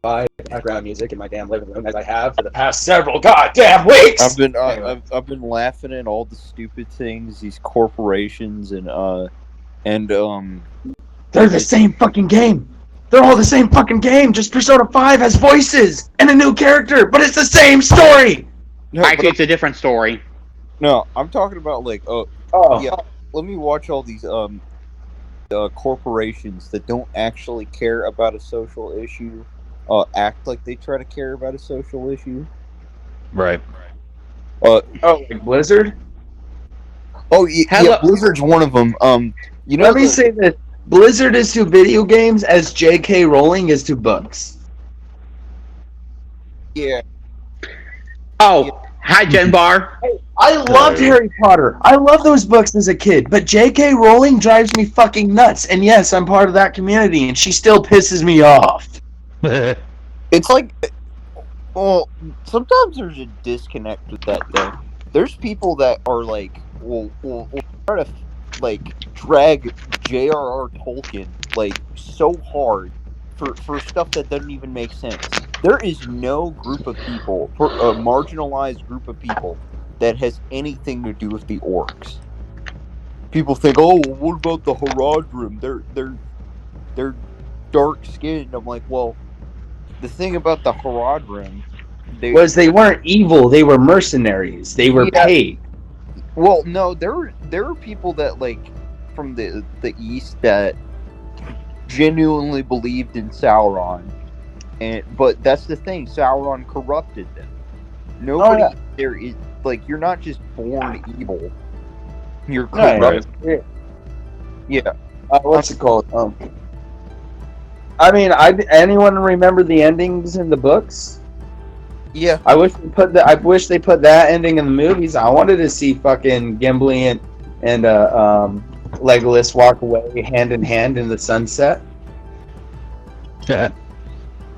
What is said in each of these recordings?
Fi background music in my damn living room as I have for the past several goddamn weeks. Anyway. I've been laughing at all the stupid things these corporations and They're the same fucking game. They're all the same fucking game. Just Persona 5 has voices and a new character, but it's the same story. no, Actually, it's a different story. no, I'm talking about like Oh, yeah. Let me watch all these corporations that don't actually care about a social issue act like they try to care about a social issue. Right. like Blizzard. Oh yeah, Blizzard's one of them. You know, Let me say this: Blizzard is to video games as J.K. Rowling is to books. yeah. Oh, hi, Genbar. I loved Harry Potter. I loved those books as a kid, but J.K. Rowling drives me fucking nuts. And yes, I'm part of that community, and she still pisses me off. It's like, well, sometimes there's a disconnect with that thing. There's people that are like, will try to like drag J.R.R. Tolkien like so hard for stuff that doesn't even make sense. There is no group of people, a marginalized group of people, that has anything to do with the orcs. People think, oh, well, what about the Haradrim? They're dark skinned. I'm like, well, the thing about the Haradrim, they weren't evil. They were mercenaries. They were paid. Well, no, there are people that like from the east that genuinely believed in Sauron, but that's the thing. Sauron corrupted them. Nobody there is like, you're not just born evil. You're corrupt. Right. Yeah. What's it called? I mean, anyone remember the endings in the books? Yeah. I wish they put that ending in the movies. I wanted to see fucking Gimli and Legolas walk away hand in hand in the sunset. Yeah.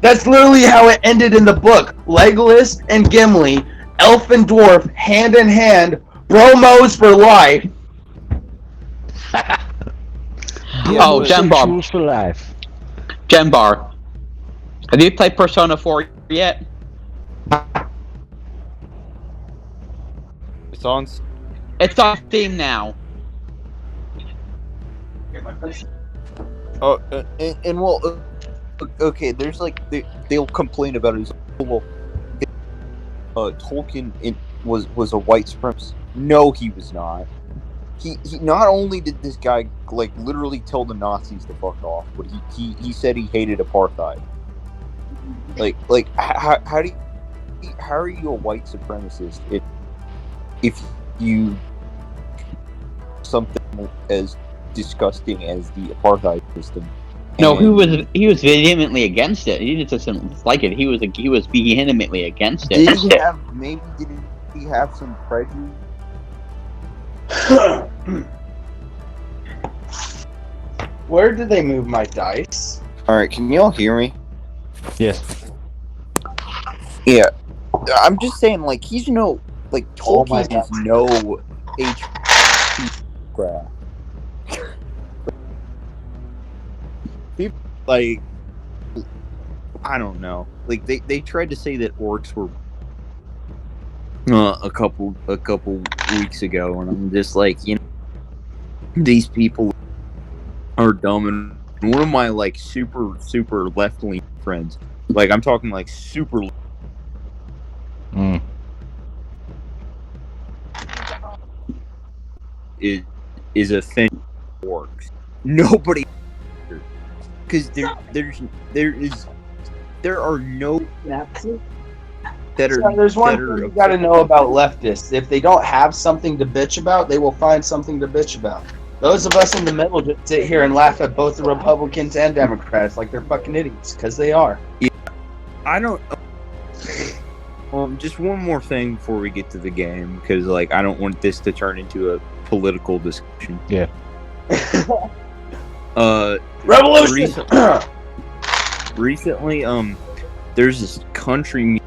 That's literally how it ended in the book. Legolas and Gimli, elf and dwarf, hand in hand, bromos for life. Oh, Genbar. Rules for life. Genbar. Have you played Persona 4 yet? It's on. It's on Steam now. Oh, and well, okay. There's like they'll complain about it. Well, Tolkien was a white supremacist. No, he was not. He not only did this guy like literally tell the Nazis to fuck off, but he said he hated apartheid. Like how are you a white supremacist if you something as disgusting as the apartheid system? No, he was vehemently against it. He just doesn't like it. He was vehemently against it. Did he have some prejudice? Where did they move my dice? Alright, can y'all hear me? Yes. Yeah. I'm just saying, like, he's no, like, Tolkien is no HP graph. People, like, I don't know. Like, they tried to say that orcs were a couple weeks ago, and I'm just like, you know, these people are dumb. And one of my like super left leaning friends, like I'm talking like super, is a thing orcs. Nobody, because there are no that are. There's one thing you got to know about leftists. If they don't have something to bitch about, they will find something to bitch about. Those of us in the middle just sit here and laugh at both the Republicans and Democrats like they're fucking idiots, because they are. Yeah, I don't. Just one more thing before we get to the game, because like I don't want this to turn into a political discussion. Yeah. Revolution. Recently, there's this country.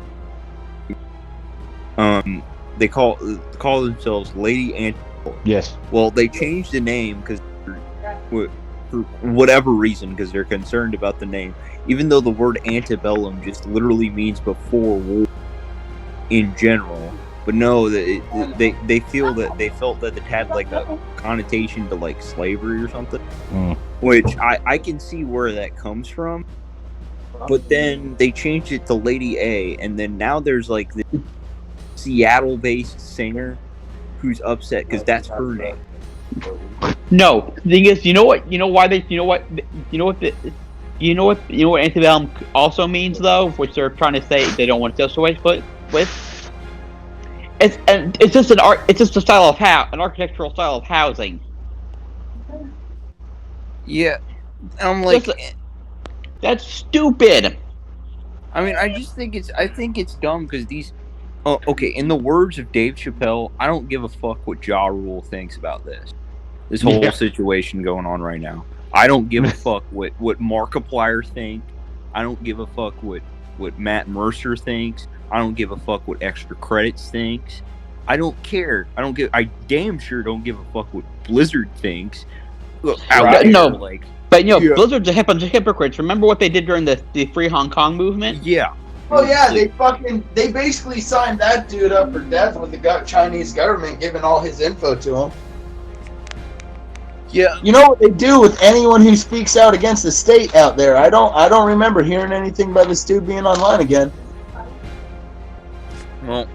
They call themselves Lady Anti. Yes. Well, they changed the name because for whatever reason, because they're concerned about the name, even though the word antebellum just literally means before war in general. But no, they felt that it had like a connotation to like slavery or something, which I can see where that comes from. But then they changed it to Lady A, and then now there's like the Seattle-based singer who's upset because that's her name. No, the thing is, you know what antebellum also means though, which they're trying to say they don't want to associate with. It's just a style of an architectural style of housing. Yeah, I'm like, that's stupid. I mean, I think it's dumb because these. Oh, okay. In the words of Dave Chappelle, I don't give a fuck what Ja Rule thinks about this whole situation going on right now. I don't give a fuck what Markiplier thinks. I don't give a fuck what Matt Mercer thinks. I don't give a fuck what Extra Credits thinks. I don't care. I damn sure don't give a fuck what Blizzard thinks. Look, But Blizzard's a bunch of hypocrites. Remember what they did during the Free Hong Kong movement? Yeah. Oh yeah, they basically signed that dude up for death with the Chinese government giving all his info to him. Yeah. You know what they do with anyone who speaks out against the state out there? I don't remember hearing anything about this dude being online again. Well,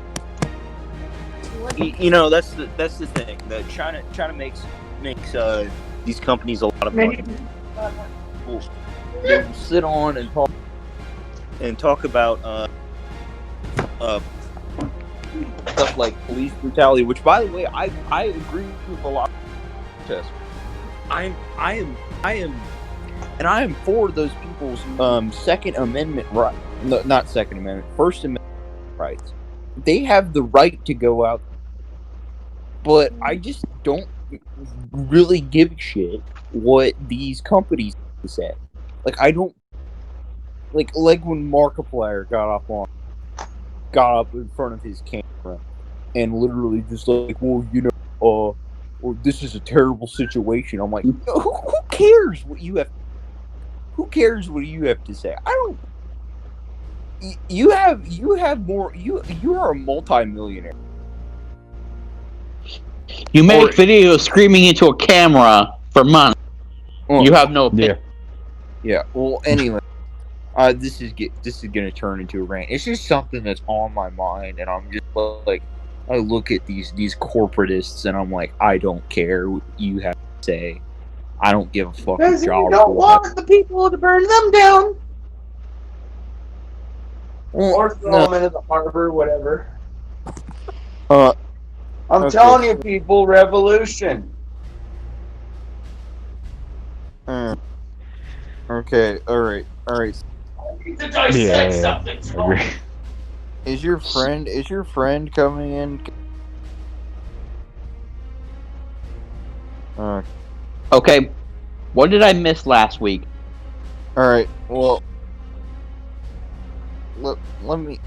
you know that's the thing. That China makes these companies a lot of money. They will sit on and talk about stuff like police brutality, which, by the way, I agree with a lot of protests. I am for those people's Second Amendment right. No, not Second Amendment, First Amendment rights. They have the right to go out, but I just don't really give a shit what these companies say. Like, I don't like when Markiplier got up in front of his camera and literally just like, well, you know, or this is a terrible situation. I'm like, who cares what you have? Who cares what you have to say? I don't. You have more. You are a multi-millionaire. You make videos screaming into a camera for money. You have no opinion. Yeah. Well, anyway, this is gonna turn into a rant. It's just something that's on my mind, and I'm just like, I look at these corporatists, and I'm like, I don't care what you have to say. I don't give a fuck. Because you don't want the people to burn them down. Or throw them into the harbor, whatever. I'm telling you, people, revolution. Okay, alright. I need to dissect something. Agree. Is your friend coming in? Okay, what did I miss last week? Alright, well, let me...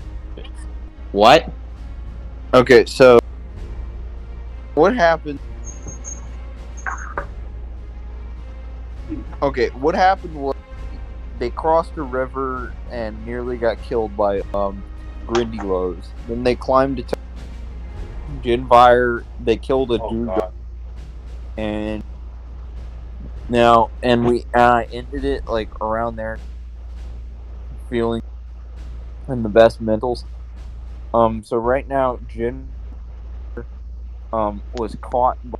What? Okay, so, what happened... Okay, what happened was they crossed a river and nearly got killed by Grindylows. Then they climbed to Ginfire. They killed a dude, and we ended it like around there, feeling in the best mentals. So right now, Jin was caught by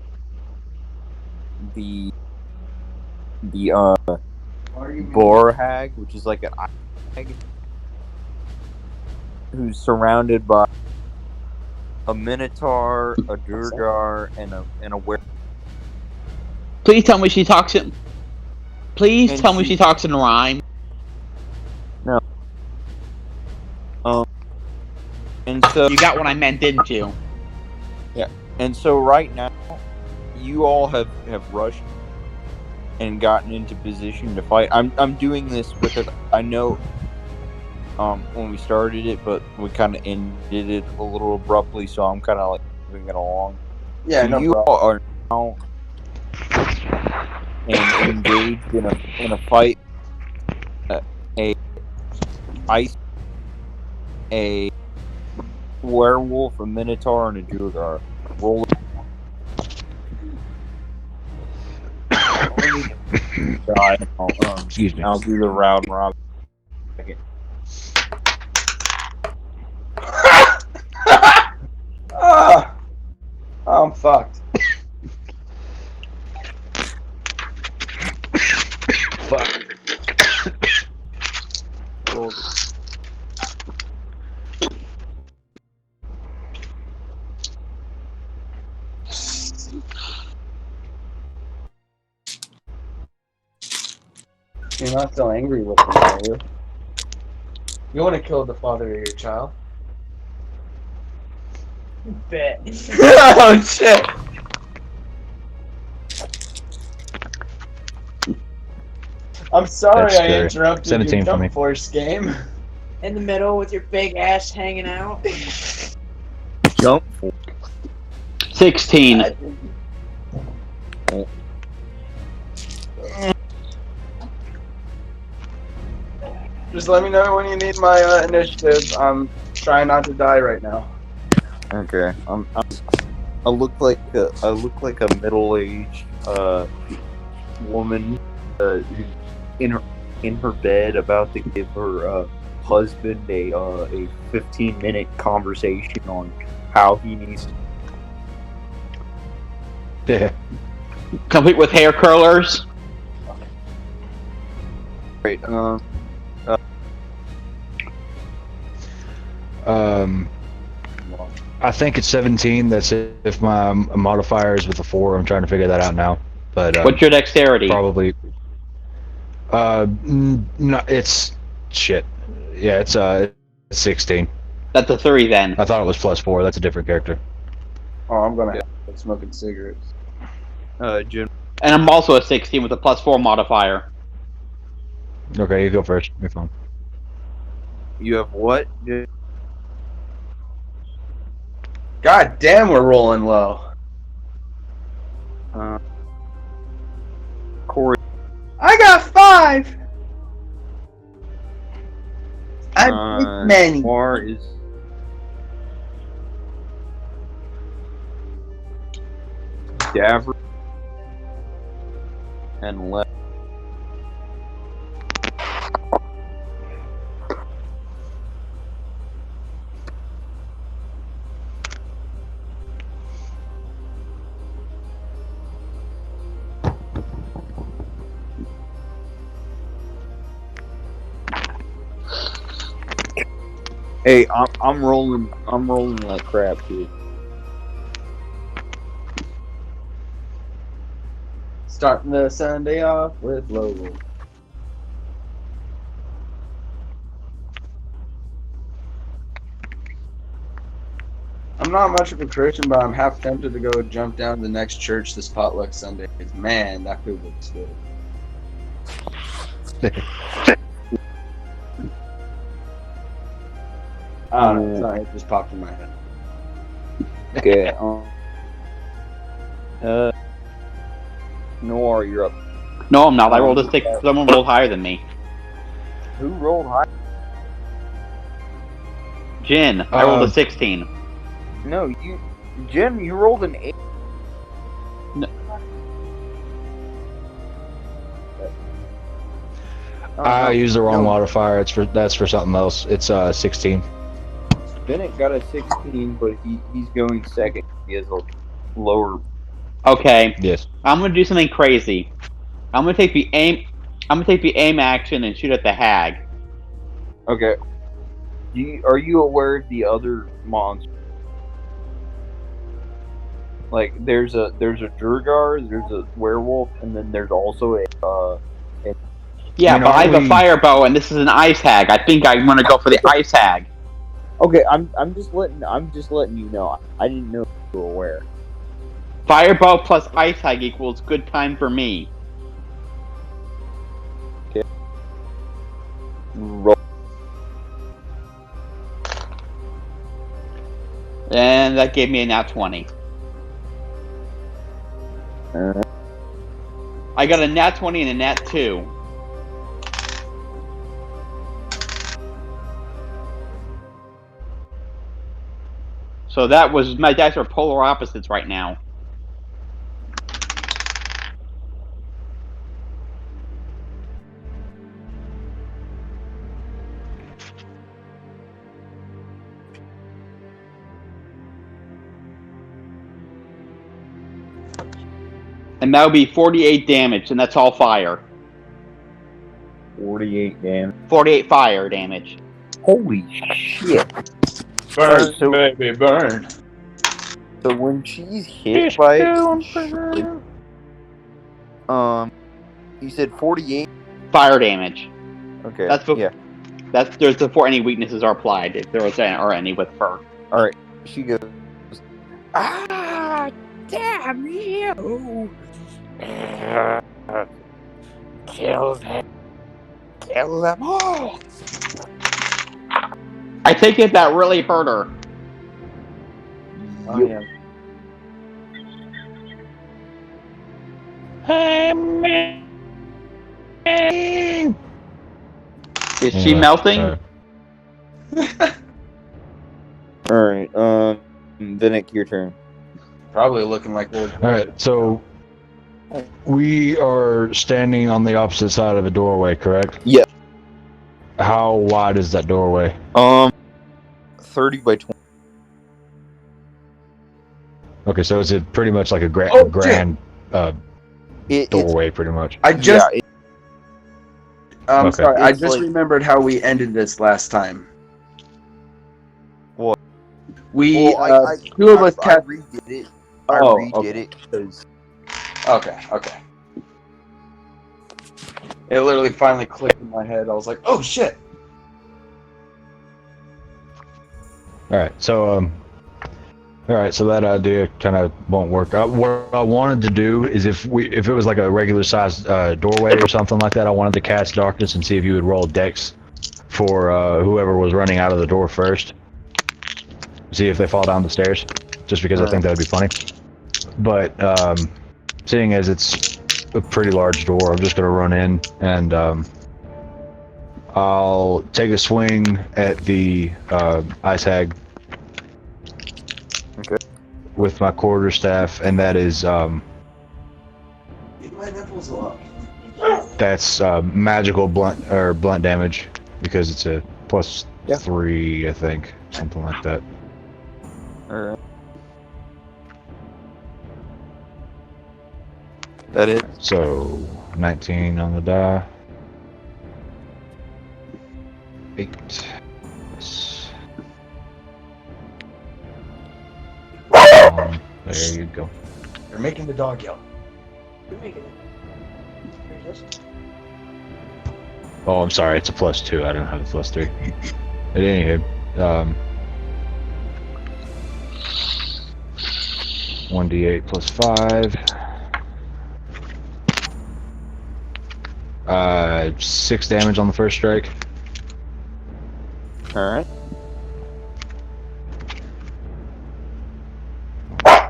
the boar hag, which is like an eye hag, who's surrounded by a minotaur, a durgar, and a werewolf. Please tell me she talks in. Please tell me she talks in rhyme. No. And so you got what I meant, didn't you? Yeah. And so right now, you all have rushed and gotten into position to fight. I'm doing this because I know when we started it, but we kind of ended it a little abruptly, so I'm kind of like moving it along. Yeah, so no you problem. all are now and engaged in a fight. A werewolf, a minotaur, and a Duergar. Roll. Die. Excuse me. I'll do the round robin. Ah, I'm fucked. Fuck. Roll. You're not so angry with me, are you? You want to kill the father of your child? Bet. Oh shit! I'm sorry That's I scary. interrupted 17 your for me. Jump Force game. In the middle with your big ass hanging out. Jump for 16. Just let me know when you need my initiative. I'm trying not to die right now. Okay. I look like a middle-aged woman who's in her bed about to give her husband a 15-minute conversation on how he needs to. Yeah. Complete with hair curlers. Right. I think it's 17. That's if my modifier is with a 4. I'm trying to figure that out now. But What's your dexterity? probably. No, it's shit. Yeah, it's 16. That's a 3 then. I thought it was +4. That's a different character. Oh, I'm gonna have smoking cigarettes. Jim. And I'm also a 16 with a +4 modifier. Okay, you go first. You're fine. You have what? God damn, we're rolling low. Corey. I got 5. I'm many. Mar is. Davr. And left. Hey, I'm rolling like crap, dude. Starting the Sunday off with low. I'm not much of a Christian, but I'm half tempted to go jump down to the next church this potluck Sunday. 'Cause, man, that food looks good. I don't know. Sorry, it just popped in my head. Okay. Noir, you're up. No, I'm not. I rolled a 6. Someone rolled higher than me. Who rolled high? Jin, I rolled a 16. No, Jim, you rolled an 8. No. I used the wrong modifier. That's for something else. It's 16. Bennett got a 16, but he's going second. He has a lower. Okay, Yes. I'm gonna do something crazy. I'm gonna take the aim action and shoot at the hag. Okay. Are you aware of the other monsters? Like there's a Duergar, there's a werewolf, and then there's also Yeah, I mean, but I have a aren't we- fire bow and this is an ice hag. I think I'm gonna go for the ice hag. Okay, I'm just letting you know. I didn't know you were aware. Fireball plus ice hag equals good time for me. Roll. And that gave me a nat 20. I got a nat 20 and a nat 2. So that was my dice are polar opposites right now. And that would be 48 damage, and that's all fire. 48 damage. 48 fire damage. Holy shit. Burn, Alright, so- baby, burn. So when she's hit by it, you said 48? Fire damage. Okay. That's yeah. That's there's before any weaknesses are applied, if there was any, or any with fur. Alright. She goes, ah, damn you! Kill them. Kill them all! I take it that really hurt her. Oh, yeah. Is she melting? Alright, Vinnick, your turn. Probably looking like we're. All right, so we are standing on the opposite side of a doorway, correct? Yeah. How wide is that doorway? 30 by 20. Okay, so it's pretty much like a Oh, grand It's doorway, pretty much. I just. yeah, Okay. Sorry, I It's just like- remembered how we ended this last time. What? We, well, two of us I cast. redid it. Oh, I redid okay. it because Okay. It literally finally clicked in my head. I was like, oh shit. All right, so that idea kind of won't work. What I wanted to do is if it was like a regular sized doorway or something like that, I wanted to cast darkness and see if you would roll dex for whoever was running out of the door first. See if they fall down the stairs, just because I think that would be funny. But seeing as it's a pretty large door, I'm just gonna run in and I'll take a swing at the ice hag. Okay. With my quarterstaff, and that is My nipples up. that's magical blunt damage because it's a plus Yeah. 3, I think, something like that. alright. That it? So 19 on the die. 8. Yes. There you go. You're making the dog yell. You're making it. Here's this. Oh, I'm sorry. It's a plus 2. I don't have a plus 3. At any rate, 1d8 plus 5. 6 damage on the first strike. Alright.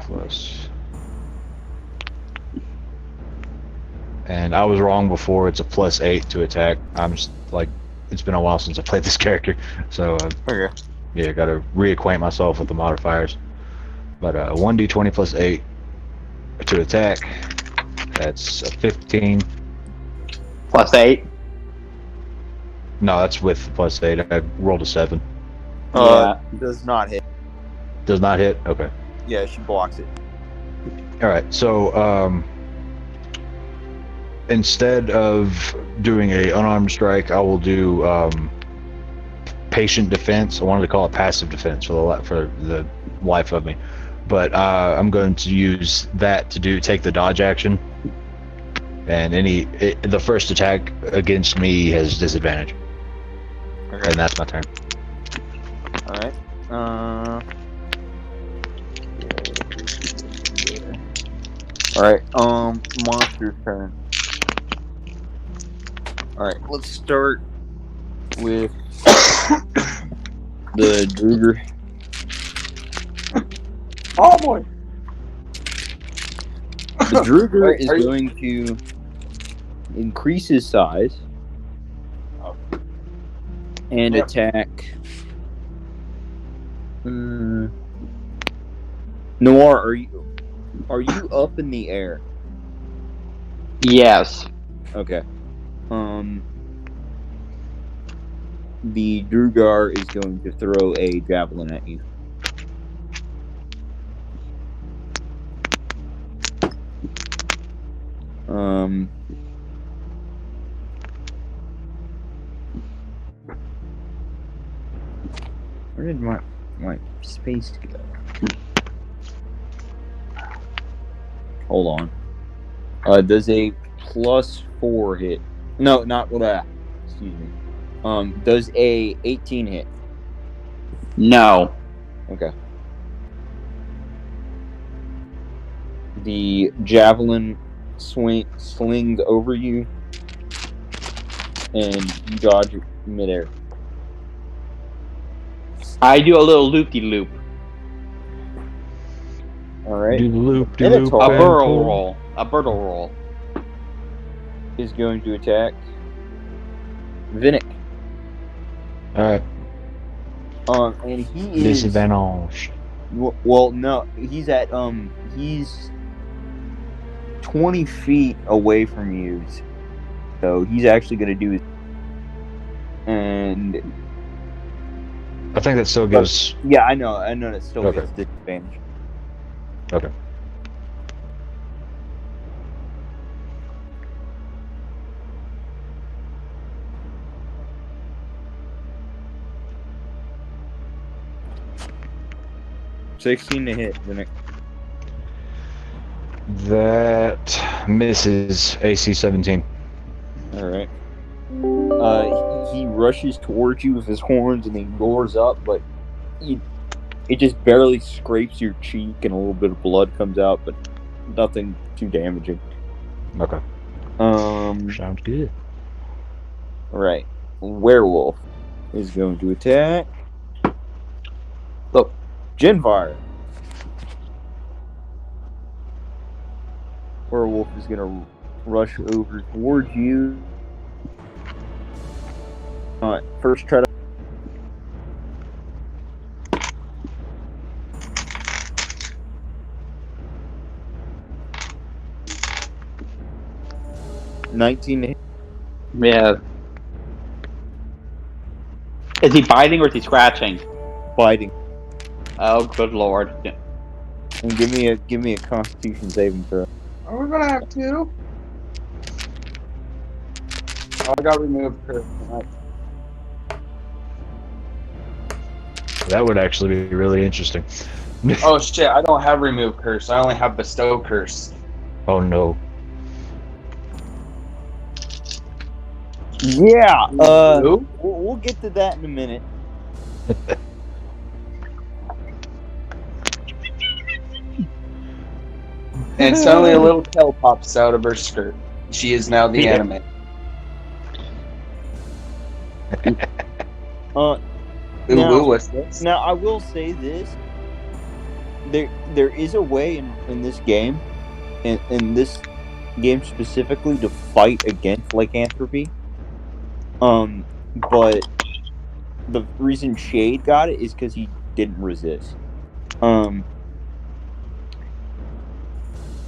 Plus. And I was wrong before. It's a plus 8 to attack. I'm just like, it's been a while since I played this character, so Okay. yeah, got to reacquaint myself with the modifiers. But 1d20 plus 8 to attack. That's a 15. Plus 8. No, that's with plus 8. I rolled a 7. Does not hit. Does not hit. Okay. Yeah, she blocks it. All right. So instead of doing a unarmed strike, I will do patient defense. I wanted to call it passive defense for the life of me, but I'm going to use that to take the dodge action, and the first attack against me has disadvantage, Okay. and that's my turn. Alright. Alright, monster's turn. Alright, let's start with the Druger. Oh boy. The Druger Wait, is are you- going to increase his size, and Yep. attack. Noir, are you up in the air? Yes. Okay. The Drugar is going to throw a javelin at you. Where did my space go? Hold on. Does a +4 hit? No, not that. Excuse me. Does a 18 hit? No. Okay. The javelin slings over you, and you dodge midair. I do a little loop-de-loop. All right. Do the loop, do Minotaur. loop, A and barrel pull. roll. A barrel roll. Is going to attack Vinnick. Alright, And he is disadvantage. well, no, he's at he's 20 feet away from you, so he's actually going to do his. And I think that still gives. yeah, I know that still Okay. gets disadvantage. Okay. $16 to hit, Vinnick. That misses AC 17. All right. He rushes towards you with his horns and he roars up, but it just barely scrapes your cheek and a little bit of blood comes out, but nothing too damaging. Okay. Sounds good. Right. Werewolf is going to attack. Look, Genfire. Werewolf is going to rush over towards you. Alright, first try to. $19 to hit. Yeah. Is he biting or is he scratching? Biting. Oh, good lord. Yeah. And give me a Constitution saving throw. Are we gonna have two? Oh, I got removed curse. That would actually be really interesting. Oh shit! I don't have remove curse. I only have bestow curse. Oh no. Yeah. Who? We'll get to that in a minute. And suddenly a little tail pops out of her skirt. She is now the anime. Ooh, Now- what's this? Now I will say this: there is a way in this game, in this game specifically, to fight against lycanthropy. But the reason Shade got it is because he didn't resist.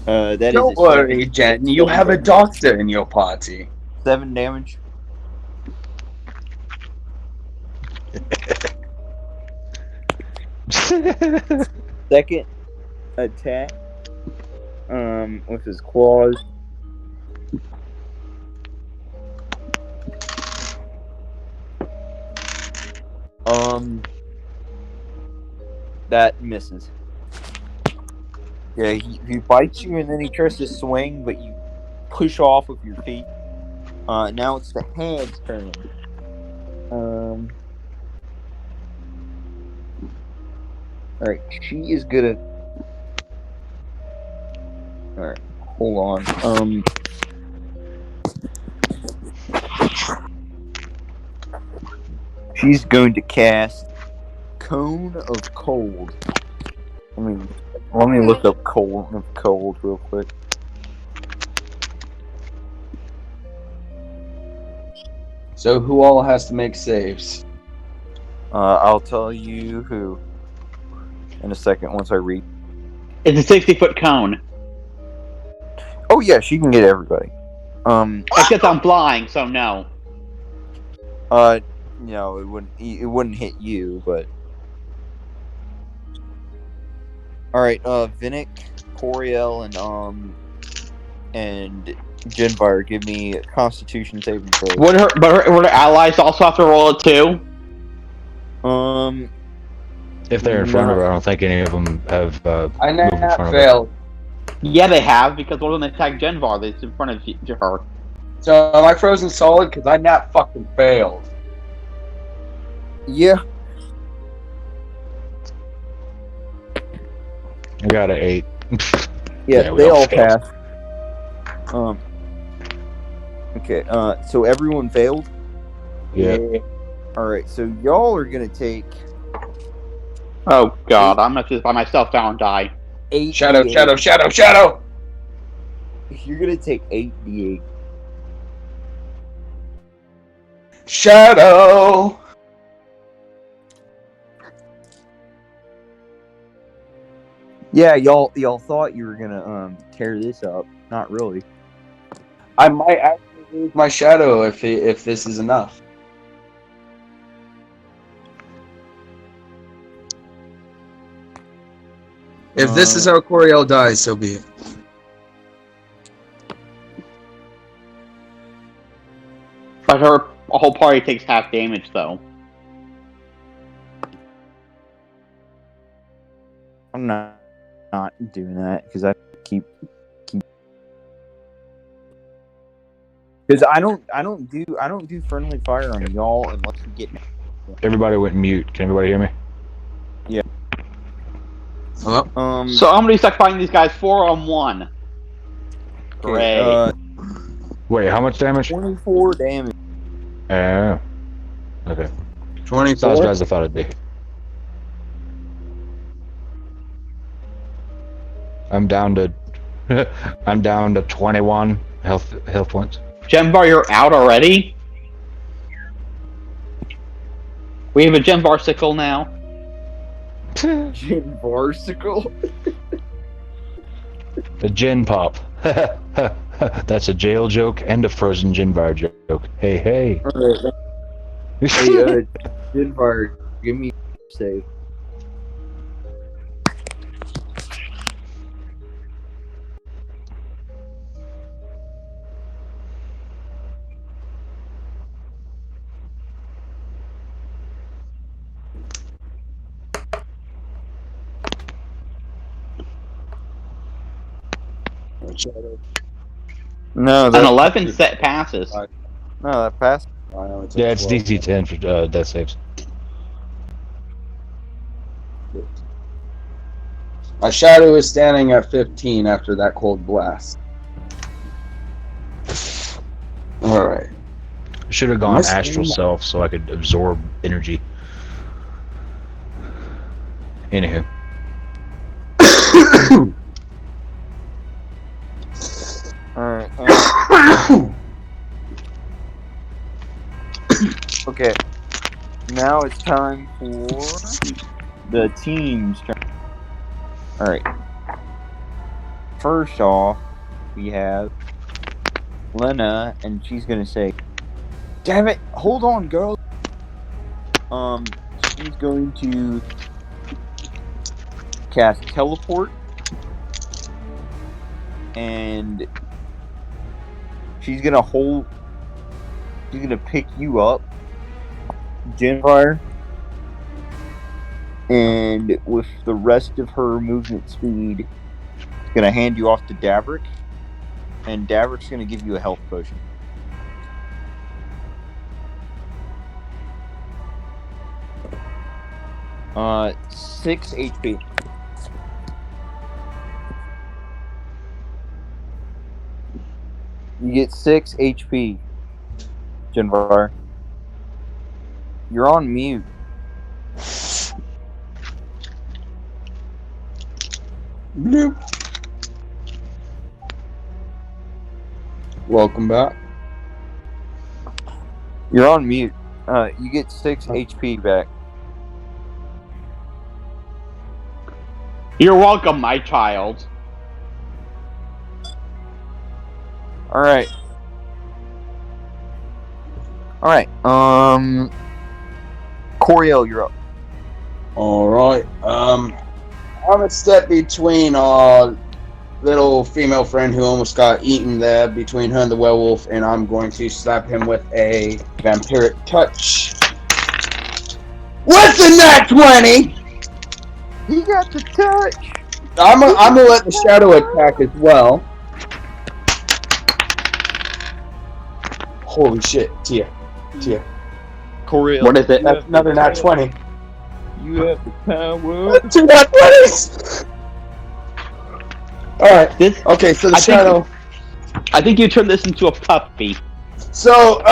That is Don't worry, Jen. You have a doctor in your party. 7 damage. Second attack, with his claws. That misses. Yeah, he bites you and then he tries to swing, but you push off with your feet. Now it's the hand's turn. Alright, she is gonna. Alright, hold on. She's going to cast Cone of Cold. Let me look up cold real quick. So who all has to make saves? I'll tell you who in a second once I read. It's a 60-foot cone. Oh yeah, she can get everybody. Except I'm flying, so no. No, it wouldn't hit you, but all right. Vinnick, Coriel, and Genvar, give me a Constitution saving throw. Would her allies also have to roll it too? If they're in front of her, I don't think any of them have I moved in not front of her. failed. Yeah, they have, because one of them attacked Genvar that's in front of her. So am I frozen solid? Because I not fucking failed. Yeah. I got an 8. Yeah, we they all all failed. pass. Okay. So everyone failed. Yeah. All right. So y'all are gonna take Oh god, I'm gonna just by myself down and die. 8. Shadow, D8. shadow, shadow, shadow! You're gonna take 8d8. Shadow! Yeah, y'all thought you were gonna tear this up. Not really. I might actually lose my shadow if this is enough. If this is how Coriel dies, so be it. But her whole party takes half damage though. I'm not doing that because I keep because I don't do friendly fire on y'all unless we get. Everybody went mute. Can everybody hear me? Hello? So I'm gonna be stuck fighting these guys 4-on-1. Great. Wait, how much damage? 24 damage. Okay. It's not as 24? bad as I thought it'd be. I'm down to 21 health points. Genvar, you're out already? We have a Genvar sickle now. Varsicle. A gin pop. That's a jail joke and a frozen gin bar joke. Hey, hey. Alright. Hey, Genvar, give me a save. No, An 11 set passes. No, that passed. Yeah, it's DC 10 for death saves. My shadow is standing at 15 after that cold blast. Alright. Should have gone Must- astral self so I could absorb energy. Anywho. Alright. Okay. Now it's time for the team's turn. Alright. First off, we have Lena, and she's gonna say, "Damn it! Hold on, girl." She's going to cast teleport, and she's gonna hold. She's gonna pick you up, Genfire, and with the rest of her movement speed, she's gonna hand you off to Davrick, and Davrick's gonna give you a health potion. Uh, 6 HP. You get 6 HP, Genvar. You're on mute. Bloop. Welcome back. You're on mute. You get 6 HP back. You're welcome, my child. Alright. Coriel, you're up. All right. I'm a step between little female friend who almost got eaten there, between her and the werewolf, and I'm going to slap him with a vampiric touch. What's the nat 20? He got the touch. I'm gonna let the shadow attack as well. Holy shit, Tia. Coriel. What is it? That's another nat 20. You have the power. 2 nat 20s! Alright, This, okay, so the I think- shadow. I think you turned this into a puppy. So,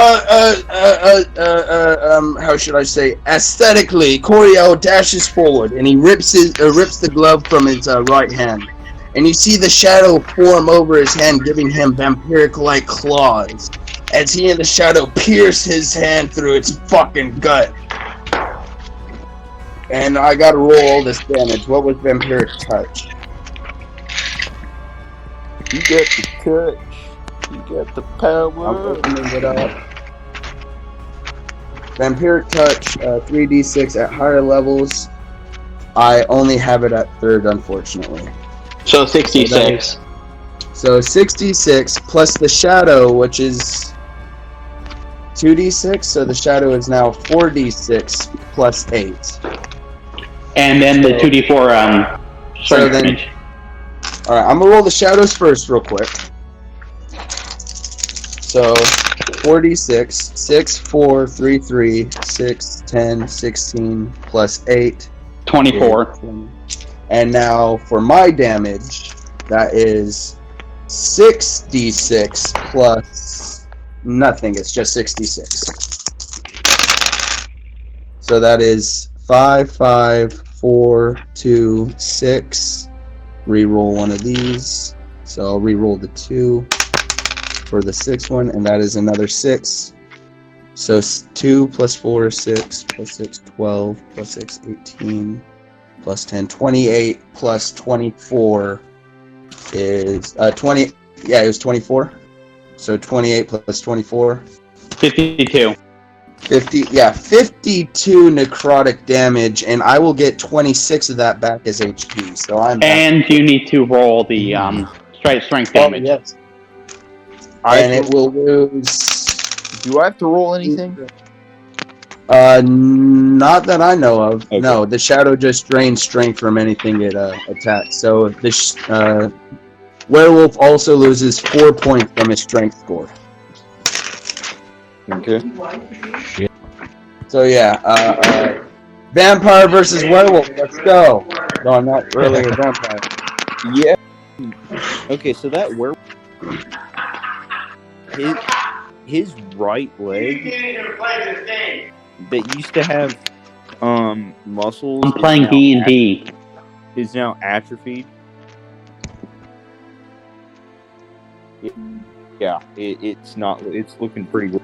how should I say? Aesthetically, Coriel dashes forward and he rips the glove from his right hand, and you see the shadow form over his hand, giving him vampiric-like claws, as he and the shadow pierce his hand through its fucking gut. And I gotta roll all this damage. What was vampiric touch? You got the touch. You got the I'm power. opening it up. Vampiric touch, 3d6 at higher levels. I only have it at 3rd, unfortunately. So 66. So 66 plus the shadow, which is 2d6. So the shadow is now 4d6 plus 8. And then the 2d4 So strength then- damage. All right, I'm gonna roll the shadows first, real quick. So 4d6, 6, 4, 3, 3, 6, 10, 16 plus 8. 24. And now for my damage, that is 6d6 plus nothing. It's just 66. So that is 5, 5, 4, 2, 6. Reroll one of these. So I'll reroll the 2 for the 6th one, and that is another 6. So 2 plus 4 is 6, plus 6, 12, plus 6, 18, plus 10, 28, plus 24 is 20. Yeah, it was 24. So 28 plus 24. 52. 52 necrotic damage, and I will get 26 of that back as HP. So I'm back. And you need to roll the strength damage. Yes. And it will lose. Do I have to roll anything? Not that I know of. Okay. No, the shadow just drains strength from anything it attacks. So this werewolf also loses 4 points from his strength score. Okay. So yeah, vampire versus werewolf. Let's go. No, I'm not really a vampire. Yeah. Okay, so that his right leg that used to have muscles. I'm playing D&D. Is now atrophied. Yeah, it's not. It's looking pretty good.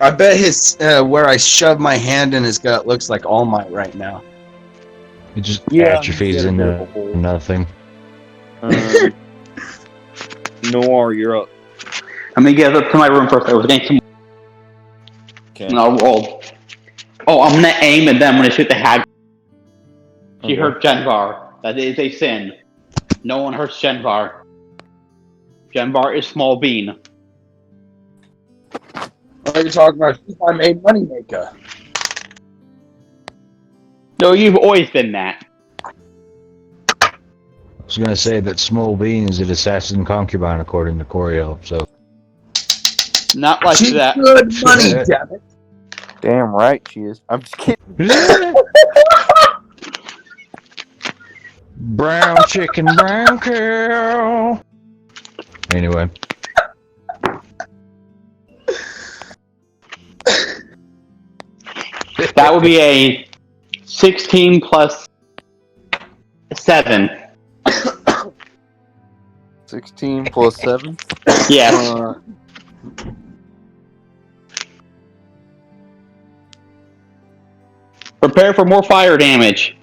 I bet his where I shove my hand in his gut looks like All Might right now. It just Yeah, atrophies he's got a bit into of a hole. nothing. Noir, you're up. I'm gonna get up to my room first. I was getting some. Okay. And I'll roll. Oh, I'm gonna aim and then I'm gonna shoot the hag. She Okay. hurt Genvar. That is a sin. No one hurts Genvar. Genvar is small bean. What are you talking about? She's my main moneymaker. No, you've always been that. I was gonna say that Small Bean is an assassin concubine according to Coriel, so Not like She's that. good money, damn it. Damn right she is. I'm just kidding. brown chicken, brown cow. Anyway, That would be a 16 plus 7. 16 plus 7. Yes. Prepare for more fire damage.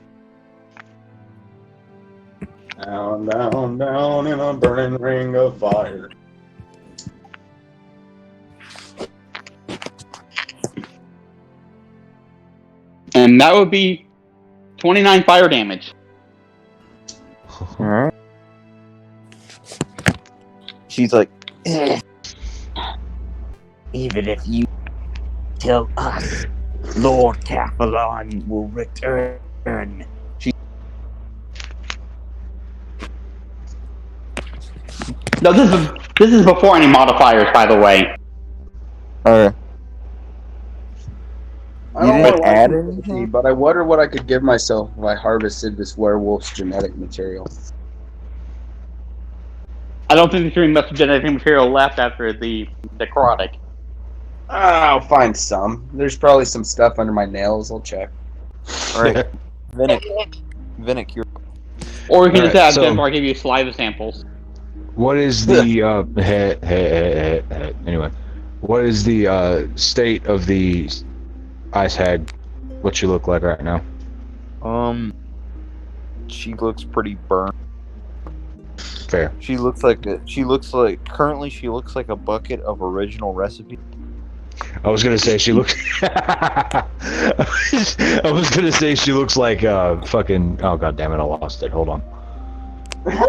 Down, down, down in a burning ring of fire. And that would be 29 fire damage. Alright. She's like, "Eh. Even if you tell us, Lord Capelon will return. No, this is before any modifiers, by the way. Alright. I You don't didn't know add what anything? but I wonder what I could give myself if I harvested this werewolf's genetic material. I don't think there's really much genetic material left after the necrotic. I'll find some. There's probably some stuff under my nails. I'll check. Alright. Vinnick, you're. Or you can Alright, just have so- Denmark give you saliva samples. What is the anyway? What is the state of the ice hag? What she look like right now? She looks pretty burnt. Fair. She looks like currently she looks like a bucket of original recipe. I was gonna say she looks. I was gonna say she looks like fucking. Oh god damn it! I lost it. Hold on.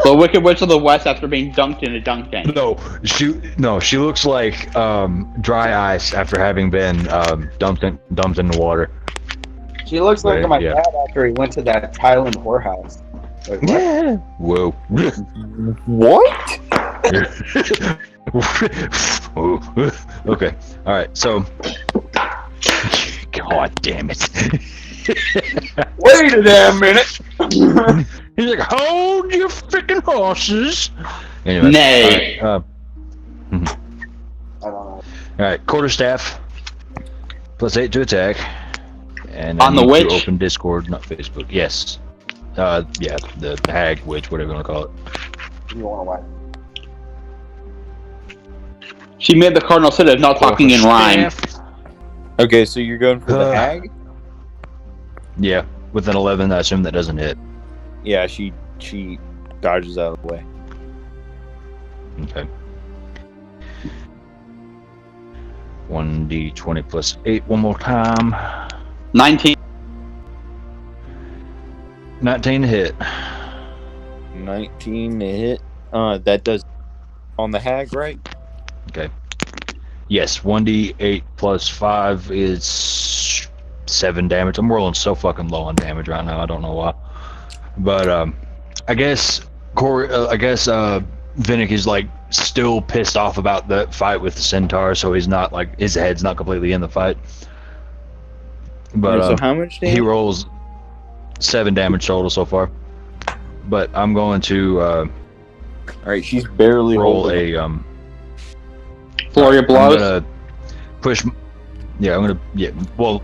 The Wicked Witch of the West after being dunked in a dunk tank. No, she looks like dry ice after having been dumped in the water. She looks like Right, my yeah. dad after he went to that Thailand whorehouse. Like, what? Yeah. Whoa. What? Okay. All right. So. God damn it. Wait a damn minute! He's like, hold your freaking horses. Anyway. Nay. All right, I don't know. all right. Quarterstaff. +8 to attack. And On I the need to witch? open Discord, not Facebook. Yes. Yeah, the hag, witch, whatever you want to call it. You want to whack? She made the cardinal sin of not talking in rhyme. Quarterstaff. Okay, so you're going for the Uh. hag? Yeah, with an 11, I assume that doesn't hit. Yeah, she dodges out of the way. Okay. 1d20 +8 one more time. 19. 19 to hit. 19 to hit. That does on the hag, right? Yes, 1d8 +5 is 7 damage. I'm rolling so fucking low on damage right now. I don't know why. But I guess Vinnick is like still pissed off about the fight with the centaur, so he's not like his head's not completely in the fight. But so how much damage? he rolls 7 damage total so far. But I'm going to Alright, she's barely roll holding. a Flurry of I'm blows. gonna push. Yeah, I'm gonna. Yeah. Well,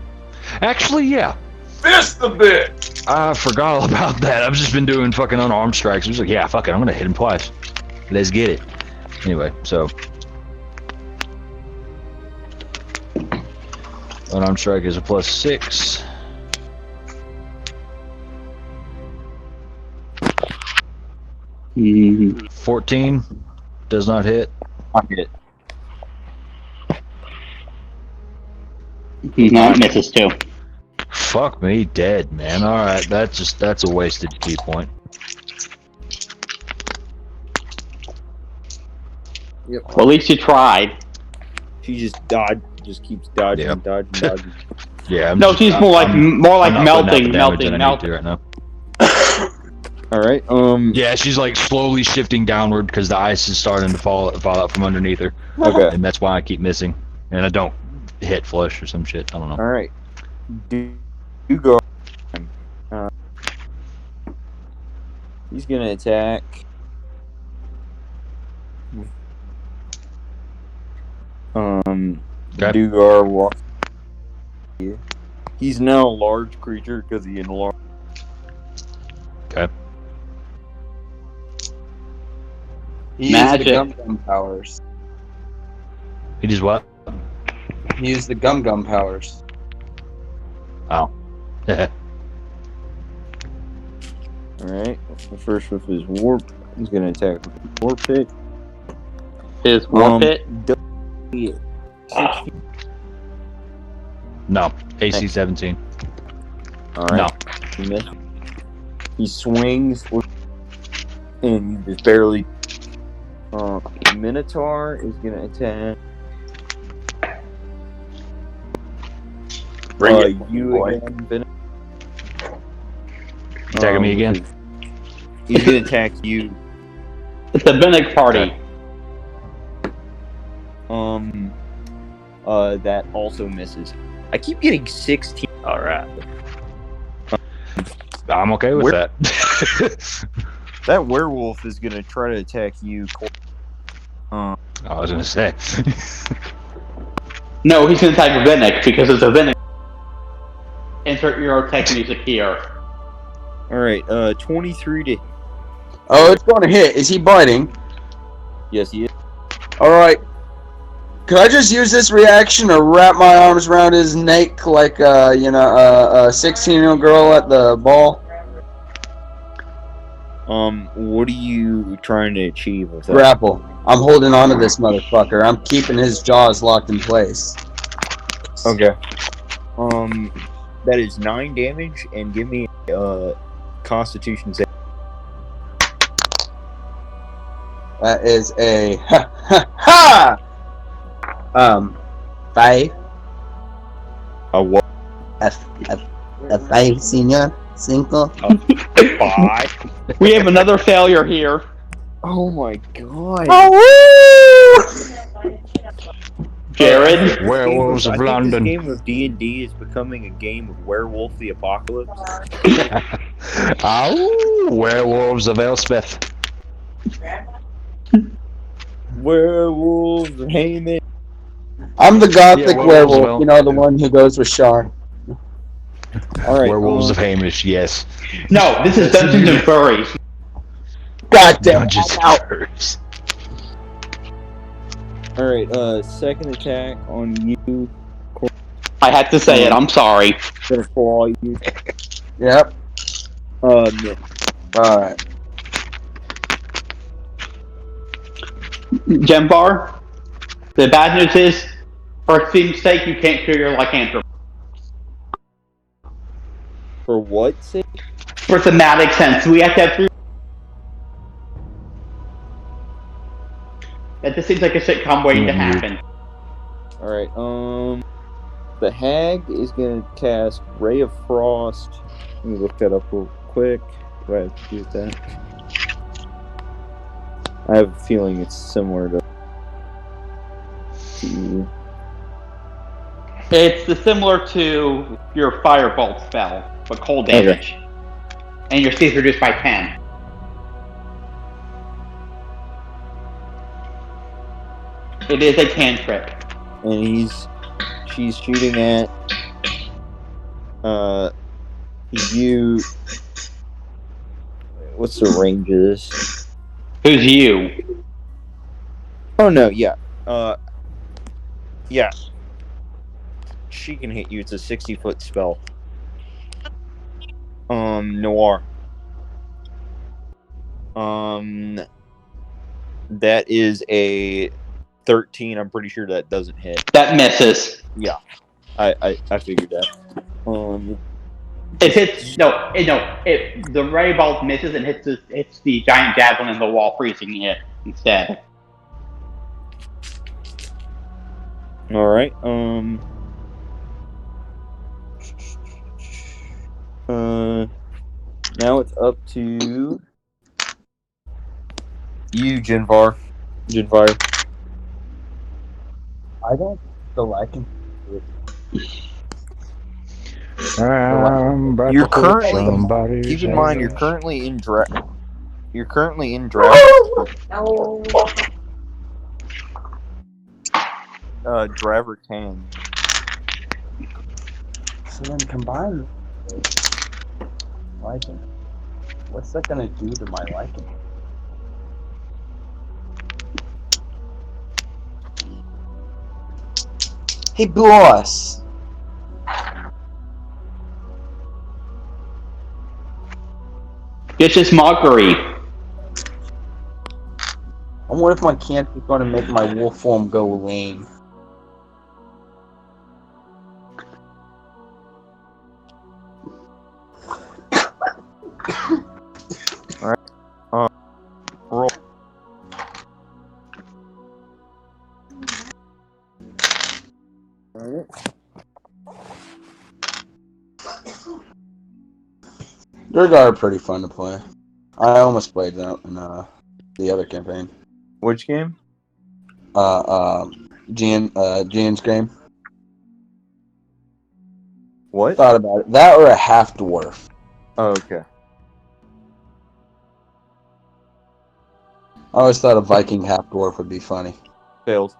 actually, yeah. Fist the bit! I forgot all about that. I've just been doing fucking unarmed strikes. I was like, yeah, fuck it. I'm gonna hit him twice. Let's get it. Anyway, so unarmed strike is a +6. Mhm. 14 does not hit. I'll hit. No, it misses too. Fuck me, dead, man. All right, that's a wasted key point. Well, at least you tried. She just keeps dodging, Yep. dodging. Yeah. I'm No, just- she's more like I'm melting, not putting out the damage melting, that I need melting. to right now. Alright, Yeah, she's like slowly shifting downward because the ice is starting to fall out from underneath her, okay. and that's why I keep missing. And I don't hit flush or some shit. I don't know. Alright. You go. He's gonna attack. Okay. Dugar walks. He's now a large creature because he enlarged. He Magic. used the gum powers. He does what? He used the gum powers. Oh. Alright. First with his warp. He's gonna attack with his warp pit. His war pit. 60. No. AC 17. Alright. No. He missed. He swings and he just barely. Minotaur is gonna attack. Bring it, you boy. again, Vin. Attacking me again? He's gonna attack you. It's a Vinnick party. That also misses. I keep getting 16. Alright. I'm okay with Where- that. That werewolf is gonna try to attack you. I was gonna say. No, he's gonna attack Vinnick because it's a Vinnick. Insert Eurotech music here. Alright, 23 to. Oh, it's going to hit. Is he biting? Yes, he is. All right. Could I just use this reaction to wrap my arms around his neck like, a 16-year-old girl at the ball? What are you trying to achieve with that? Grapple. I'm holding on to this motherfucker. I'm keeping his jaws locked in place. Okay. That is 9 damage, and give me Constitution save. That is a ha! 5. A what? A 5, senor. 5. 5? We have another failure here. Oh my god. Jared. Werewolves of I think London. this game of D&D is becoming a game of Werewolf the Apocalypse. Oh, werewolves of Elspeth. Werewolves of Haman. I'm the gothic Yeah, werewolves werewolf, well. you know, the one who goes with Shar. Alright, Werewolves of Hamish, yes. No, this is Dungeons and Furries. God damn, Dungeons I'm and out. Furries. Alright, second attack on you. I had to say it. I'm sorry. Gonna claw you. Yep. Miss. Alright. Gemvar, the bad news is, for theme's sake, you can't cure your lycanthropy. For what sake? For thematic sense, we have to have 3. That just seems like a sitcom waiting to happen. Alright, the hag is gonna cast Ray of Frost. Let me look that up real quick. Do I have to do that? I have a feeling it's similar to. It's similar to your Firebolt spell, but cold damage. And your speed reduced by 10. It is a cantrip. And she's shooting at you. What's the range of this? Who's you? Oh no, yeah. Yeah. She can hit you. It's a 60-foot spell. Noir. That is a 13. I'm pretty sure that doesn't hit. That misses. Yeah. I figured that. It hits. The ray bolt misses and hits the giant javelin in the wall, freezing it instead. All right. Now it's up to you, Jinvar. I don't feel like him. You're currently. Keep in mind, you're currently in draft. You're currently in draft. No. Driver 10. So then combine. Liking. What's that gonna do to my liking? Hey, boss. This is mockery. I wonder if my can't be going to make my wolf form go lame. Roll. Durgar are pretty fun to play. I almost played that in the other campaign. Which game? Gian's game. What? Thought about it. That or a half dwarf. Oh, okay. I always thought a Viking half dwarf would be funny. Failed.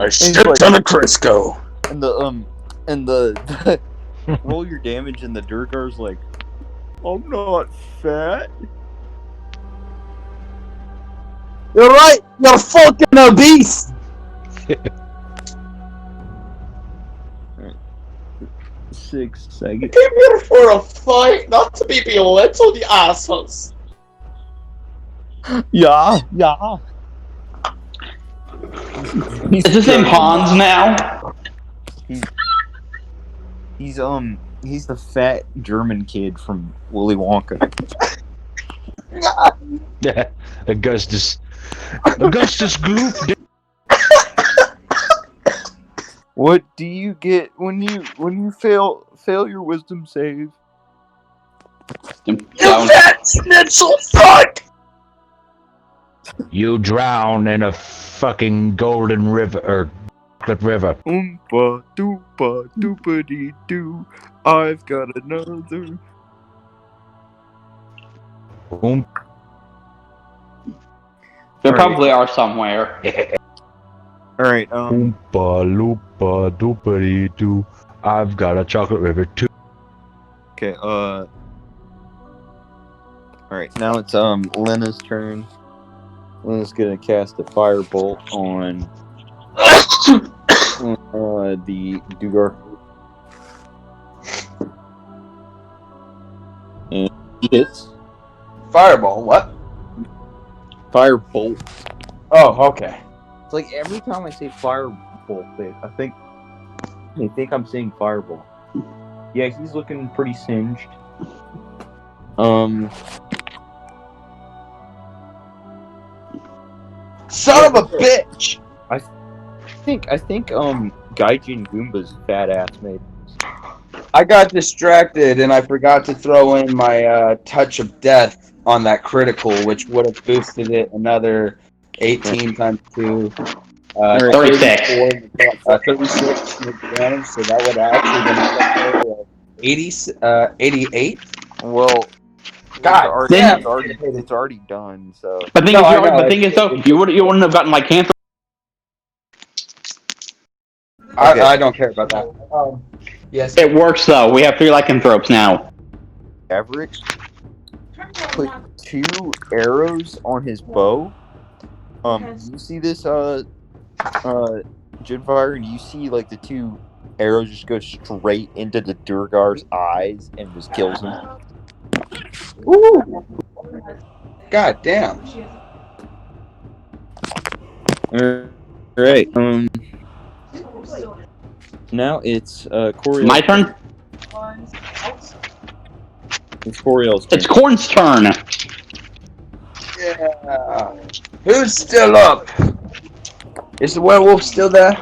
I stepped on a Crisco. And the roll your damage, and the Durgar's like, I'm not fat. You're right. You're fucking obese. 6 seconds. Came here for a fight, not to be belittle the assholes. Yeah. Is his name Hans now? He's the fat German kid from Willy Wonka. Yeah, Augustus Gloop. What do you get when you fail your wisdom save? You fat schnitzel fuck! You drown in a fucking golden river or river. Oompa doopa doopity doo. I've got another. There probably are somewhere. All right. Oompa loopa doopity doo. I've got a chocolate river too. Okay. All right. Now it's Lena's turn. Lena's gonna cast a firebolt on the Dugar. And he hits. Fireball, what? Firebolt. Oh, okay. It's like every time I say firebolt, I think they think I'm saying fireball. Yeah, he's looking pretty singed. Son of a bitch! I think Gaijin Goomba's fat ass made. I got distracted and I forgot to throw in my touch of death on that critical, which would have boosted it another 18 times 2. 36. 36 damage, so that would actually been a 88. Well, God damn. it's already done. So The thing No, I is, know. the thing is though, you wouldn't have gotten like cancer. Okay. I don't care about that. Yes. It works though. We have 3 lycanthropes now. Maverick put 2 arrows on his bow. You see this, Jinfire, and you see like the 2 arrows just go straight into the Durgar's eyes and just kills him. Ooh. God damn. Alright, now it's Coriel. My turn. It's Coriel's turn. It's Corn's turn. Yeah. Who's still up? Is the werewolf still there?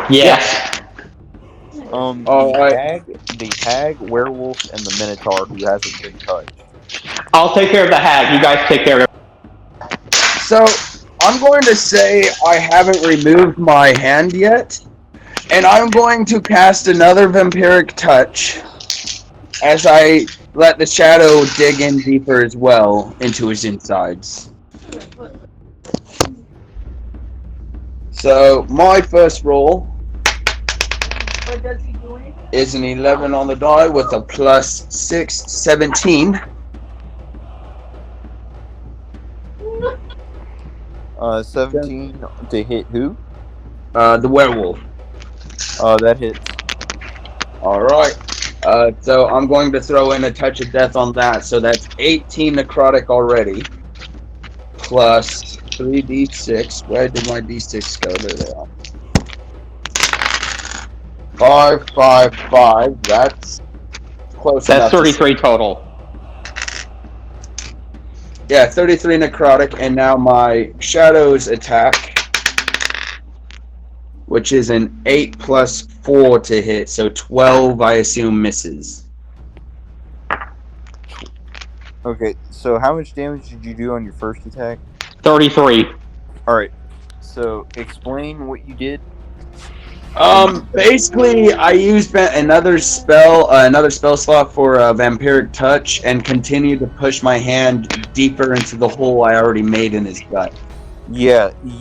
Yes. The hag, werewolf, and the minotaur who hasn't been touched. I'll take care of the hag. You guys take care of it. So, I'm going to say I haven't removed my hand yet, and I'm going to cast another vampiric touch as I let the shadow dig in deeper as well into his insides. So, my first roll is an 11 on the die with a plus 6, 17. 17 to hit who? The werewolf. That hits. Alright. So I'm going to throw in a touch of death on that. So that's 18 necrotic already. Plus 3d6. Where did my d6 go? There they are. 5, 5, 5. That's close enough. That's 33 total. Yeah, 33 necrotic, and now my shadows attack, which is an 8 plus 4 to hit, so 12, I assume, misses. Okay, so how much damage did you do on your first attack? 33. Alright, so explain what you did. Basically, I used another spell slot for Vampiric Touch, and continued to push my hand deeper into the hole I already made in his gut. Yeah, as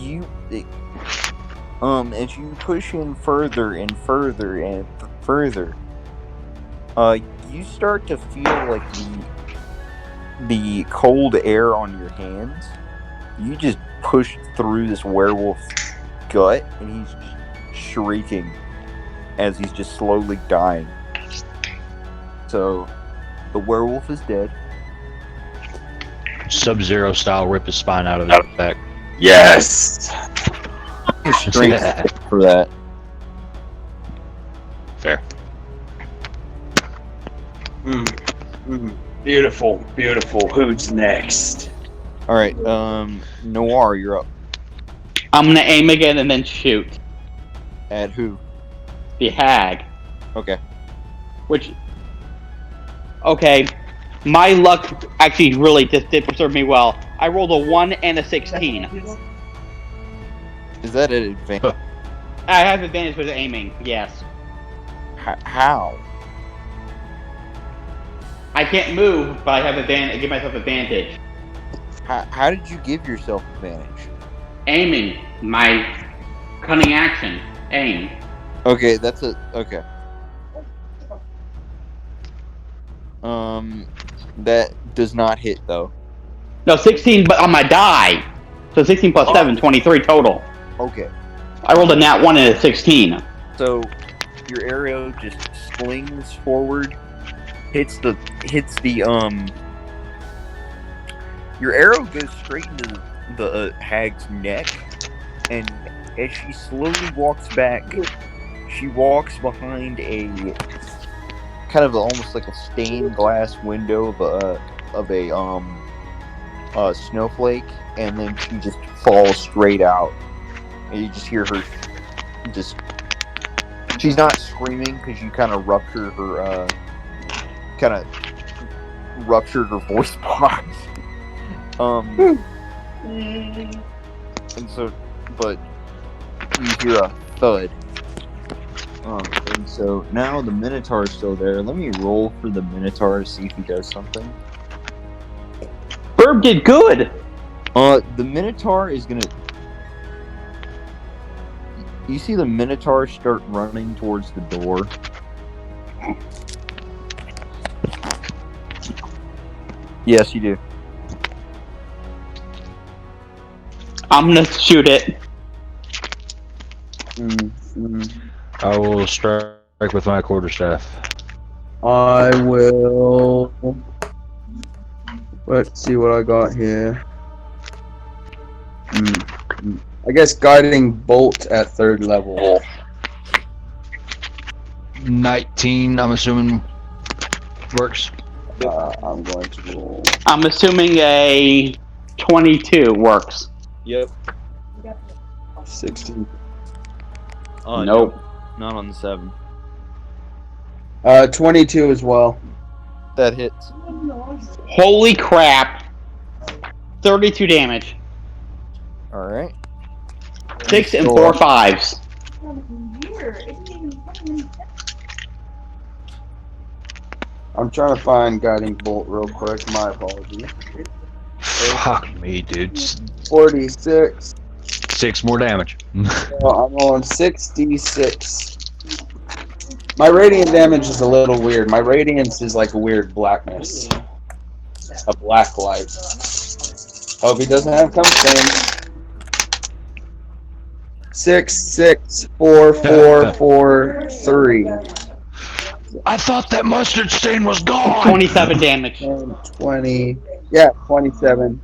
you push in further and further and further, you start to feel like the cold air on your hands. You just push through this werewolf's gut, and he's shrieking as he's just slowly dying. So, the werewolf is dead. Sub-Zero style, rip his spine out of his back. Yes! Strength for that. Fair. Beautiful, beautiful. Who's next? Alright, Noir, you're up. I'm gonna aim again and then shoot. At who? The hag. Okay. Okay. My luck actually really just did serve me well. I rolled a 1 and a 16. Is that an advantage? I have advantage with aiming, yes. How? I can't move, but I have advantage. I give myself advantage. How did you give yourself advantage? Aiming, my cunning action. Aim. Okay, that's okay. That does not hit though. No, 16, but on my die. So 16 plus 7, 23 total. Okay. I rolled a nat 1 and a 16. So your arrow just slings forward, hits the your arrow goes straight into the hag's neck, and as she slowly walks back, she walks behind a kind of almost like a stained glass window of a snowflake, and then she just falls straight out. And you just hear her she's not screaming because you kind of ruptured her voice box. And so, but you hear a thud. And so now the Minotaur is still there. Let me roll for the Minotaur to see if he does something. Burb did good! The Minotaur is gonna... You see the Minotaur start running towards the door. Yes, you do. I'm gonna shoot it. I will strike with my quarterstaff. I will. Let's see what I got here. I guess guiding bolt at 3rd level. 19, I'm assuming, works. I'm going to roll. I'm assuming a 22 works. Yep. 16. Nope. Nope. Not on the 7. 22 as well. That hits. Holy crap. 32 damage. Alright. 6 and 4 5s. I'm trying to find guiding bolt real quick. My apologies. Fuck me, dude. 46. 6 more damage. Well, I'm on 6d6. My radiant damage is a little weird. My radiance is like a weird blackness. A black light. Hope he doesn't have cum stains. 6, 6, 4, 4, 4, 3. I thought that mustard stain was gone. 27 damage. 10, 20. Yeah, 27.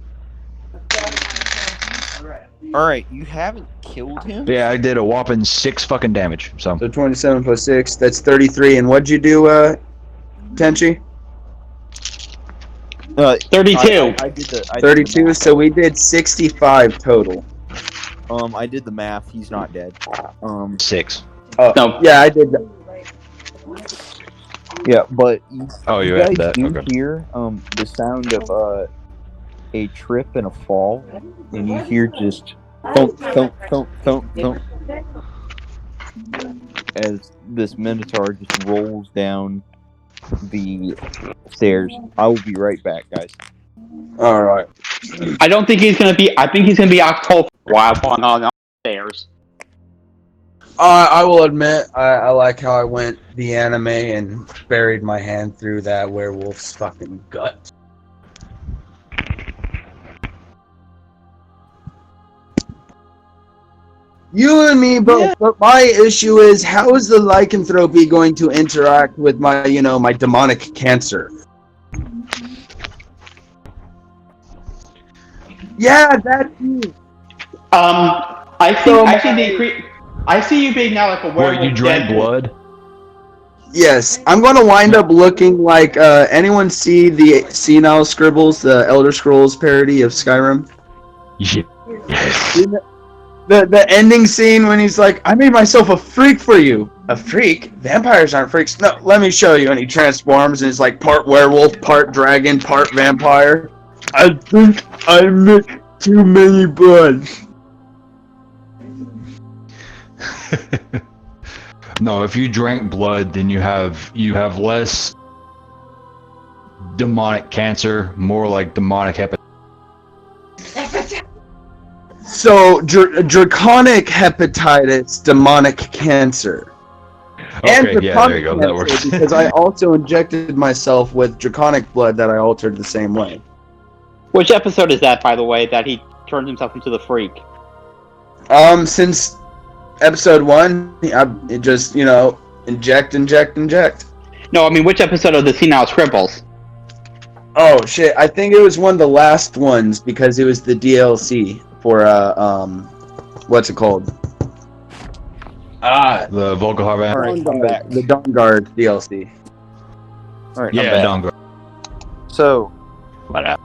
Alright, you haven't killed him? Yeah, I did a whopping 6 fucking damage. So So 27 plus 6, that's 33. And what'd you do, Tenchi? 32. I did the 32. So we did 65 total. I did the math. He's not dead. 6. Oh, No. yeah, I did that. Yeah, but you, Oh, you guys had that. do Okay. hear the sound of a trip and a fall, and you hear just thump, thump, thump, thump, thump, as this Minotaur just rolls down the stairs. I will be right back, guys. All right. I don't think he's gonna be. I think he's gonna be October while on the stairs. I will admit, I like how I went the anime and buried my hand through that werewolf's fucking gut. You and me both, but my issue is, how is the lycanthropy going to interact with my, my demonic cancer? Yeah, that's you. I see you being now like a werewolf. Wait, you drank dead. blood? Yes, I'm going to wind up looking like, anyone see the Senile Scribbles, the Elder Scrolls parody of Skyrim? Yeah. The ending scene when he's like, I made myself a freak for you. A freak? Vampires aren't freaks. No, let me show you. And he transforms and he's like part werewolf, part dragon, part vampire. I think I mixed too many bloods. No, if you drank blood, then you have less demonic cancer, more like demonic hepatitis. So, draconic hepatitis, demonic cancer. And Okay, yeah, there you go. That works. Because I also injected myself with draconic blood that I altered the same way. Which episode is that, by the way, that he turns himself into the freak? Since episode 1, I just, inject. No, I mean, which episode of the Senile Scribbles? Oh shit! I think it was one of the last ones because it was the DLC for what's it called? The Volkihar. Alright, I'm back. The Dawnguard DLC. Alright, Yeah, I'm back. Dawnguard. So, Whatever.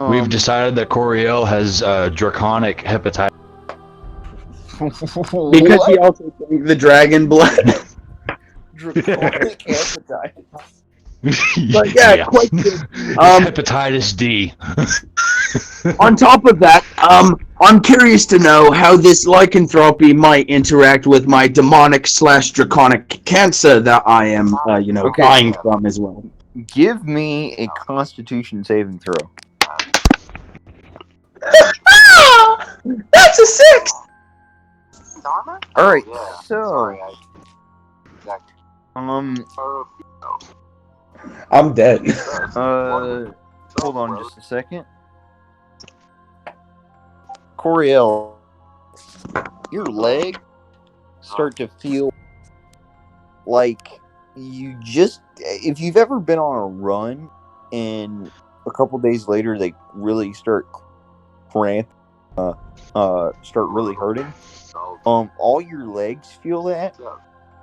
We've decided that Coriel has draconic hepatitis. Because he also drank the dragon blood. draconic hepatitis. But yeah, quite good. Hepatitis D. On top of that, I'm curious to know how this lycanthropy might interact with my demonic/draconic cancer that I am, Okay. dying from as well. Give me a Constitution saving throw. That's a 6. Alright, so I'm dead. hold on just a second. Coriel, your legs start to feel like if you've ever been on a run and a couple days later they really start cramp, start really hurting. All your legs feel that,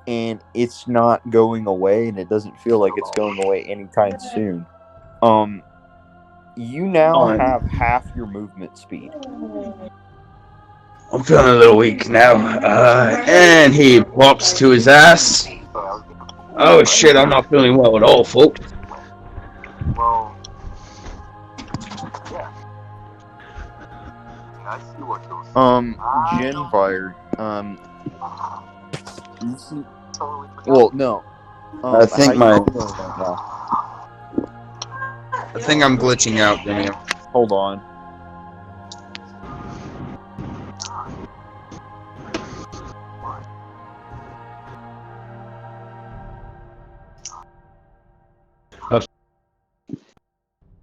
and it's not going away, and it doesn't feel like it's going away anytime soon. You now have half your movement speed. I'm feeling a little weak now. And he plops to his ass. Oh shit, I'm not feeling well at all, folks. Genfire, you see, well, no. I think how you my- feeling right now? I think I'm glitching out, Daniel. Hold on.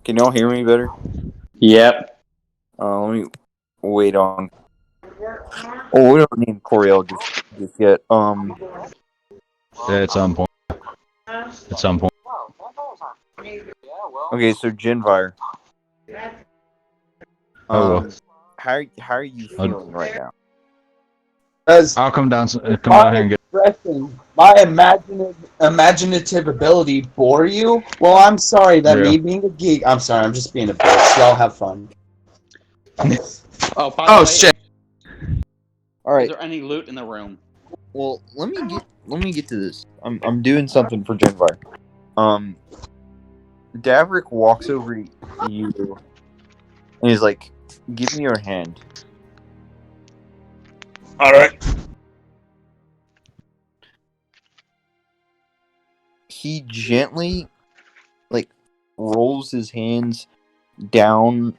Can y'all hear me better? Yep. Let me wait on. Oh, we don't need Coriel just yet. Yeah, at some point. At some point. Okay, so Jinvire. Oh, well. How are you feeling right now? Because I'll come down here my and get. expression, my imaginative ability bore you. Well, I'm sorry that Yeah. me being a geek. I'm sorry. I'm just being a bitch. Y'all have fun. Oh, by the Oh way, shit! All is right. there any loot in the room? Well, let me get to this. I'm doing something for Jinvire. Daverick walks over to you and he's like, "Give me your hand." All right. He gently, like, rolls his hands down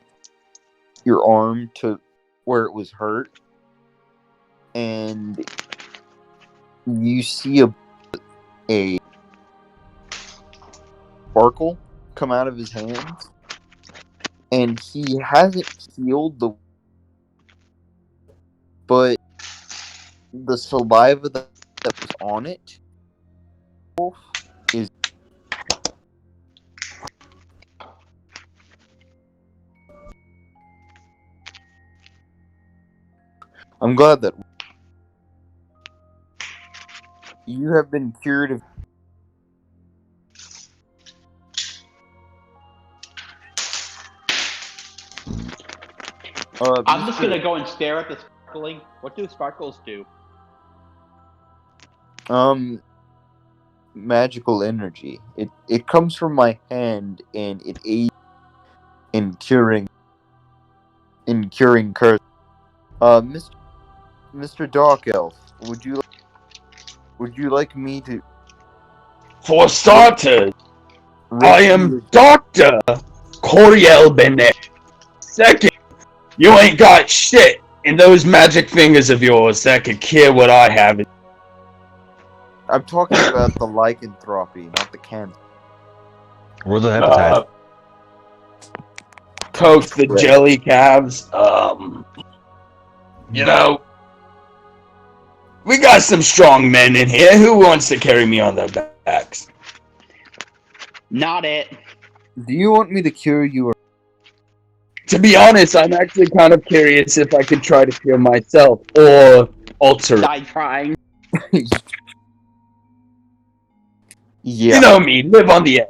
your arm to where it was hurt, and you see a sparkle come out of his hands, and he hasn't healed but the saliva that was on it is. I'm glad that you have been cured of. I'm just gonna go and stare at the sparkling. What do sparkles do? Magical energy. It comes from my hand and it aids in curing curse. Mr. Dark Elf, would you like me to For starters, rip I you am Doctor Coriel Bennett. Second, you ain't got shit in those magic fingers of yours that could cure what I have. I'm talking about the lycanthropy, not the cancer. Or the hepatitis. Coke the Right. jelly calves. You know, we got some strong men in here. Who wants to carry me on their backs? Not it. Do you want me to cure you or To be honest, I'm actually kind of curious if I could try to cure myself or alter it. Die trying. Yeah. You know me, live on the edge.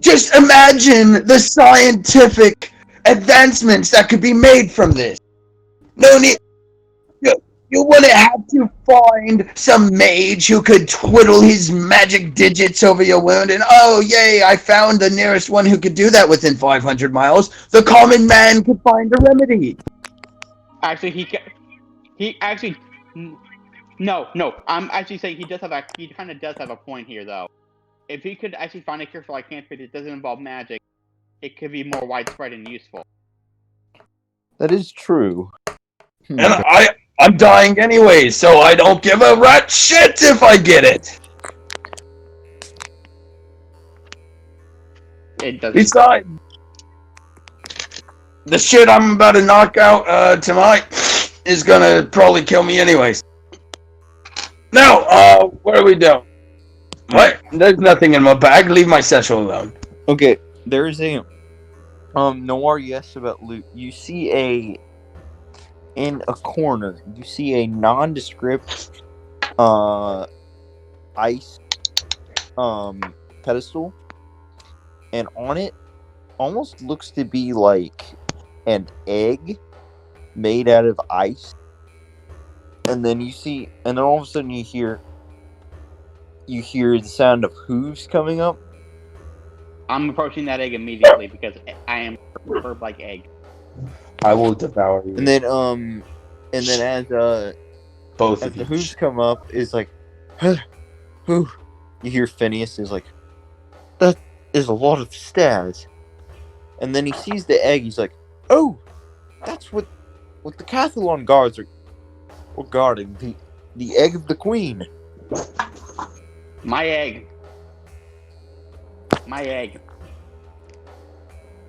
Just imagine the scientific advancements that could be made from this. No need. You wouldn't have to find some mage who could twiddle his magic digits over your wound and, oh, yay, I found the nearest one who could do that within 500 miles. The common man could find a remedy. Actually, he actually. No. I'm actually saying he kind of does have a point here, though. If he could actually find a cure for like cancer that doesn't involve magic, it could be more widespread and useful. That is true. And I'm dying anyway, so I don't give a rat shit if I get it. It doesn't. Besides, the shit I'm about to knock out tonight is gonna probably kill me anyways. Now, what are we doing? What? There's nothing in my bag. Leave my satchel alone. Okay, there's a Noir, yes, about loot. You see in a corner, you see a nondescript ice pedestal, and on it almost looks to be like an egg made out of ice. And then all of a sudden you hear the sound of hooves coming up. I'm approaching that egg immediately because I am herb like egg. I will devour you. And then as Both as of the you. hooves come up, is like, who? You hear Phineas is like, that is a lot of stairs. And then he sees the egg. He's like, oh, that's what the Cathalon guards are guarding, the egg of the queen. My egg. My egg.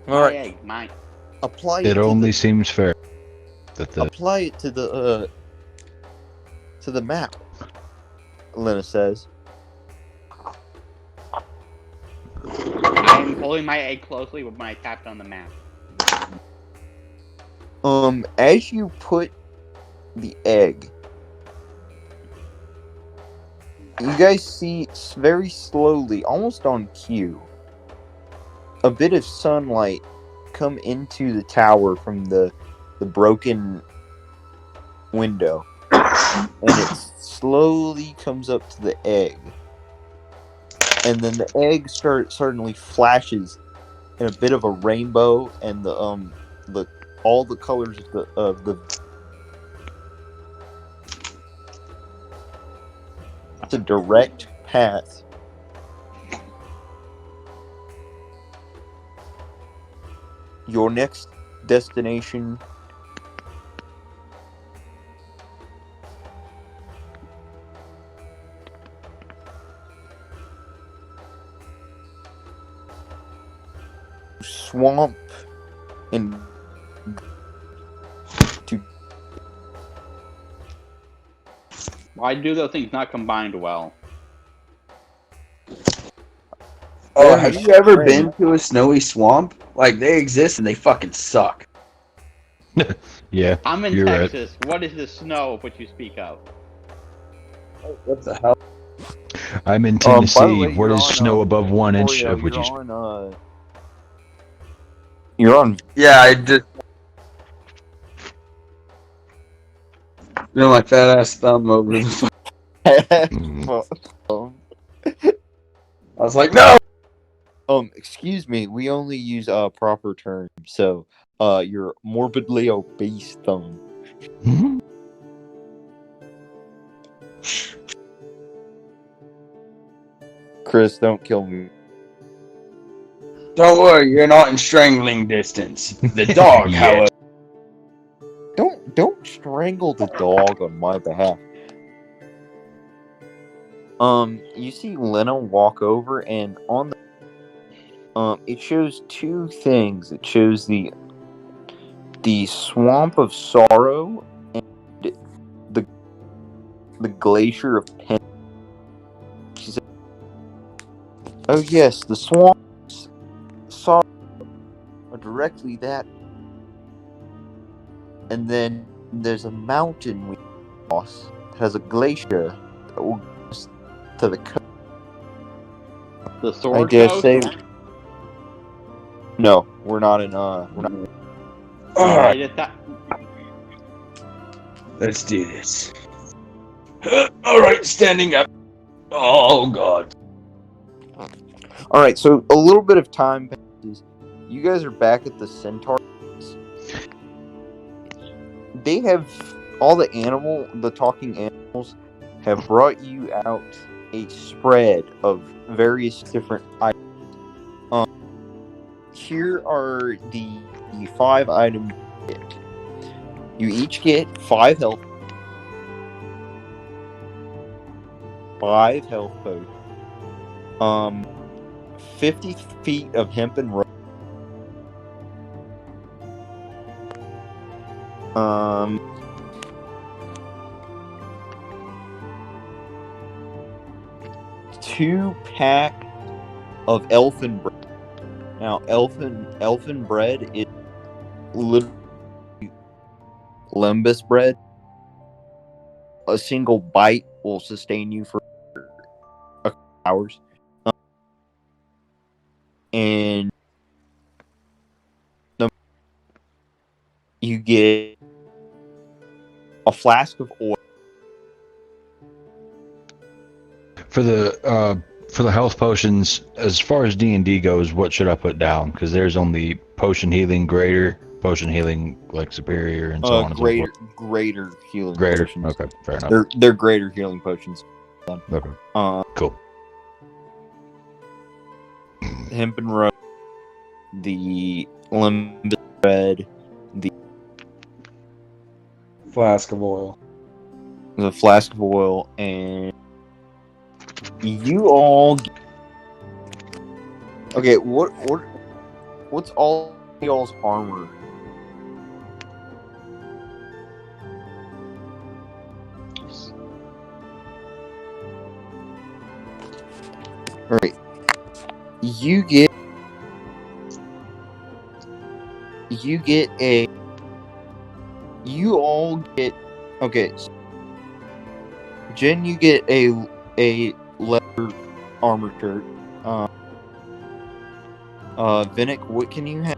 All My right. egg. Mine. apply It to only the, seems fair that the apply it to the map. Lena says. I am holding my egg closely when I tapped on the map. As you put the egg, you guys see very slowly, almost on cue, a bit of sunlight come into the tower from the broken window, and it slowly comes up to the egg, and then the egg suddenly flashes in a bit of a rainbow, and the all the colors of the it's a direct path. Your next destination swamp and to Why do those things not combined well? Oh, Very have you ever strange. been to a snowy swamp? Like, they exist and they fucking suck. yeah, I'm in you're right. Texas. What is the snow of which you speak of? What the hell? I'm in by the Tennessee. way, What you're is on, snow above 1 inch Oreo, of which you're you? on you're on Yeah, I just. You know, my fat ass thumb over the. I was like, no! excuse me, we only use proper terms, so you're morbidly obese thumb. Chris, don't kill me. Don't worry, you're not in strangling distance. The dog, Yeah. however. Don't strangle the dog on my behalf. You see Lena walk over, and on the it shows two things. It shows the swamp of sorrow and the glacier of pen. She said, "Oh yes, the swamp sorrow are directly that, and then there's a mountain we cross that has a glacier that will go to the coast." The I sword dare coast? say, no, we're not in. We're not. Alright, I just thought- let's do this. Alright, standing up. Oh, God. All right, so a little bit of time passes. You guys are back at the Centaur. They have all the talking animals have brought you out a spread of various different items. Here are the 5 items you get. You each get 5 health. 5 health potions. 50 feet of hempen rope. 2 pack of elfin bread. Now, elfin bread is literally Lembas bread. A single bite will sustain you for a couple hours. And you get a flask of oil. For the health potions, as far as D&D goes, what should I put down? Because there's only potion healing greater, potion healing like superior, and so on and so forth. Greater healing Greater. potions. Okay, fair enough. They're greater healing potions. Okay, cool. Hempen rope, the Lembas bread, the Flask of oil. flask of oil, and you all. Okay, what's all y'all's armor You get a. You all get. Okay. So Jen, you get a leather armor shirt. Vinnick, what can you have?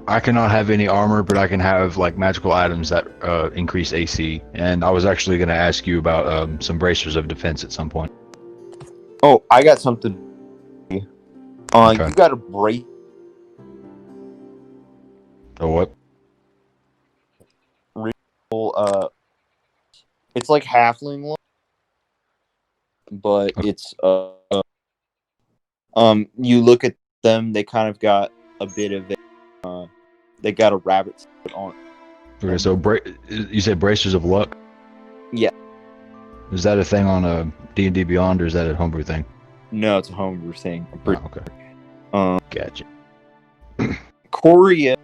I cannot have any armor, but I can have like magical items that increase AC. And I was actually going to ask you about some bracers of defense at some point. Oh, I got something. Okay. You got a brace. Oh, what? It's like halfling look, but it's you look at them, they kind of got a bit of a, they got a rabbit foot on. Okay, so you said bracers of luck? Yeah. Is that a thing on D&D Beyond, or is that a homebrew thing? No, it's a homebrew thing. Oh, okay. Gotcha. Corey,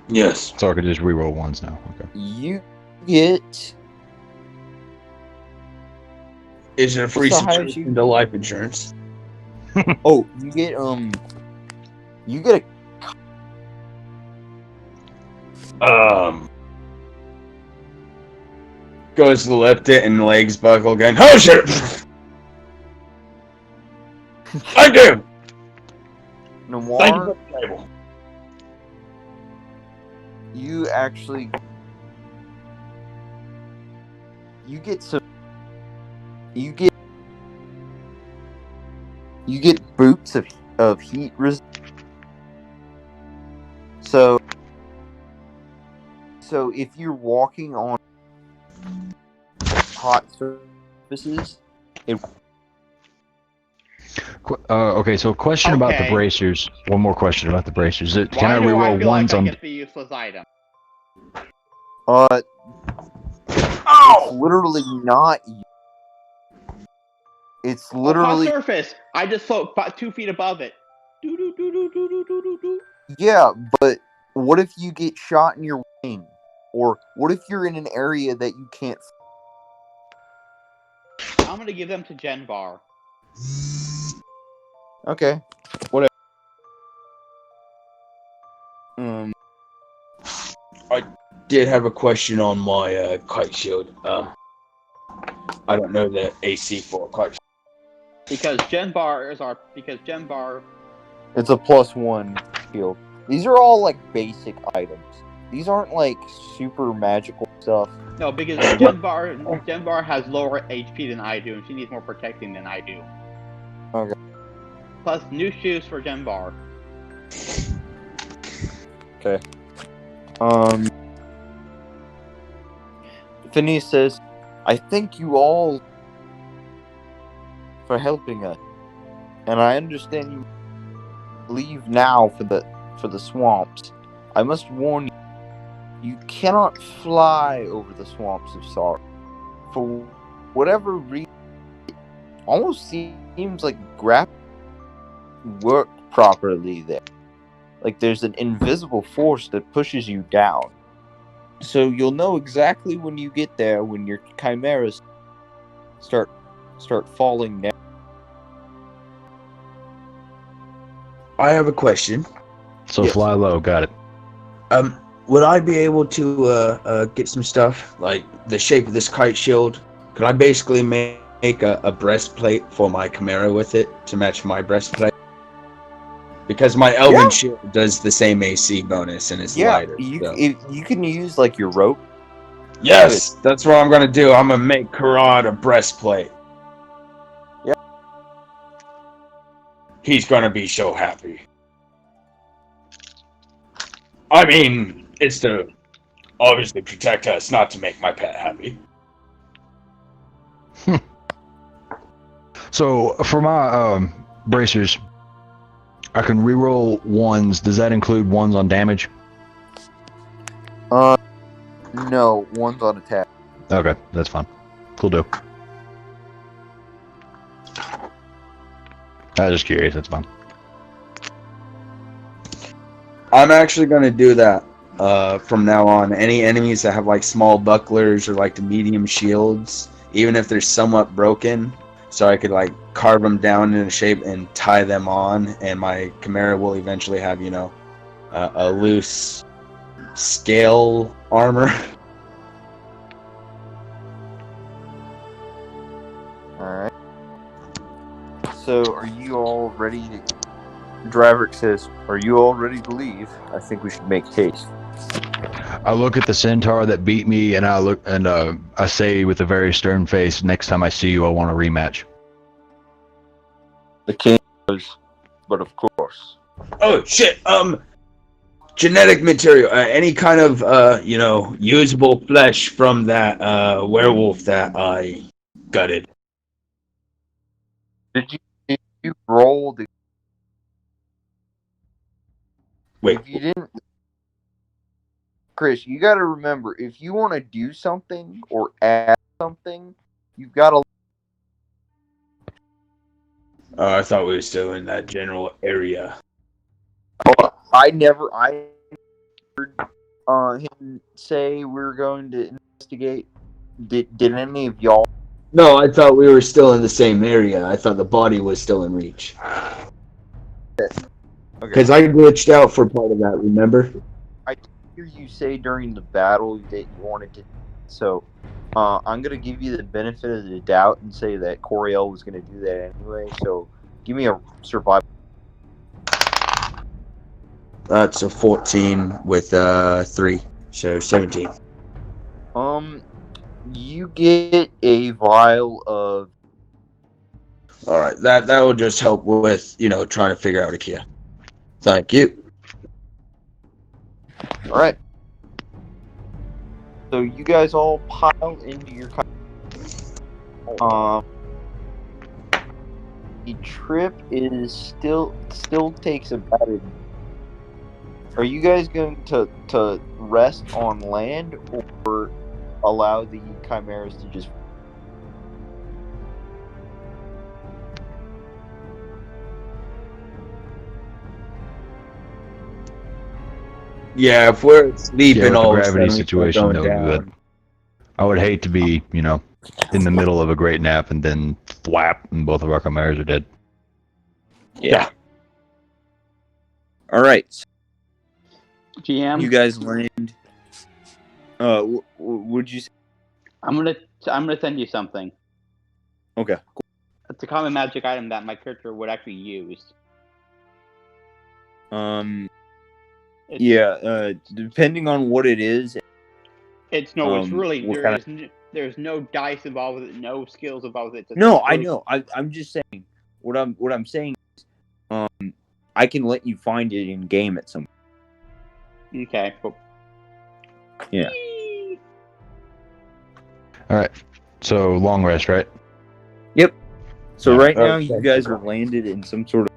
Yes. So I could just reroll ones now. Okay. you get. Is it a free What's the highest subscription to life insurance? Oh, you get you get Goes to lift it and legs buckle again. Oh shit! I do. Thank you Noir. for the table. You actually. You get some. You get boots of heat resist. So if you're walking on hot surfaces, Okay, so question about the Okay. bracers. One more question about the bracers. Can Why I do I reroll feel ones like I on? get the useless item? it's literally not. It's Hot literally surface. I just float about 2 feet above it. Do do do do do do do do do. yeah, but what if you get shot in your wing, or what if you're in an area that you can't? I'm gonna give them to Genvar. Okay, whatever. Did have a question on my kite shield. I don't know the AC for a kite shield. Because Genvar It's a +1 shield. These are all like basic items. These aren't like super magical stuff. no, because Genvar has lower HP than I do, and she needs more protecting than I do. Okay. Plus new shoes for Genvar. Okay. Phineas says, "I thank you all for helping us, and I understand you leave now for the swamps. I must warn you, you cannot fly over the swamps of sorrow. For whatever reason, it almost seems like gravity work properly there. Like there's an invisible force that pushes you down. So you'll know exactly when you get there when your chimeras start falling down." I have a question. So Yes. fly low. Got it. Would I be able to get some stuff like the shape of this kite shield? Could I basically make a breastplate for my Chimera with it to match my breastplate? Because my Elven Yeah. shield does the same AC bonus and it's Yeah, lighter. so. you can use like your rope. Yes, that's what I'm gonna do. I'm gonna make Karad a breastplate. Yeah. He's gonna be so happy. I mean, it's to obviously protect us, not to make my pet happy. So for my bracers, I can reroll ones. Does that include ones on damage? No, one's on attack. Okay, that's fine. Cool deal. I was just curious. That's fine. I'm actually gonna do that from now on. Any enemies that have like small bucklers or like the medium shields, even if they're somewhat broken, so I could like carve them down in a shape and tie them on, and my Chimera will eventually have, you know, a loose scale armor. Alright. So, are you all ready to... Draverick says, are you all ready to leave? I think we should make haste. I look at the centaur that beat me, and I say with a very stern face, "Next time I see you, I want a rematch." The king goes, but of course. Oh shit! Genetic material, any kind of you know, usable flesh from that werewolf that I gutted. Did you roll the... Wait, If you didn't... Chris, you gotta remember, if you want to do something or add something, you've gotta... I thought we were still in that general area. I heard him say we're going to investigate. Did any of y'all... No, I thought we were still in the same area. I thought the body was still in reach. Because I glitched out for part of that, remember? I hear you say during the battle that you wanted to... So, I'm going to give you the benefit of the doubt and say that Coriel was going to do that anyway. So, give me a survival. That's a 14 with 3, so 17. You get a vial of... All right, that will just help with, you know, trying to figure out Ikea. Thank you. All right. So you guys all pile into your the trip is still takes about a... Are you guys going to rest on land or allow the chimeras to just... Yeah, if we're sleeping Yeah, with the all of a gravity sudden, situation, going no good. down. I would hate to be, you know, in the middle of a great nap and then flap, and both of our chimeras are dead. Yeah. All right. GM, You guys land. Would you say? I'm gonna send you something. Okay. It's a common magic item that my character would actually use. Yeah. Depending on what it is. It's it's really what there's no dice involved with it, no skills involved with it. No, I know. I'm just saying. What I'm saying is, I can let you find it in game at some. Okay. Cool. Yeah. All right. So long rest, right? Yep. So Yeah. right now, Okay. you guys are landed in some sort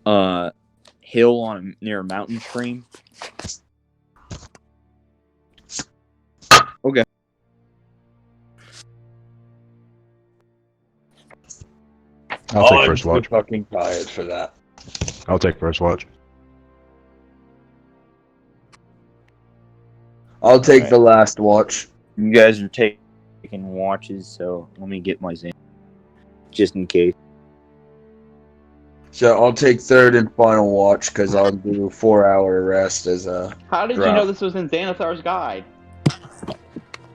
of hill near a mountain stream. Okay. I'll take first watch. Fucking tired for that. I'll take first watch. I'll take Alright. the last watch. You guys are taking watches, so let me get my Xan, just in case. So I'll take third and final watch because I'll do 4-hour rest as a. How did you Drop. know this was in Xanathar's guide?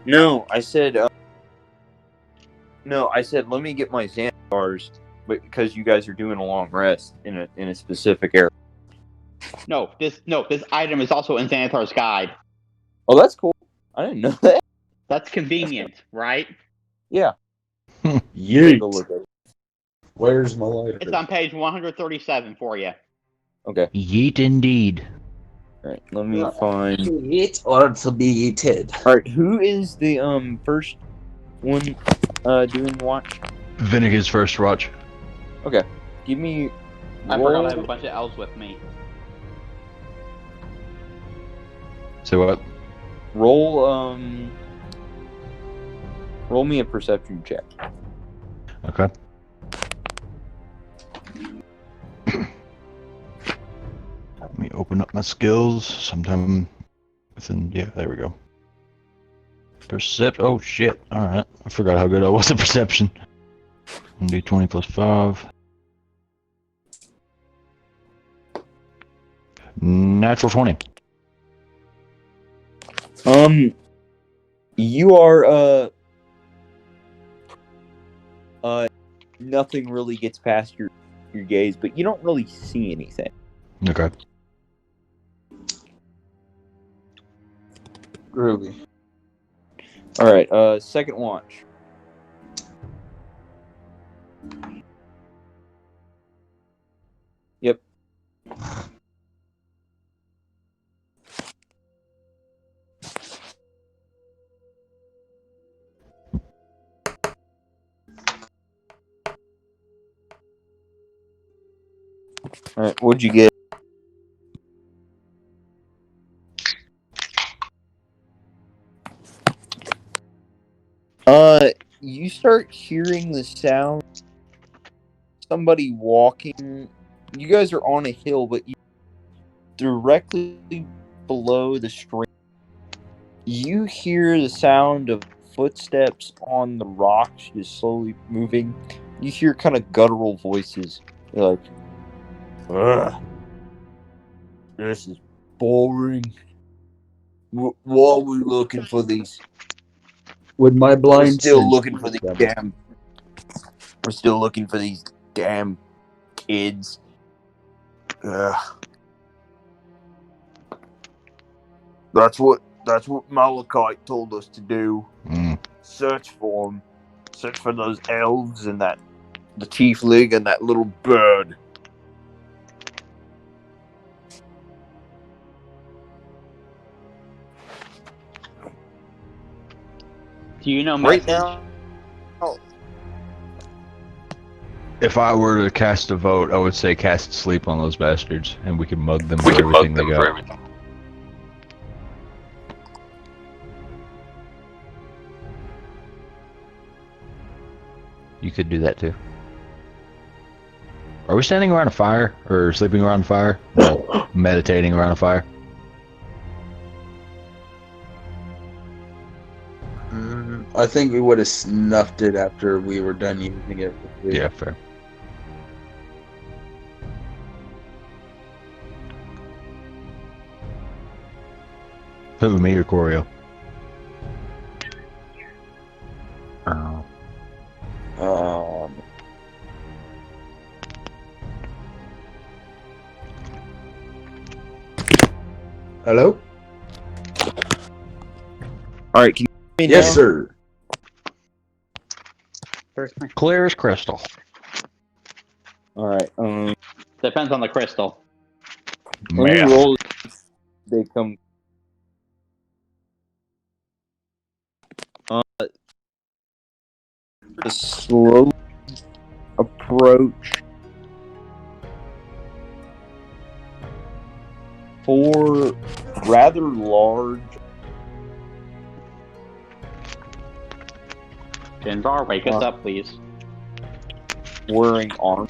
No, I said. No, I said let me get my Xanthars, because you guys are doing a long rest in a specific area. No, this item is also in Xanathar's guide. Oh, that's cool. I didn't know that. That's convenient, right? Yeah. Take Yeet. a look at it. Where's my lighter? It's on page 137 for you. Okay. Yeet indeed. All right. Let me find. To eat or to be eaten? All right. Who is the first one doing watch? Vinegar's first watch. Okay. Give me. I forgot I have a bunch of elves with me. Say what? Roll me a perception check. Okay. Let me open up my skills sometime within. Yeah, there we go. Oh shit! All right, I forgot how good I was at perception. D20 plus 5. Natural 20. You are nothing really gets past your gaze, but you don't really see anything. Okay. Groovy. All right, second watch. Yep. All right, what'd you get? You start hearing the sound. Somebody walking. You guys are on a hill, but directly below the stream, you hear the sound of footsteps on the rocks just slowly moving. You hear kind of guttural voices. They're like, ugh, this is boring. What are we looking for these? With my We're blind still sense- looking for these damn. We're still looking for these damn kids. Ugh. That's what Malachite told us to do. Mm. Search for them. Search for those elves and the tiefling and that little bird. Do you know Right message? now, If I were to cast a vote, I would say cast sleep on those bastards, and we can mug them for everything they got. You could do that too. Are we standing around a fire, or sleeping around a fire? Well, meditating around a fire? I think we would have snuffed it after we were done using it. Yeah, fair. Who, me or Corio? Hello? all right. Can you hear me Yes, now? sir. Clear as crystal. All right. Depends on the crystal. When you Math. roll, they come. A slow approach. 4 rather large. Jinvar, wake us up, please. Wearing armor.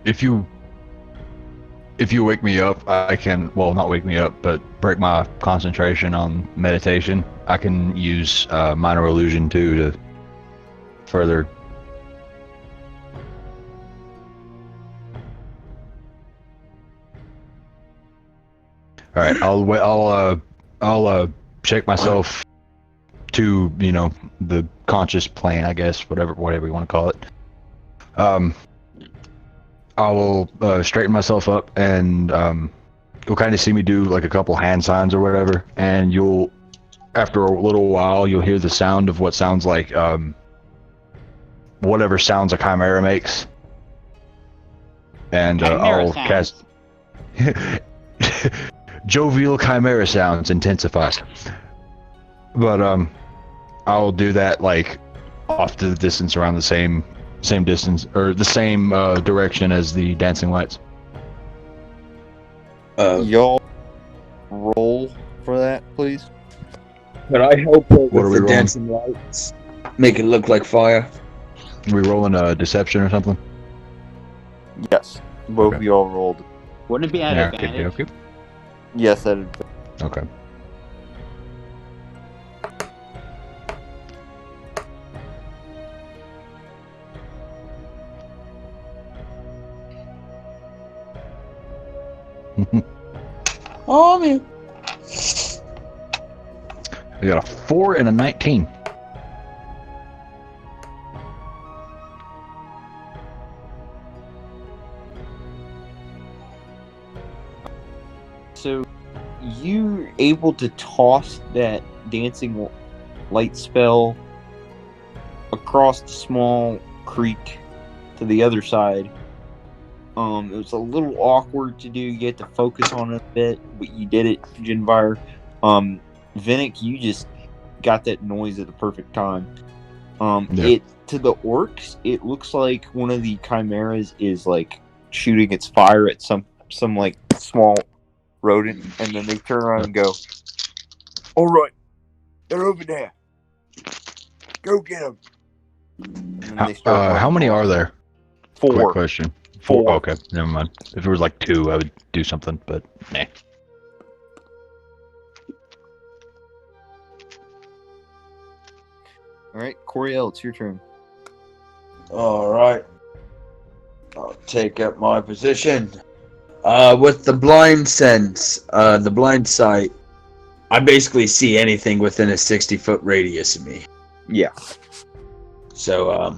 If you wake me up, I can, well, not wake me up, but break my concentration on meditation. I can use minor illusion too to further. All right, I'll shake myself to, you know, the conscious plane, I guess, whatever you want to call it. I will straighten myself up, and you'll kind of see me do like a couple hand signs or whatever, and you'll, after a little while, you'll hear the sound of what sounds like whatever sounds a chimera makes, and Chimera I'll sounds. cast jovial chimera sounds intensify. But I'll do that like off to the distance, around the same distance, or the same direction as the dancing lights. Y'all roll for that, please. But I hope What are we the rolling? dancing lights make it look like fire. we rolling a deception or something? Yes, both of Okay. y'all rolled. Wouldn't it be an Yeah, advantage? okay. Yes, that is. Okay. Oh man. We got a 4 and a 19. So, you're able to toss that dancing light spell across the small creek to the other side. It was a little awkward to do. You had to focus on it a bit, but you did it, Jinvire. Vinnick, you just got that noise at the perfect time. Yeah. It to the orcs, it looks like one of the chimeras is like shooting its fire at some like small rodent, and then they turn around and go, "All right, they're over there. Go get them." And then they start How running many off. are there? Quick 4. question. 4. Okay, never mind. If it was like 2, I would do something, but nah. All right, Coriel, it's your turn. All right. I'll take up my position. With the blind sense, the blind sight, I basically see anything within a 60-foot radius of me. Yeah. So,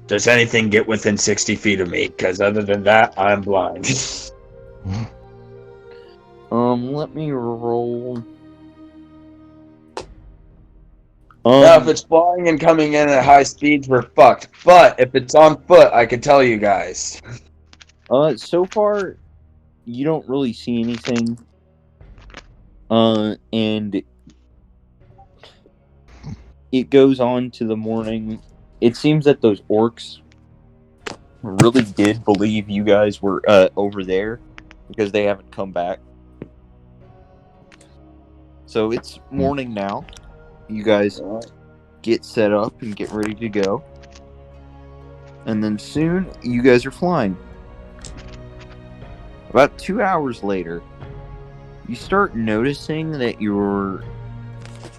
does anything get within 60 feet of me? Because other than that, I'm blind. Let me roll. Now, if it's flying and coming in at high speeds, we're fucked. But if it's on foot, I can tell you guys. So far, you don't really see anything. And it goes on to the morning. It seems that those orcs really did believe you guys were over there because they haven't come back. So it's morning now. You guys get set up and get ready to go. And then soon, you guys are flying. About 2 hours later, you start noticing that your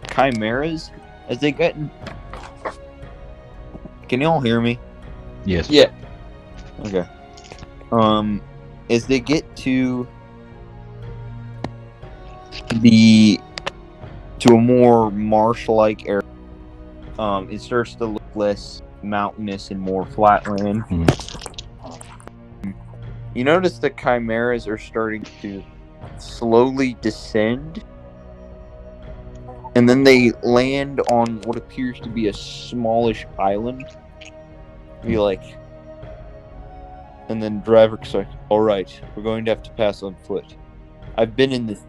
chimeras, as they get in... Can you all hear me? Yes. Yeah. Okay. As they get to a more marsh-like area, it starts to look less mountainous and more flatland. You notice the chimeras are starting to slowly descend, and then they land on what appears to be a smallish island. Be like, and then Dravik's like, "All right, we're going to have to pass on foot. I've been in this.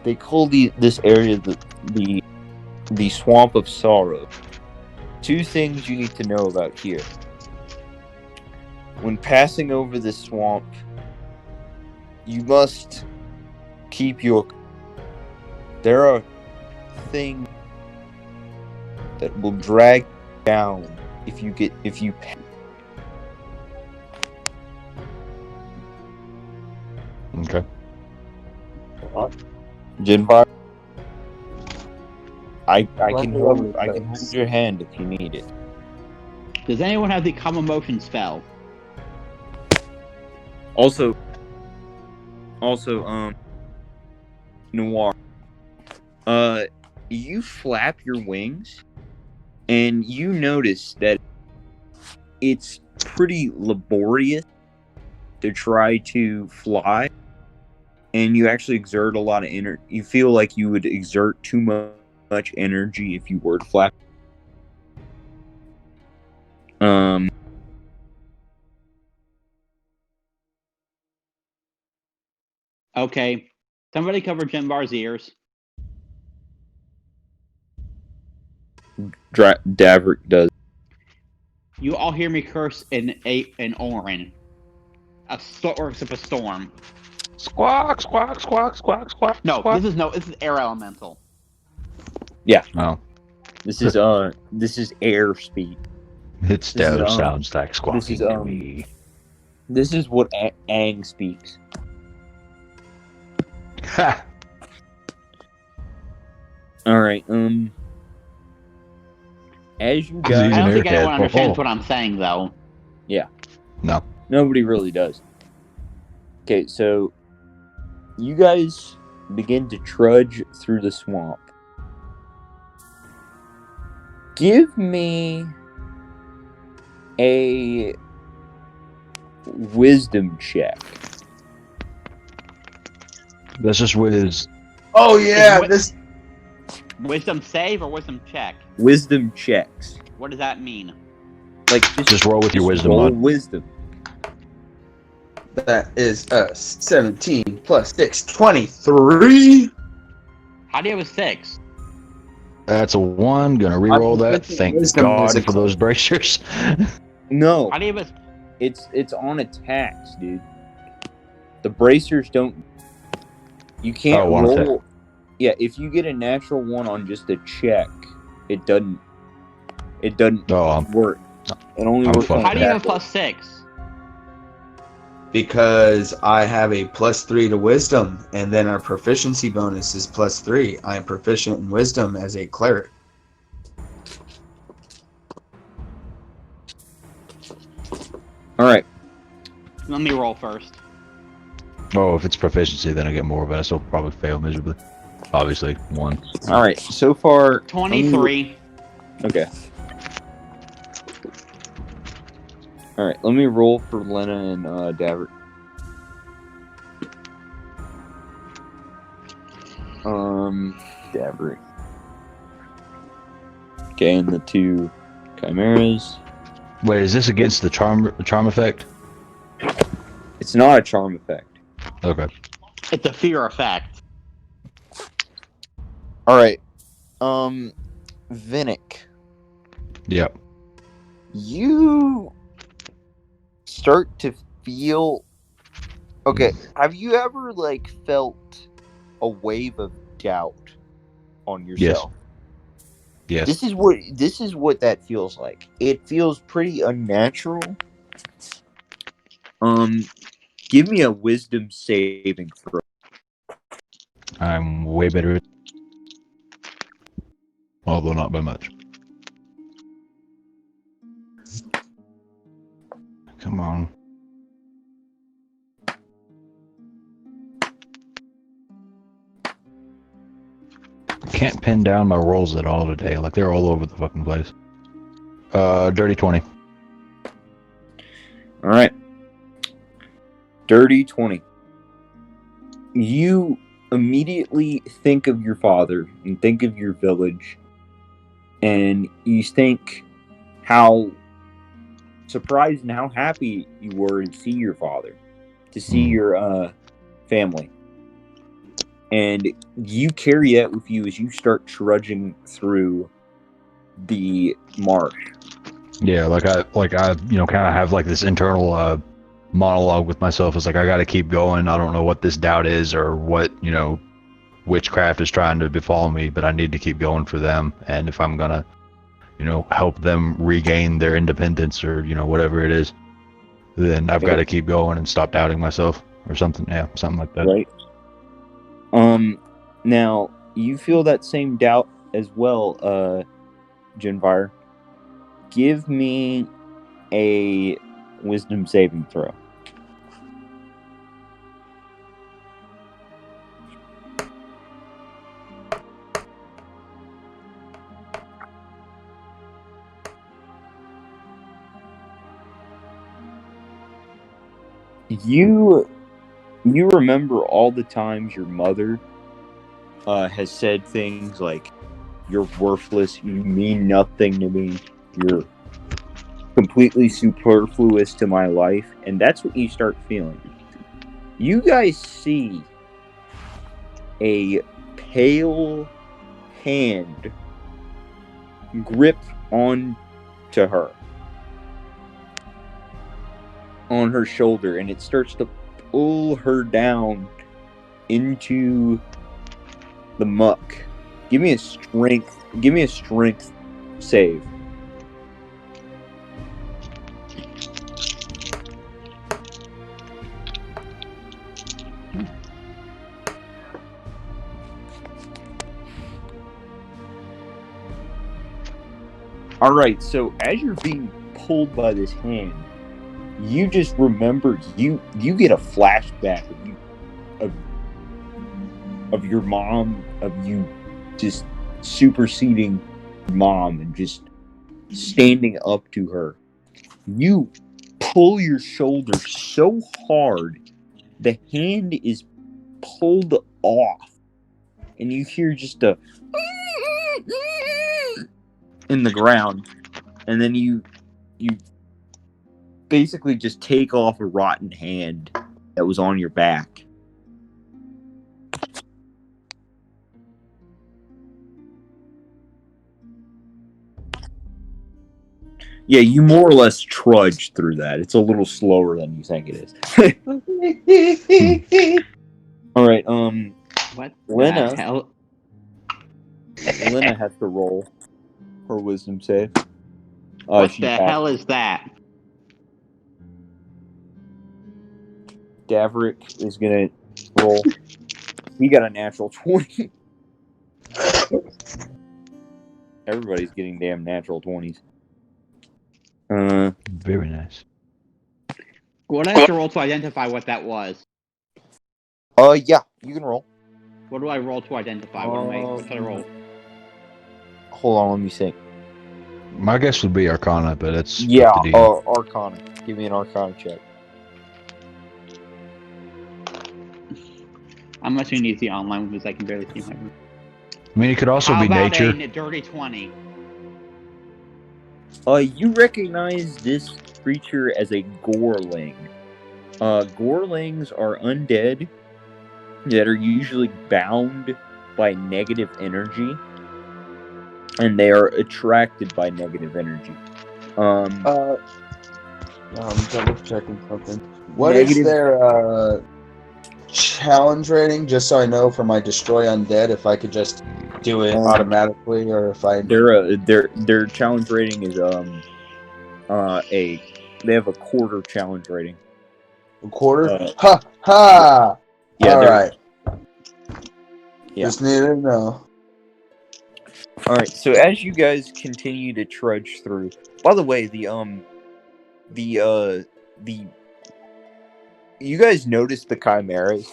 They call this area the Swamp of Sorrow. 2 things you need to know about here. When passing over this swamp, you must keep your... There are things that will drag down if you Okay. Jinvar, I can hold your hand if you need it. Does anyone have the common motion spell? Also, Noir, you flap your wings, and you notice that it's pretty laborious to try to fly, and you actually exert a lot of energy. You feel like you would exert too much energy if you were to flap. Okay. Somebody cover Jinvar's ears. Daverick does. You all hear me curse in Orin. A source of a storm. Squawk, squawk, squawk, squawk, squawk. No, squawk. this is air elemental. Yeah. Oh. This is air speak. It still sounds like squawking this is, to me. This is what Aang speaks. Ha! All right. As you I He's guys, an don't think airhead. anyone understands Oh. what I'm saying, though. No. nobody really does. Okay, so you guys begin to trudge through the swamp. Give me a wisdom check. That's just with Oh yeah, What- this. Wisdom save or wisdom check? Wisdom checks. What does that mean? Like just roll with your wisdom roll mod. wisdom. That is 17 plus 6, 23. How do you have a 6? That's a 1. Gonna re-roll that. proficient Thank wisdom is God a for those bracers. No, How do you have a... it's on attacks, dude. The bracers don't. You can't Oh, one attack. roll. Yeah, if you get a natural 1 on just a check, it doesn't. It doesn't Oh, work. It only I'm works on fucked. How do you have a attack. +6? Because I have a +3 to wisdom, and then our proficiency bonus is +3. I am proficient in wisdom as a cleric. All right. Let me roll first. oh, if it's proficiency, then I get more, but I still probably fail miserably. Obviously, 1. All right. So far, 23. Okay. All right. Let me roll for Lena and Davert. Davert. Okay, and the 2 chimeras. Wait, is this against the charm effect? It's not a charm effect. Okay. It's a fear effect. All right. Vinnick, Yep. you start to feel. Okay, have you ever like felt a wave of doubt on yourself? Yes. This is what that feels like. It feels pretty unnatural. Give me a wisdom saving throw. I'm way better. Although not by much. Come on. I can't pin down my rolls at all today. Like, they're all over the fucking place. Dirty 20. All right. Dirty 20. You immediately think of your father and think of your village, and you think how surprised and how happy you were to see your father, to see your family. And you carry that with you as you start trudging through the marsh. Yeah, like I kind of have like this internal monologue with myself. It's like, I got to keep going. I don't know what this doubt is or what, witchcraft is trying to befall me, but I need to keep going for them. And if I'm gonna, help them regain their independence or, whatever it is, then I've got to keep going and stop doubting myself or something. Yeah, something like that. Right. Now you feel that same doubt as well, Jinvire. Give me a wisdom saving throw. You remember all the times your mother has said things like, "You're worthless, you mean nothing to me, you're completely superfluous to my life," and that's what you start feeling. You guys see a pale hand grip on to her, on her shoulder, and it starts to pull her down into the muck, Give me a strength save. All right, so as you're being pulled by this hand, you just remember you get a flashback of your mom, of you just superseding mom and just standing up to her. You pull your shoulder so hard, the hand is pulled off, and you hear just a in the ground, and then you basically just take off a rotten hand that was on your back. Yeah, you more or less trudge through that. It's a little slower than you think it is. All right, What Lena. the hell? Lena has to roll her wisdom save. What She the passed. hell is that? Daverick is gonna roll. He got a natural 20. Everybody's getting damn natural 20s. Very nice. What do I have to roll to identify what that was? Yeah, you can roll. What do I roll to identify? What should I roll? Hold on, let me see. My guess would be Arcana, but it's Yeah, up to DM. Arcana. Give me an Arcana check. I'm assuming it's the online one because I can barely see my room. I mean, it could also How be about nature. a dirty 20? You recognize this creature as a Gorling. Gorlings are undead that are usually bound by negative energy, and they are attracted by negative energy. I'm double checking something. What is Negative- their challenge rating? Just so I know for my destroy undead, if I could just do it automatically, or if I. Their challenge rating is they have a quarter challenge rating. A quarter? Uh, Ha ha! Yeah, Alright. Yeah. Just needed to know. All right. So as you guys continue to trudge through, by the way, you guys noticed the chimeras.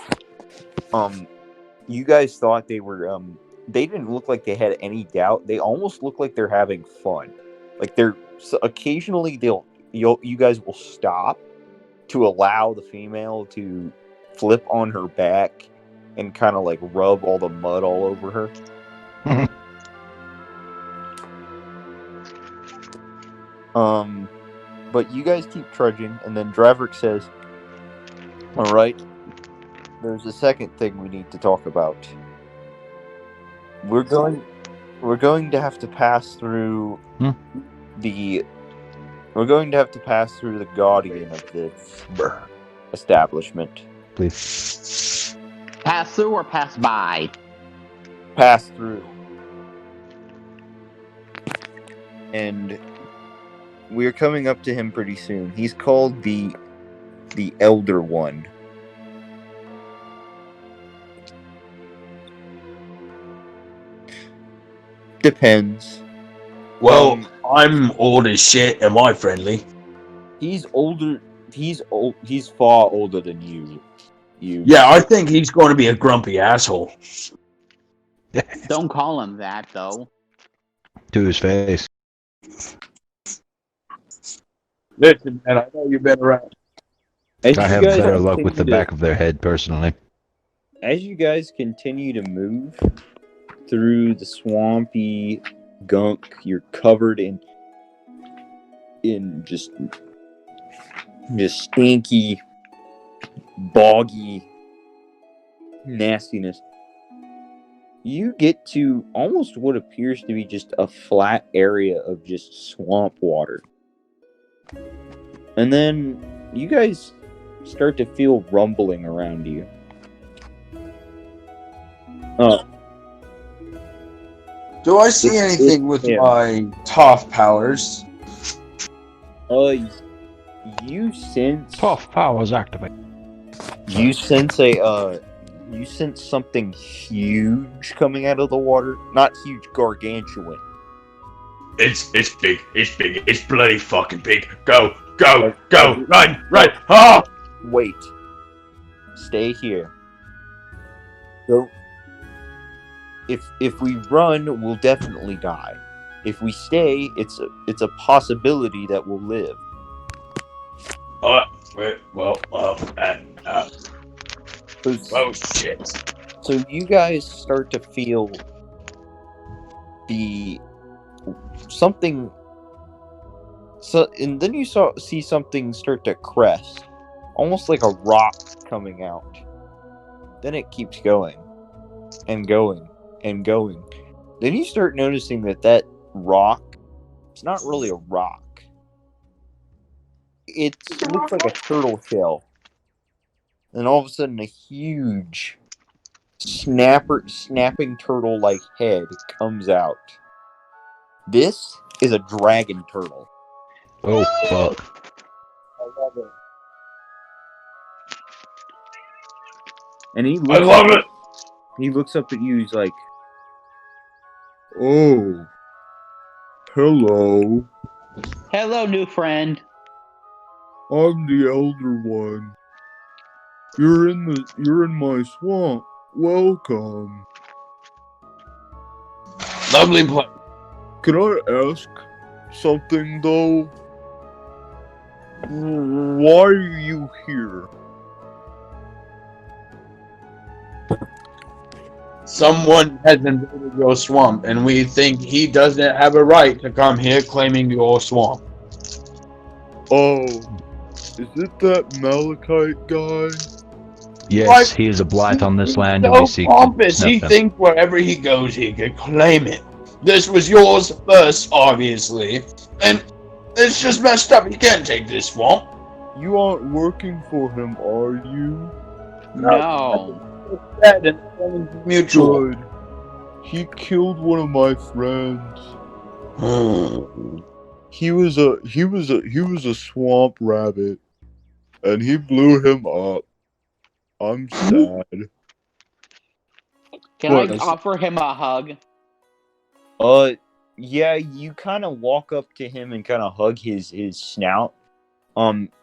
You guys thought they were they didn't look like they had any doubt. They almost look like they're having fun. Like occasionally you guys will stop to allow the female to flip on her back and kind of like rub all the mud all over her. But you guys keep trudging, and then Draverick says, "All right, there's a second thing we need to talk about. We're going to have to pass through the guardian of this establishment. Please. Pass through or pass by? Pass through. And we're coming up to him pretty soon. He's called the Elder One. Depends. Well, I'm old as shit. Am I friendly? He's older. He's old. He's far older than you. Yeah, I think he's going to be a grumpy asshole. Don't call him that, though. To his face. Listen, man, I know you've been around. As I you have guys better luck with the continue to- back of their head, personally. As you guys continue to move through the swampy gunk, you're covered in just stinky, boggy nastiness. You get to almost what appears to be just a flat area of just swamp water. And then you guys start to feel rumbling around you. Do I see anything with Yeah. my Toph powers? You sense Tough powers activate. you sense you sense something huge coming out of the water. Not huge, gargantuan. It's big. It's big. It's bloody fucking big. Go, go, go, run, run. Ah! Wait. Stay here. So, if we run, we'll definitely die. If we stay, it's a possibility that we'll live. Oh shit. So you guys start to feel something. So and then you see something start to crest, almost like a rock coming out. Then it keeps going, and going, and going. Then you start noticing that rock, it's not really a rock. It looks like a turtle shell. And all of a sudden a huge snapping turtle-like head comes out. This is a dragon turtle. Oh fuck! I love it. And he I love it. He looks up at you. He's like, "Oh, hello. Hello, new friend. I'm the elder one. You're in my swamp. Welcome. Lovely place. Can I ask something though? Why are you here?" Someone has invaded your swamp, and we think he doesn't have a right to come here claiming your swamp. Oh, is it that Malachite guy? Yes, Like, he is a blight on this land, and So we seek to pompous, snuff he him. thinks wherever he goes, he can claim it. This was yours first, obviously, and it's just messed up. He can't take this swamp. You aren't working for him, are you? No. It's dead and it's mutual. Good. He killed one of my friends. He was a swamp rabbit, and he blew him up. I'm sad. Can What? I offer him a hug? Yeah, you kind of walk up to him and kind of hug his snout.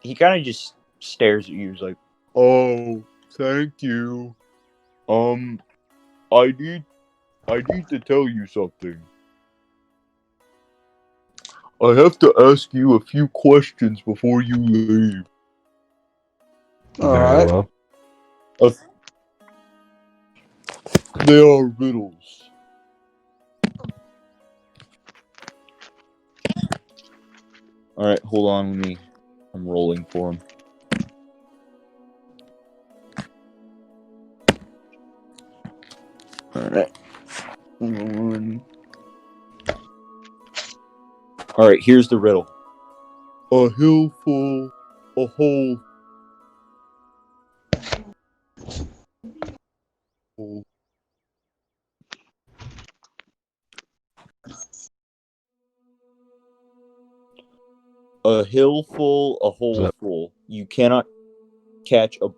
He kind of just stares at you. He's like, "Oh, thank you. I need to tell you something. I have to ask you a few questions before you leave." All Very right. well. They are riddles. Alright, hold on, I'm rolling for him. Alright. Alright, here's the riddle. A hill full, a hole. A hill full, a hole Yep. full. You cannot catch a.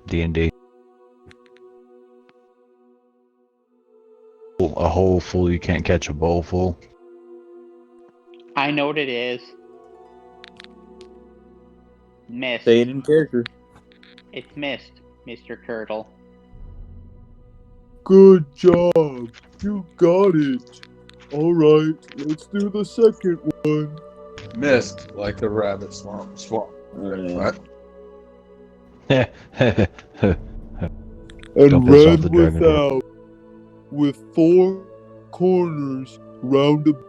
D&D. A hole full, you can't catch a bowl full. I know what it is. Mist. Say it in character. It's mist, Mr. Turtle. Good job. You got it. Alright, let's do the second one. Missed like the rabbit swamp. What? And Don't piss off red the dragon. without, with 4 corners round about.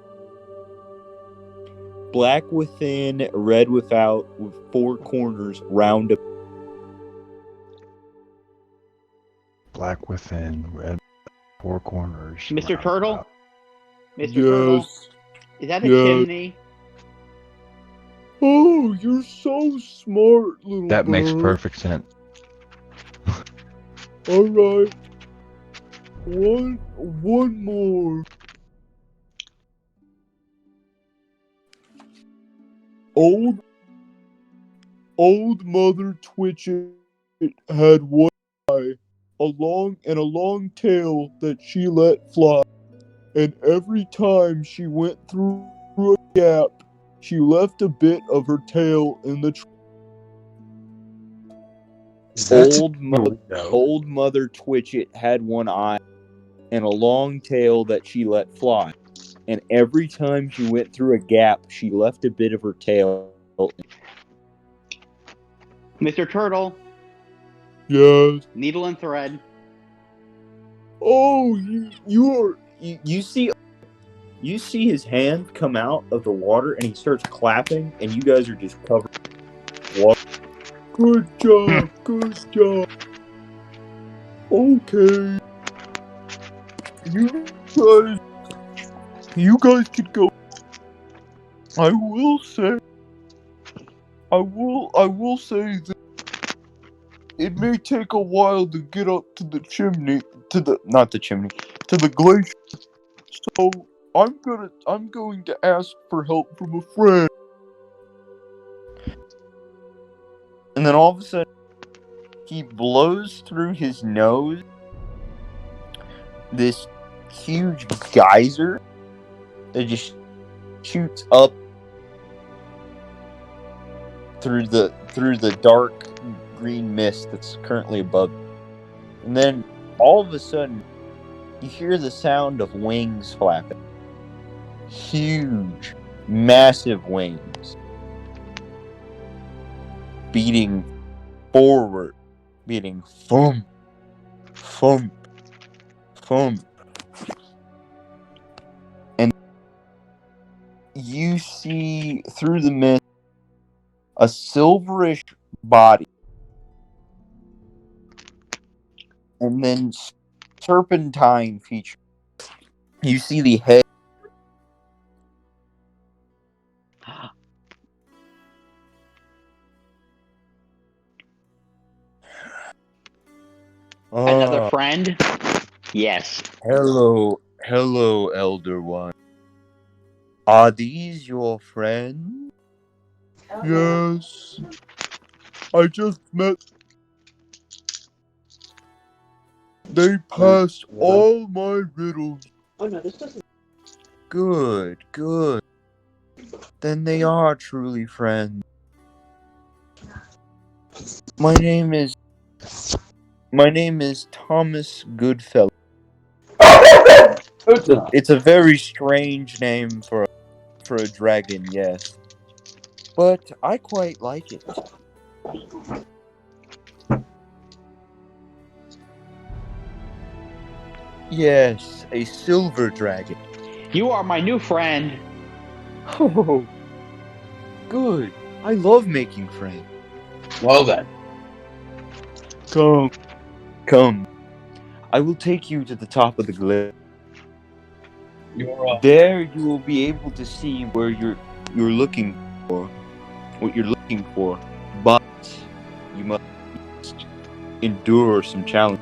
Black within, red without, with 4 corners round about. Black within, red, 4 corners. Mr. round Turtle? about. Mr. Turtle? Yes. Is that a Yes. chimney? Oh, you're so smart, little That makes bird. perfect sense. Alright. One more. Old Mother Twitchit had one eye, a long tail that she let fly, and every time she went through a gap, she left a bit of her tail in the Old Mother Twitchit had one eye and a long tail that she let fly, and every time she went through a gap, she left a bit of her tail. Mr. Turtle, Yes. needle and thread. Oh, you see his hand come out of the water and he starts clapping and you guys are just covered in water. Good job. Okay. You guys could go. I will say that it may take a while to get up to the glacier. So I'm going to ask for help from a friend. And then all of a sudden, he blows through his nose this huge geyser that just shoots up through the dark green mist that's currently above. And then all of a sudden, you hear the sound of wings flapping. Huge, massive wings beating forward, beating thump, thump, thump. And you see through the mist a silverish body. And then serpentine feature. You see the head. Another friend? Yes. Hello, Elder One. Are these your friends? Yes. I just met. They passed all my riddles. Oh no, this doesn't. Good. Then they are truly friends. My name is Thomas Goodfellow. It's a very strange name for a dragon, yes. But I quite like it. Yes, a silver dragon. You are my new friend. Oh, good. I love making friends. Well then. Come. I will take you to the top of the glacier. You're There you will be able to see where you're looking for, what you're looking for, but you must endure some challenge.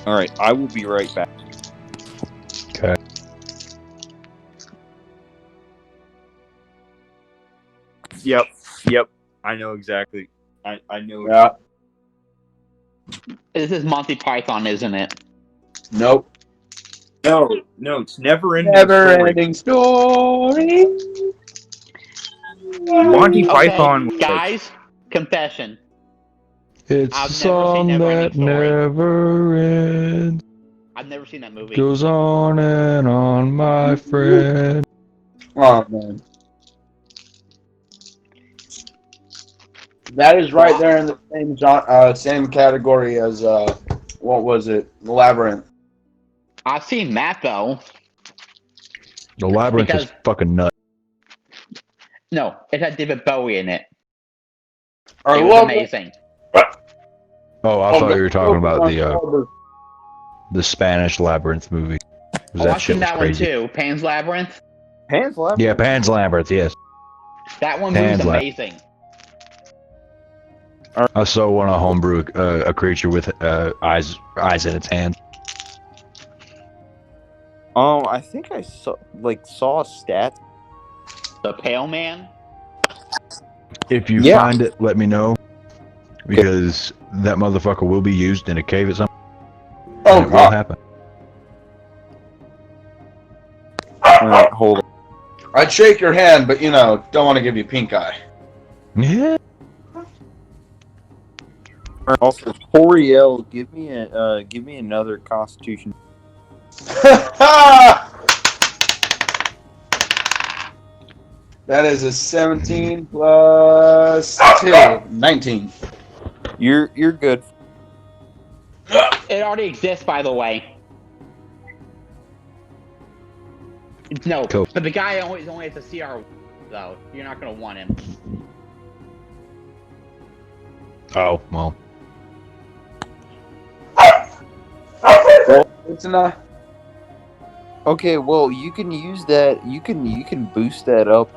Alright, I will be right back. Okay. Yep. I know exactly. I know. Yeah. This is Monty Python, isn't it? Nope. No, it's never ending. Never-ending story. Monty Python. Okay, guys, confession. It's I've a never seen song that Neverending Story. never ends. I've never seen that movie. Goes on and on, my friend. Oh man. That is right there in the same category as what was it? Labyrinth. I've seen that though. The Labyrinth is Because- fucking nuts. No, it had David Bowie in it. I It was love amazing. Oh, I thought you were talking about the Spanish Labyrinth movie. 'Cause I've shit seen was that crazy. one too. Pan's Labyrinth. Pan's Labyrinth. Yeah, Pan's Labyrinth, yes. That one movie's Pan's Labyrinth. amazing. I also want to homebrew a creature with eyes in its hand. I think I saw a stat. The Pale Man. If you Yeah. find it, let me know. Because that motherfucker will be used in a cave at some point. Oh, And it will God. happen. Alright, hold on. I'd shake your hand, but don't want to give you pink eye. Yeah. Also, Toriel, give me another Constitution. That is a 17 plus 2. 19. You're good. It already exists, by the way. No, Cool. but the guy only has a CR, though. You're not gonna want him. Oh, well. It's enough. Okay, well, you can use that. You can boost that up,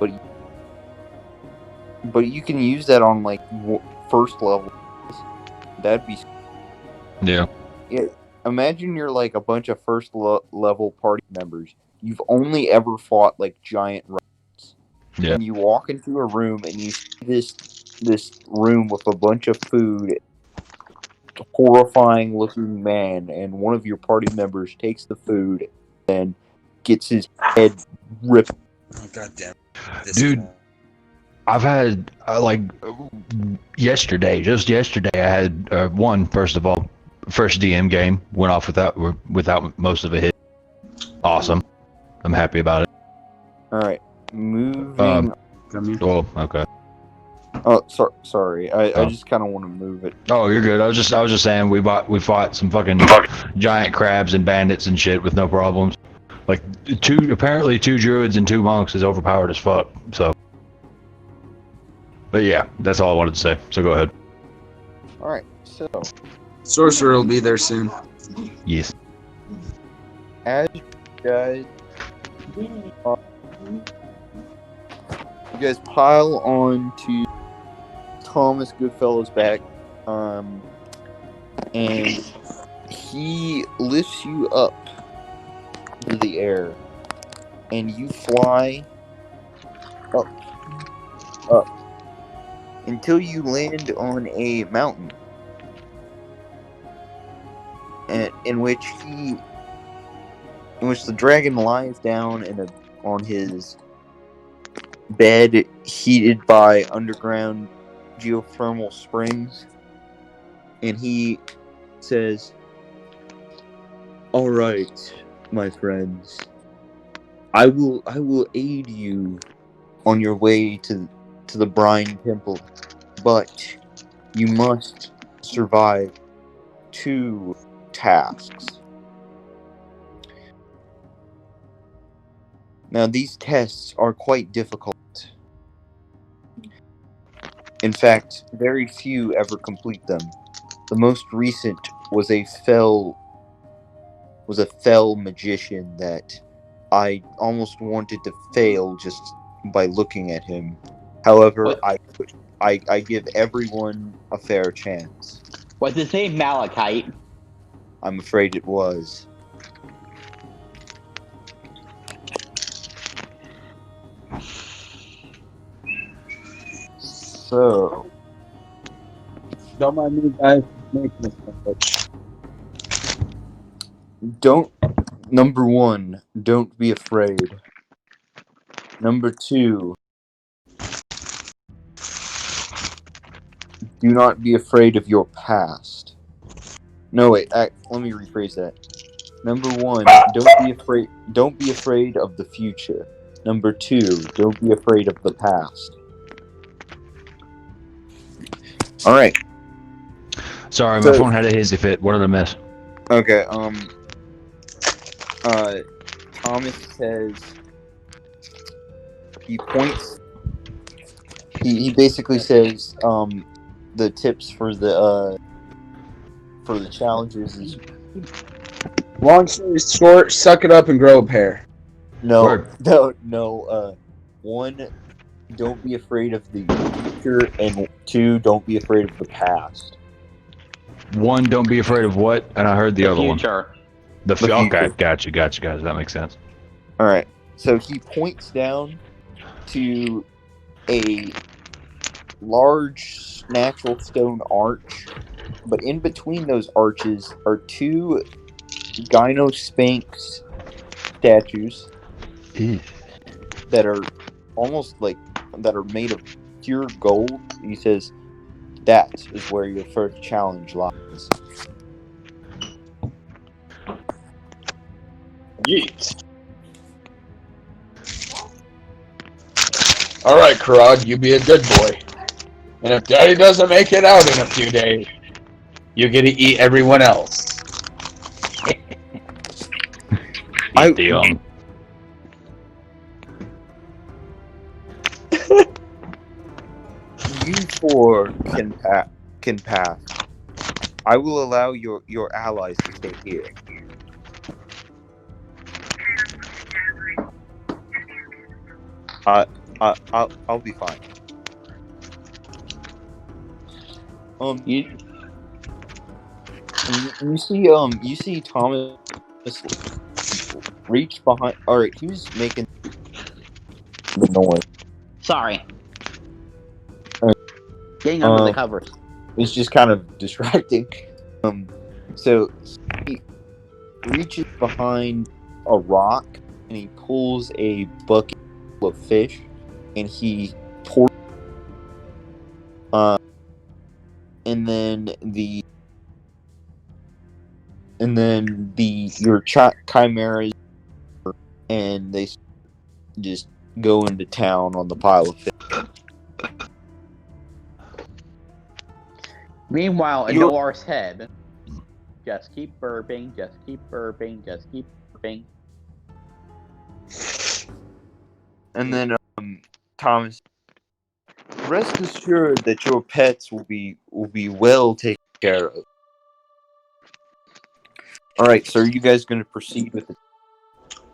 but you can use that on like first level. That'd be. Yeah. Yeah. Imagine you're like a bunch of first level party members. You've only ever fought like giant rats. Yeah. And you walk into a room and you see this room with a bunch of food. Horrifying looking man, and one of your party members takes the food and gets his head ripped. Oh, God damn. Dude, I've had, just yesterday, I had one, first of all, first DM game, went off without most of a hit. Awesome. I'm happy about it. Alright, moving. Oh, okay. Oh, sorry. I just kind of want to move it. Oh, you're good. I was just saying we fought some fucking giant crabs and bandits and shit with no problems. Like apparently two druids and 2 monks is overpowered as fuck. So, but yeah, that's all I wanted to say. So go ahead. Alright, so Sorcerer will be there soon. Yes. as you guys pile on to Thomas Goodfellow's back, and he lifts you up to the air, and you fly up until you land on a mountain, in which the dragon lies down on his bed, heated by underground geothermal springs, and he says, "All right, my friends, I will aid you on your way to the Brine Temple, but you must survive 2 tasks. Now, these tests are quite difficult. In fact, very few ever complete them. The most recent was a fell magician that I almost wanted to fail just by looking at him. However, I give everyone a fair chance. Was his name Malachite? I'm afraid it was. So, Don't mind me, guys. Making this sandwich. number 1, don't be afraid. Number 2, do not be afraid of your past. No, wait, let me rephrase that. Number 1, don't be afraid of the future. Number 2, don't be afraid of the past. Alright. Sorry, So- my phone had a hissy fit. What did I miss? Okay, Thomas says he points. He basically says the tips for the challenges is Long story short, suck it up and grow a pair. no. Word. One don't be afraid of the future, and 2, don't be afraid of the past. 1, don't be afraid of what? And I heard the other one. future. The The okay, future. gotcha, guys. That makes sense. All right. So he points down to a large natural stone arch, but in between those arches are 2 Gynosphinx statues that are almost like that are made of pure gold. He says, "That is where your first challenge lies." Yeet. All right, Karad, you be a good boy. And if Daddy doesn't make it out in a few days, you get to eat everyone else. I- Eat the young. You 4 can pass. I will allow your allies to stay here. I'll be fine. You, You see Thomas reach behind. All right, who's making the noise? sorry. Alright. Getting under the covers. It's just kind of distracting. So he reaches behind a rock and he pulls a bucket full of fish, and he pours. And then your chimeras, and they just go into town on the pile of fish. Meanwhile, in You're- Noir's head, just keep burping, just keep burping, just keep burping. And then Thomas, rest assured that your pets will be well taken care of. All right, so are you guys going to proceed with it?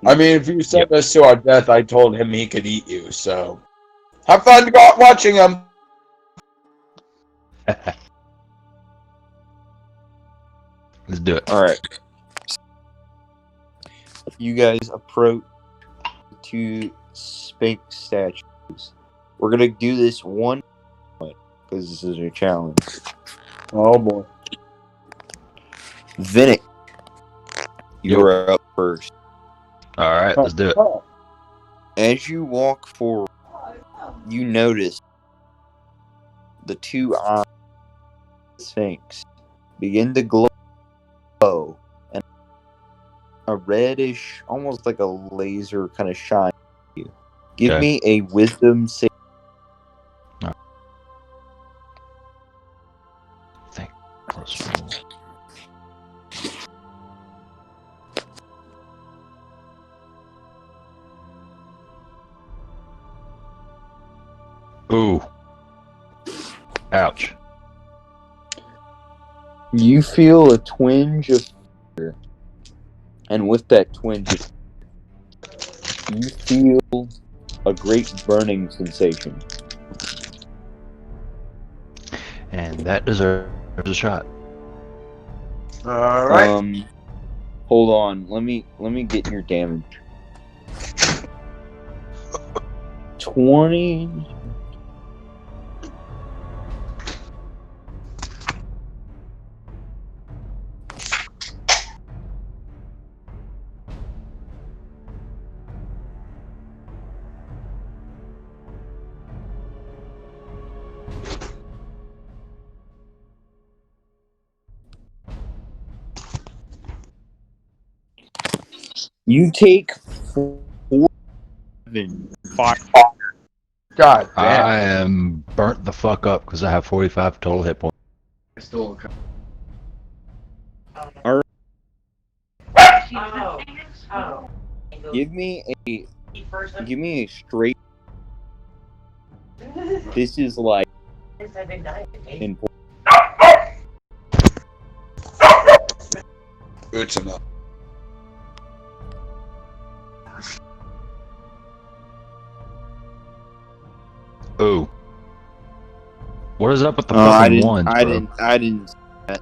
I mean, if you sent us to our death, I told him he could eat you, so... Have fun watching him! Let's do it. All right. You guys approach the 2 Sphinx statues. We're going to do this one because this is a challenge. Oh, boy. Vinnick, you're up first. All right, let's do it. As you walk forward, you notice the 2 eyes of the Sphinx begin to glow, and a reddish, almost like a laser kind of shine. Give Okay. me a wisdom save. Ooh. Ouch. You feel a twinge of fear, and with that twinge, you feel a great burning sensation. And that deserves a shot. All right. Hold on. Let me get your damage. 20. You take 4 fire. God damn. I am burnt the fuck up because I have 45 total hit points. Still Oh. Give me a straight. This is like in It's enough. What is up with the I fucking didn't. ones, I bro? didn't. I didn't. See that.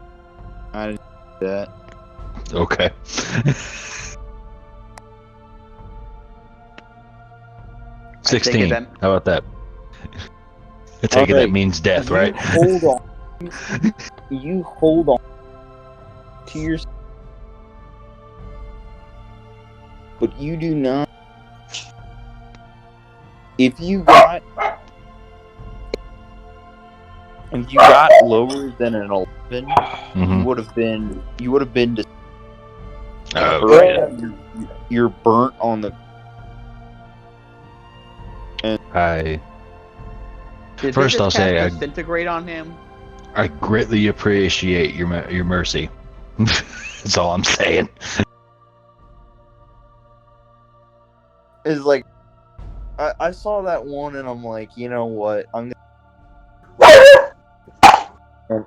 I didn't see that. Okay. I take it 16. then. How about that? I take it that Alright. means death, You right? Hold on. You hold on to your. But you do not. If you got lower than an 11, you Mhm. would have been. You would have been. Okay. You're burnt on the. I Did First they I'll just say cast disintegrate on him? greatly appreciate your mercy. That's all I'm saying. Is like. I saw that one and I'm like, you know what? I'm gonna.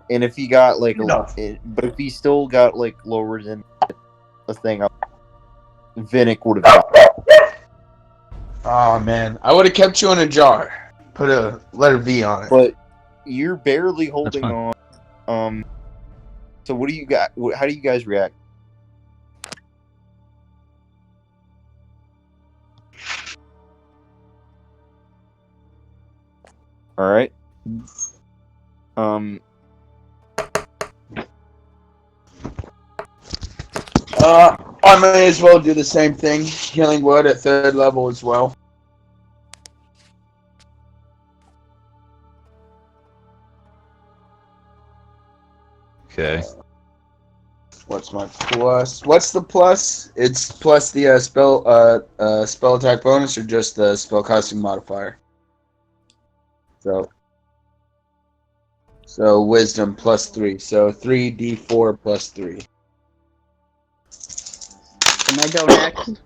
And if he got like, but if he still got like lower than the thing, Vinnick would have got. Oh man, I would have kept you in a jar. Put a letter V on it. But you're barely holding fine. on. So what do you got? How do you guys react? All right. I may as well do the same thing. Healing word at 3rd level as well. Okay. What's my plus? What's the plus? It's plus the spell attack bonus or just the spell casting modifier. So wisdom plus 3. So 3d4 plus 3. Can I go next?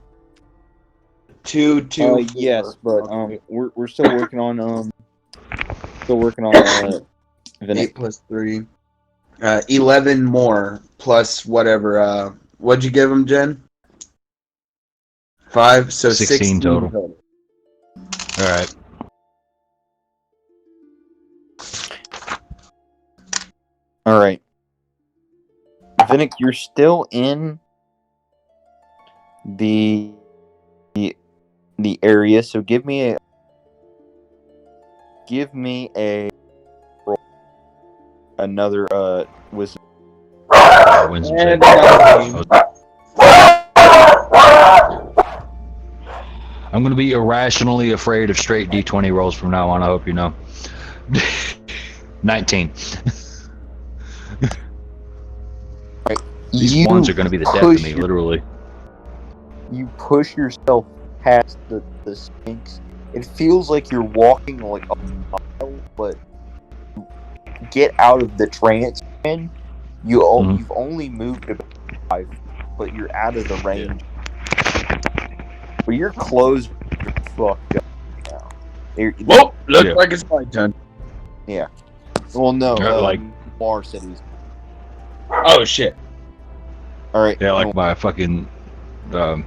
2, 2. Yes, but we're still working on Vinnick. 8 plus 3. 11 more plus whatever. What'd you give him, Jen? 5, so 16 total. All right. All right, Vinnick, you're still in the area, so give me a another wisdom. Wisdom And saving. I'm gonna be irrationally afraid of straight D20 rolls from now on. I hope you know. 19. These ones are gonna be the death of me, literally. You push yourself past the Sphinx. It feels like you're walking like a mile, but get out of the trance, man. You've only moved about 5, but you're out of the range. But your clothes are fucked up now. Well, looks like it's my turn. Yeah. Well, no. Like- Mar said he's. Oh shit. All right. Yeah, like my fucking. Damn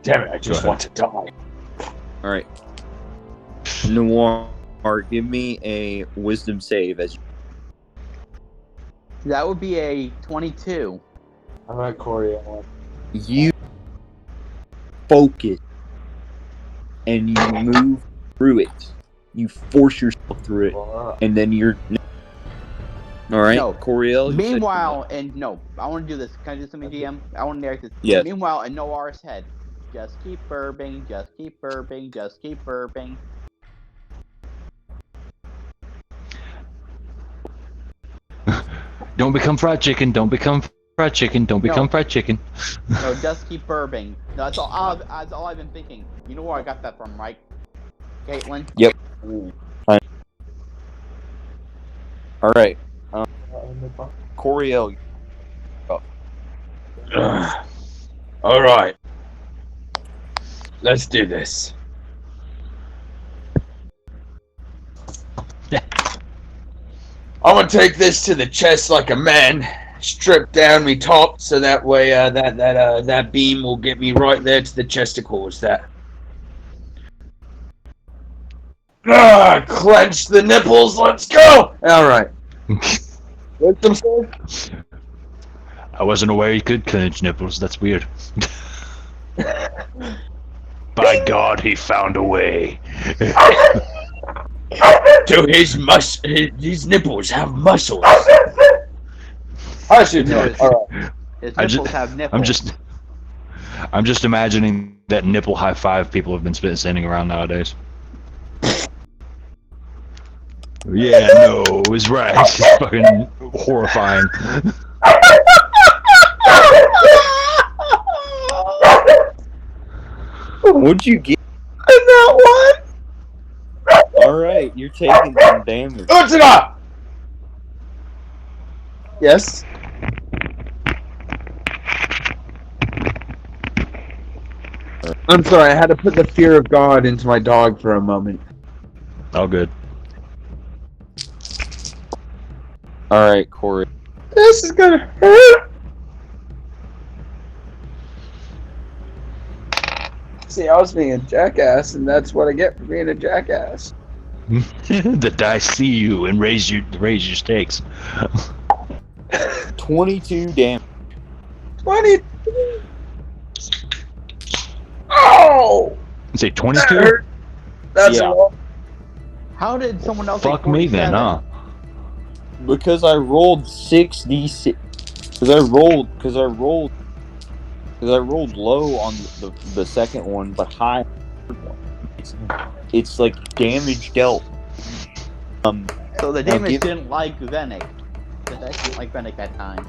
it! I just want to die. All right. Noir, give me a wisdom save as. That would be a 22. I'm at Corey. You focus and you move through it. You force yourself through it, and then you're. All right, No. Coriel. Meanwhile, and no, I want to do this. Can I do something, DM? I want to narrate this. Yes. Meanwhile, in Noir's head, just keep burping, just keep burping, just keep burping. Don't become fried chicken. Don't become fried chicken. Don't become fried chicken. No, just keep burping. No, that's all. That's all I've been thinking. You know where I got that from, right, Caitlin? Yep. All right. Coriel. All right. Let's do this. I'm gonna take this to the chest like a man. Strip down me top, so that way that beam will get me right there to the chesticles. Clench the nipples. Let's go. All right. Wisdom save. I wasn't aware you could clench nipples. That's weird. By God, he found a way. So his nipples have muscles. I should No, know. it's- All right. His I nipples ju- have nipples. I'm just imagining that nipple high five people have been standing around nowadays. Yeah, no, it was right. It's fucking horrifying. What'd you get? And that one. Alright, you're taking some damage. Utsuna! Yes. I'm sorry, I had to put the fear of God into my dog for a moment. All good. Alright, Corey. This is gonna hurt. See, I was being a jackass, and that's what I get for being a jackass. The dice see you and raise your stakes. 22 damage. 20. Oh! Say That 22. hurt. That's Yeah. all. How did someone else? Fuck take me then, 47? huh? Because I rolled 6d6. Because I rolled low on the second one, but high on the third one. It's like damage dealt. So the Now damage give- didn't like Venick. The dice didn't like Venick that time.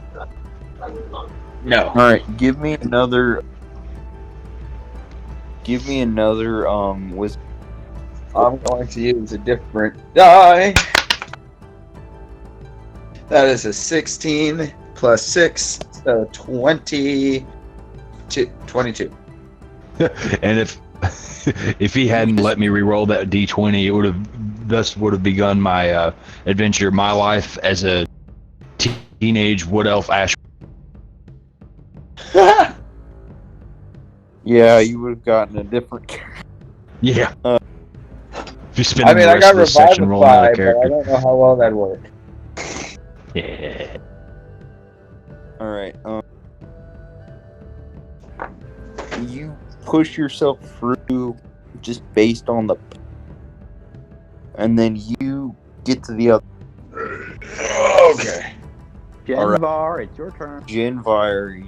No. Alright, give me another wisdom. I'm going to use a different die. That is a 16 plus 6, so 22. And if he hadn't let me re-roll that d20, it would have begun my adventure, my life as a teenage wood elf ash. Yeah, you would have gotten a different. Yeah. Uh, if you spend I mean, the I rest got of this section rolling out a revivified, but I character. don't know how well that'd work. Yeah. Alright, you push yourself through just based on the. And then you get to the other. Okay. Genvar, it's your turn. Genvire.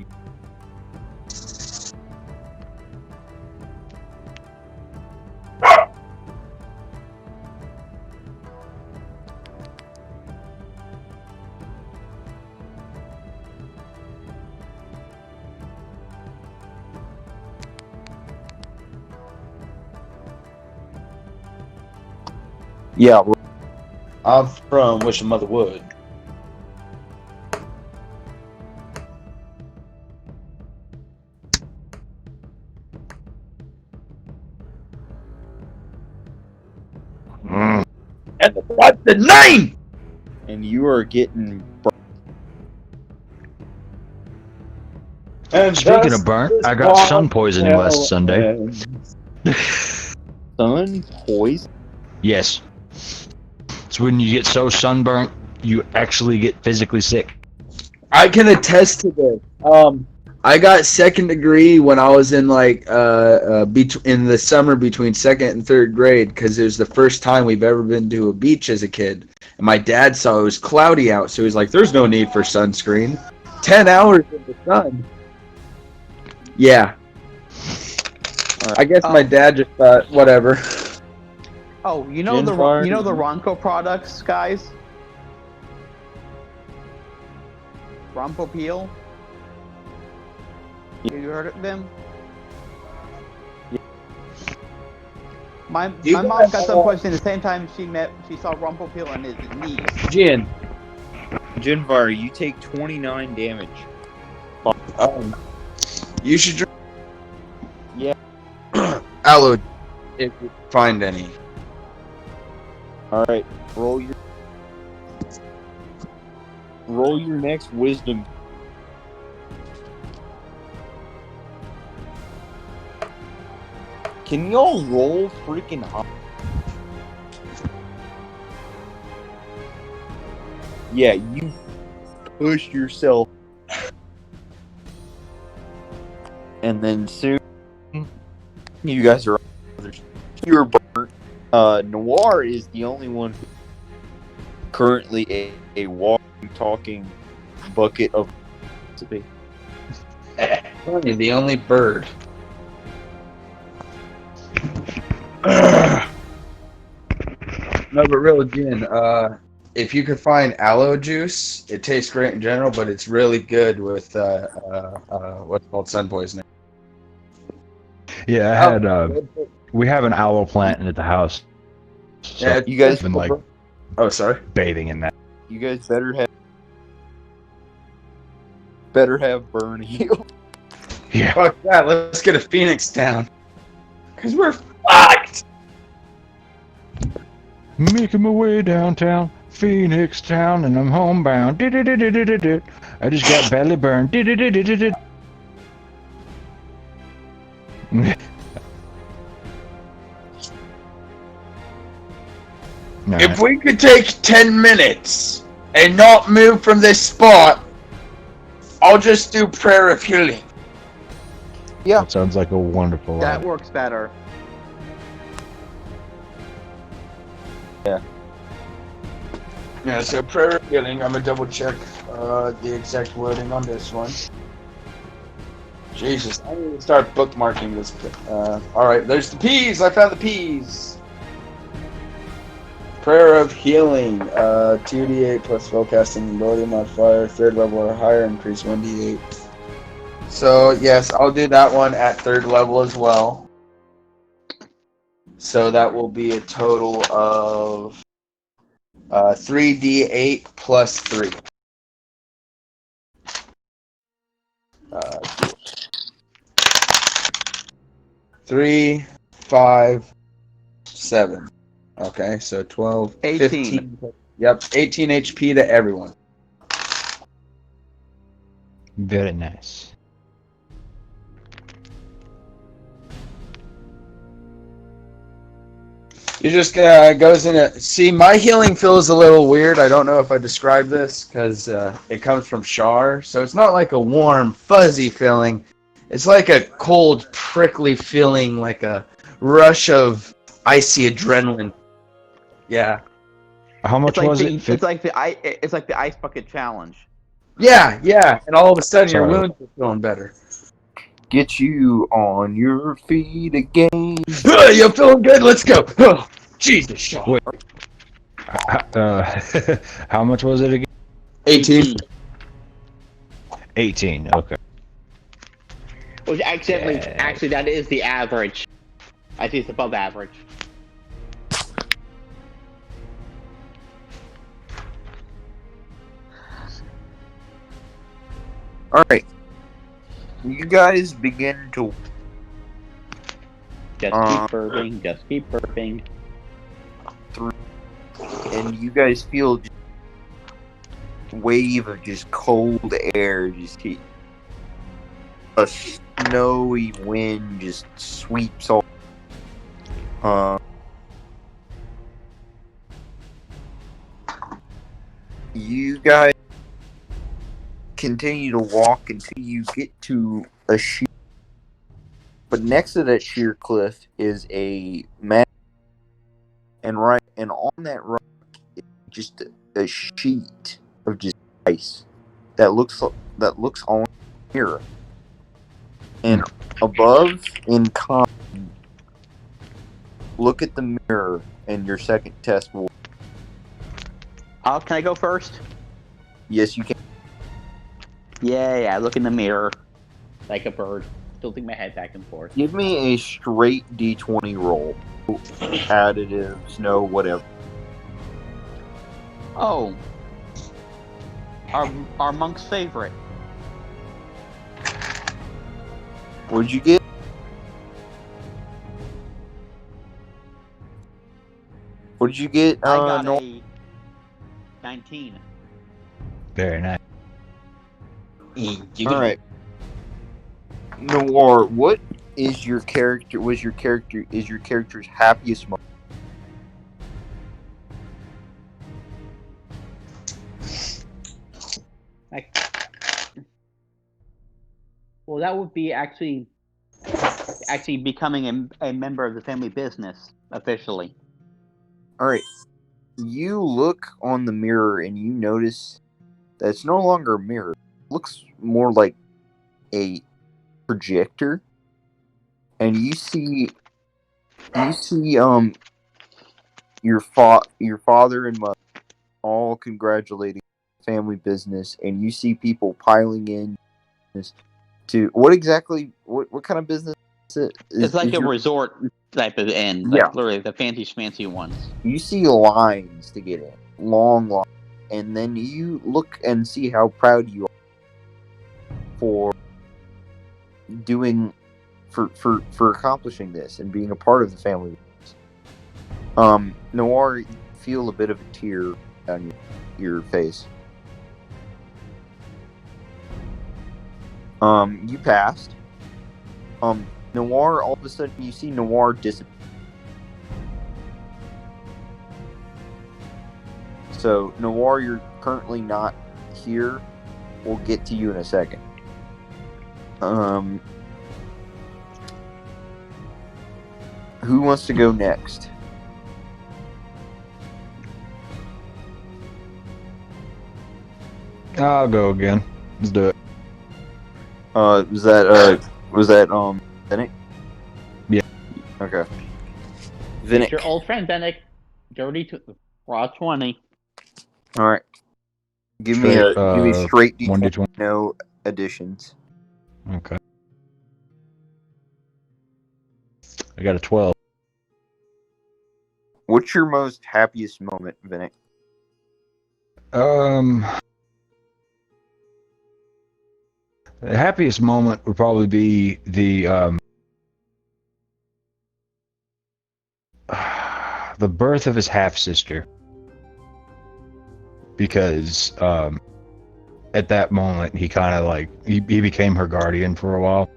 Yeah, I'm from Wish a Mother Would. Mm. And what's the name? and you are getting. And Speaking just of burnt, this I got one sun poisoning last fell Sunday. in. Sun poison. Yes. It's when you get so sunburnt, you actually get physically sick. I can attest to this. I got second degree when I was in like in the summer between second and third grade because it was the first time we've ever been to a beach as a kid. And my dad saw it was cloudy out, so he was like, "There's no need for sunscreen. 10 hours in the sun." Yeah. I guess my dad just thought, whatever. Oh, you know Genvar. you know the Ronco products, guys? Ronco Peel? Have you heard of them? My You mom got- got some poison the same time she saw Rumple Peel on his knees. Jin. Genvar, you take 29 damage. You should drink. Yeah. Aloe, if you find any. Alright, roll your next wisdom. Can y'all roll freaking high? Yeah, you push yourself, and then soon you guys are. You're burnt. Noir is the only one who currently a walking, talking bucket of recipe. You're the only bird. No, but real gin. If you could find aloe juice, it tastes great in general, but it's really good with what's called sun poisoning. Yeah, I had. We have an aloe plant at the house. So Yeah, You guys I've been like Oh, sorry. bathing in that. You guys better have burn heal. Yeah. Fuck that. Let's get a Phoenix down. Because we're fucked. Making my way downtown, Phoenix Town, and I'm homebound. I just got belly burned. If we could take 10 minutes and not move from this spot, I'll just do prayer of healing. That sounds like a wonderful That idea. works better. Yeah, so prayer of healing. I'm gonna double check the exact wording on this one. Jesus, I need to start bookmarking this. Alright, there's the P's. I found the P's. Prayer of healing. 2d8 plus spellcasting ability modifier. 3rd level or higher. Increase 1d8. So, yes, I'll do that one at 3rd level as well. So that will be a total of 3d8 plus 3. 3, 5, 7. Okay, so 12, 18. 15. Yep, 18 HP to everyone. Very nice. You just goes in a... See, my healing feels a little weird. I don't know if I described this, because it comes from Char. So it's not like a warm, fuzzy feeling. It's like a cold, prickly feeling, like a rush of icy adrenaline. Yeah. How much was it? It's like the ice bucket challenge. Yeah, yeah. And all of a sudden, your Sorry. wounds are feeling better. Get you on your feet again. You're feeling good? Let's go. Oh, Jesus, Char. Wait. How much was it again? 18. 18. Okay. Which actually, that is the average. I think it's above average. Alright. You guys begin to Just keep burping. Just keep burping. and you guys feel just a wave of just cold air just hit. A snowy wind just sweeps all. You guys continue to walk until you get to a sheer. But next to that sheer cliff is a map, and on that rock is just a sheet of just ice that looks on a mirror. And above, in common, look at the mirror, and your second test will. Can I go first? Yes, you can. Yeah. Look in the mirror, like a bird, tilting my head back and forth. Give me a straight D20 roll. Additives, no, whatever. Oh, our monk's favorite. What'd you get? What'd you get? I got Noel? a 19. Very nice. All right. Noir, what is your character? Is your character's happiest moment? Like, well, that would be actually becoming a member of the family business officially. All right. You look on the mirror and you notice that it's no longer a mirror. It looks more like a projector. And you see your father and mother all congratulating family business, and you see people piling in to what kind of business is it? It's like is a your- resort type of inn, Yeah. like literally the fancy ones. You see lines to get in, long lines, and then you look and see how proud you are for doing for accomplishing this and being a part of the family. Noir, you feel a bit of a tear down your face. You passed. Noir, all of a sudden you see Noir disappear. So, Noir, you're currently not here. We'll get to you in a second. Who wants to go next? I'll go again. Let's do it. Was that Vinnick? Yeah. Okay. It's Vinnick. your old friend Bennick. Dirty raw 20. All right. Give me straight D20. 1d20. No additions. Okay. I got a 12. What's your most happiest moment, Vinnick? The happiest moment would probably be the birth of his half sister, because at that moment he kind of like he became her guardian for a while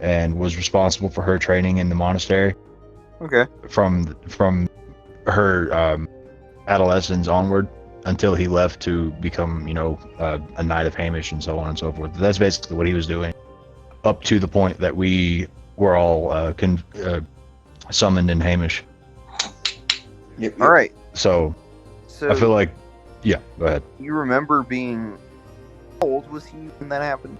and was responsible for her training in the monastery. Okay. From her adolescence onward until he left to become, a knight of Hamish and so on and so forth. That's basically what he was doing up to the point that we were all summoned in Hamish. Yep, All right. So I feel like, yeah, go ahead. You remember being... How old was he when that happened?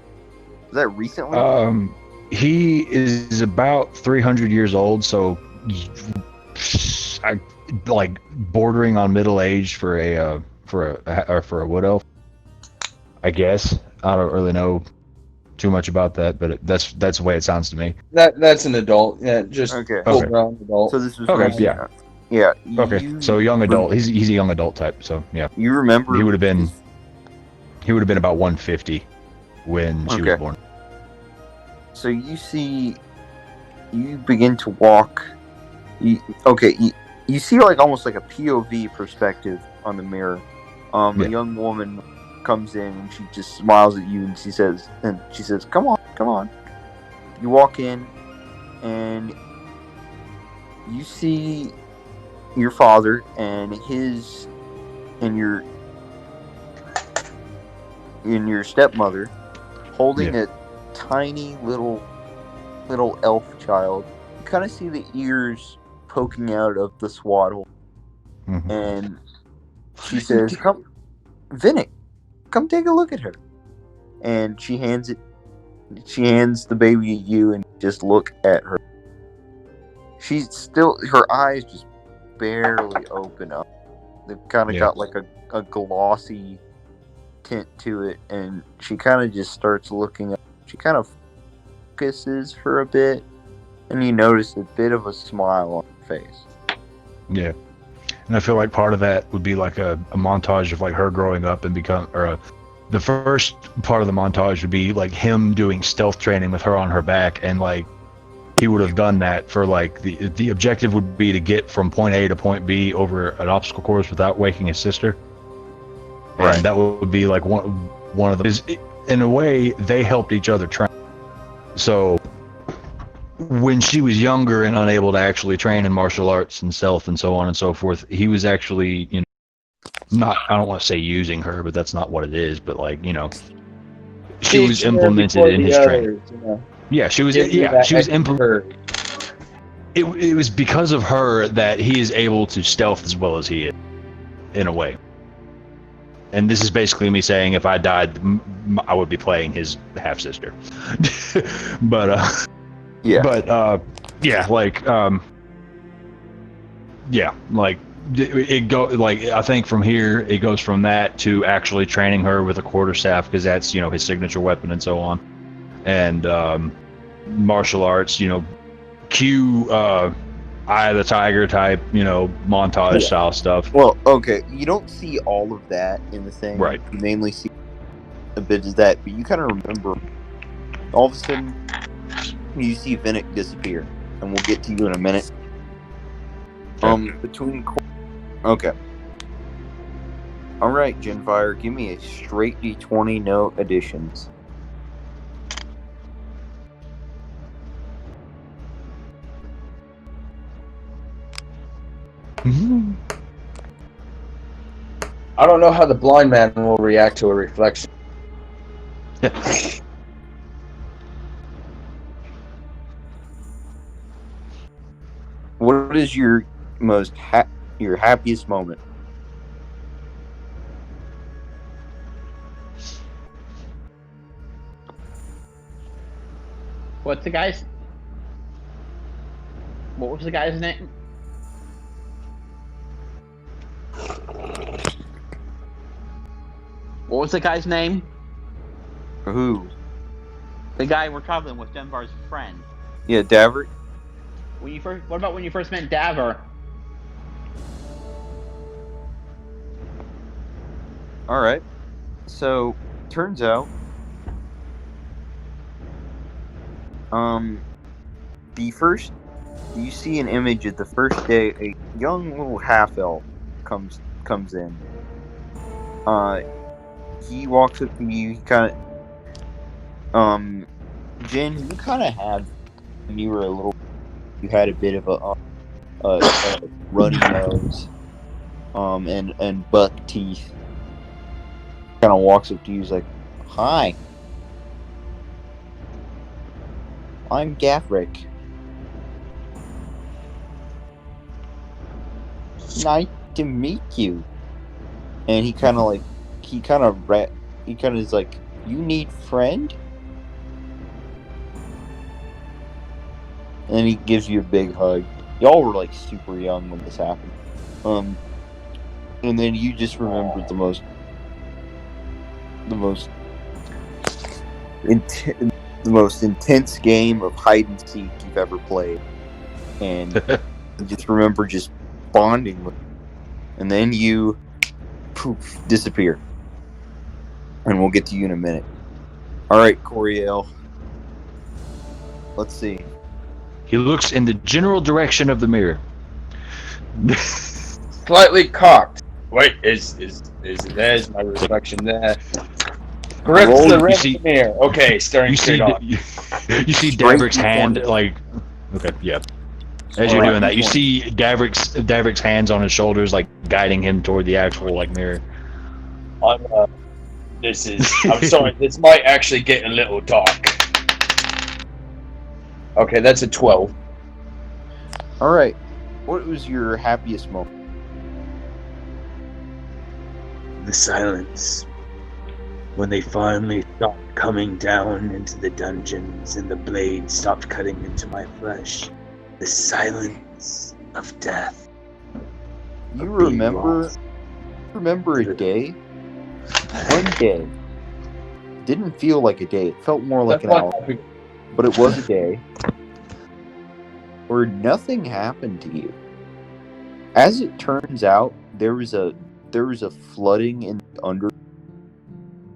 Was that recently? He is about 300 years old, so like bordering on middle age for a wood elf, I guess. I don't really know too much about that, but that's the way it sounds to me. That's an adult. Yeah, just Okay. full grown adult. So this was Okay, recent. yeah. Yeah. Okay, so young adult. He's a young adult type. So yeah, You remember... he would have been about 150 when she was born. So you see... You begin to walk... You see like almost like a POV perspective on the mirror. A young woman comes in and she just smiles at you and she says, come on. You walk in and you see your father and your stepmother holding a tiny little elf child. You kind of see the ears poking out of the swaddle. Mm-hmm. And she says, "Come, Vinnick, come take a look at her." And she hands the baby to you, and just look at her. Her eyes just barely open up. They've kind of got like a glossy tint to it, and she kind of just starts looking up. She kind of focuses for a bit, and you notice a bit of a smile on her face. Yeah. And I feel like part of that would be like a montage of like her growing up and the first part of the montage would be like him doing stealth training with her on her back, and like he would have done that for like the objective would be to get from point A to point B over an obstacle course without waking his sister. Right. And that would be like one of the, in a way they helped each other train. So when she was younger and unable to actually train in martial arts and stealth and so on and so forth, he was actually, not, I don't want to say using her, but that's not what it is. But like, she was Teaching her implemented before in the his training. others, you know. Yeah, she was. Give you Yeah, that she was extra implemented. courage. It was because of her that he is able to stealth as well as he is, in a way. And this is basically me saying if I died, I would be playing his half sister. But Yeah. yeah, like yeah, like it go like I think from here it goes from that to actually training her with a quarterstaff because that's his signature weapon and so on, and martial arts, cue Eye of the Tiger type, montage Yeah. style stuff. Well, okay, you don't see all of that in the thing. Right. You mainly see a bit of that, but you kind of remember. All of a sudden, you see Vinnick disappear, and we'll get to you in a minute. Okay. All right, Genfire, give me a straight D20, no additions. I don't know how the blind man will react to a reflection. What is your most your happiest moment? What's the guy's? What was the guy's name? What was the guy's name? Who? The guy we're traveling with, Denvar's friend. Yeah, Davert. What about when you first met Daver? All right. So, turns out, you see an image of the first day a young little half elf comes in. He walks up to you. He kind of, Jen, you kind of had when you were a little. You had a bit of a runny nose, and buck teeth. Kind of walks up to you. He's like, "Hi, I'm Gavric. Nice to meet you." And he kind of is like, "You need friend?" And then he gives you a big hug. Y'all were like super young when this happened. And then you just remembered the most intense game of hide and seek you've ever played, and you just remember just bonding with him. And then you disappear, and we'll get to you in a minute. All right, Coriel. Let's see. He looks in the general direction of the mirror. Slightly cocked. Wait, there's my reflection there. Grips the rim of the mirror. Okay, staring straight on. You see Davric's hand, like, okay, yeah. As you're doing that, you see Davric's hands on his shoulders, like guiding him toward the actual like mirror. I'm sorry. This might actually get a little dark. Okay, that's a 12. All right. What was your happiest moment? The silence. When they finally stopped coming down into the dungeons and the blade stopped cutting into my flesh. The silence of death. You remember a day? One day. Didn't feel like a day. It felt more like an hour. But it was a day where nothing happened to you. As it turns out, there was a flooding in the under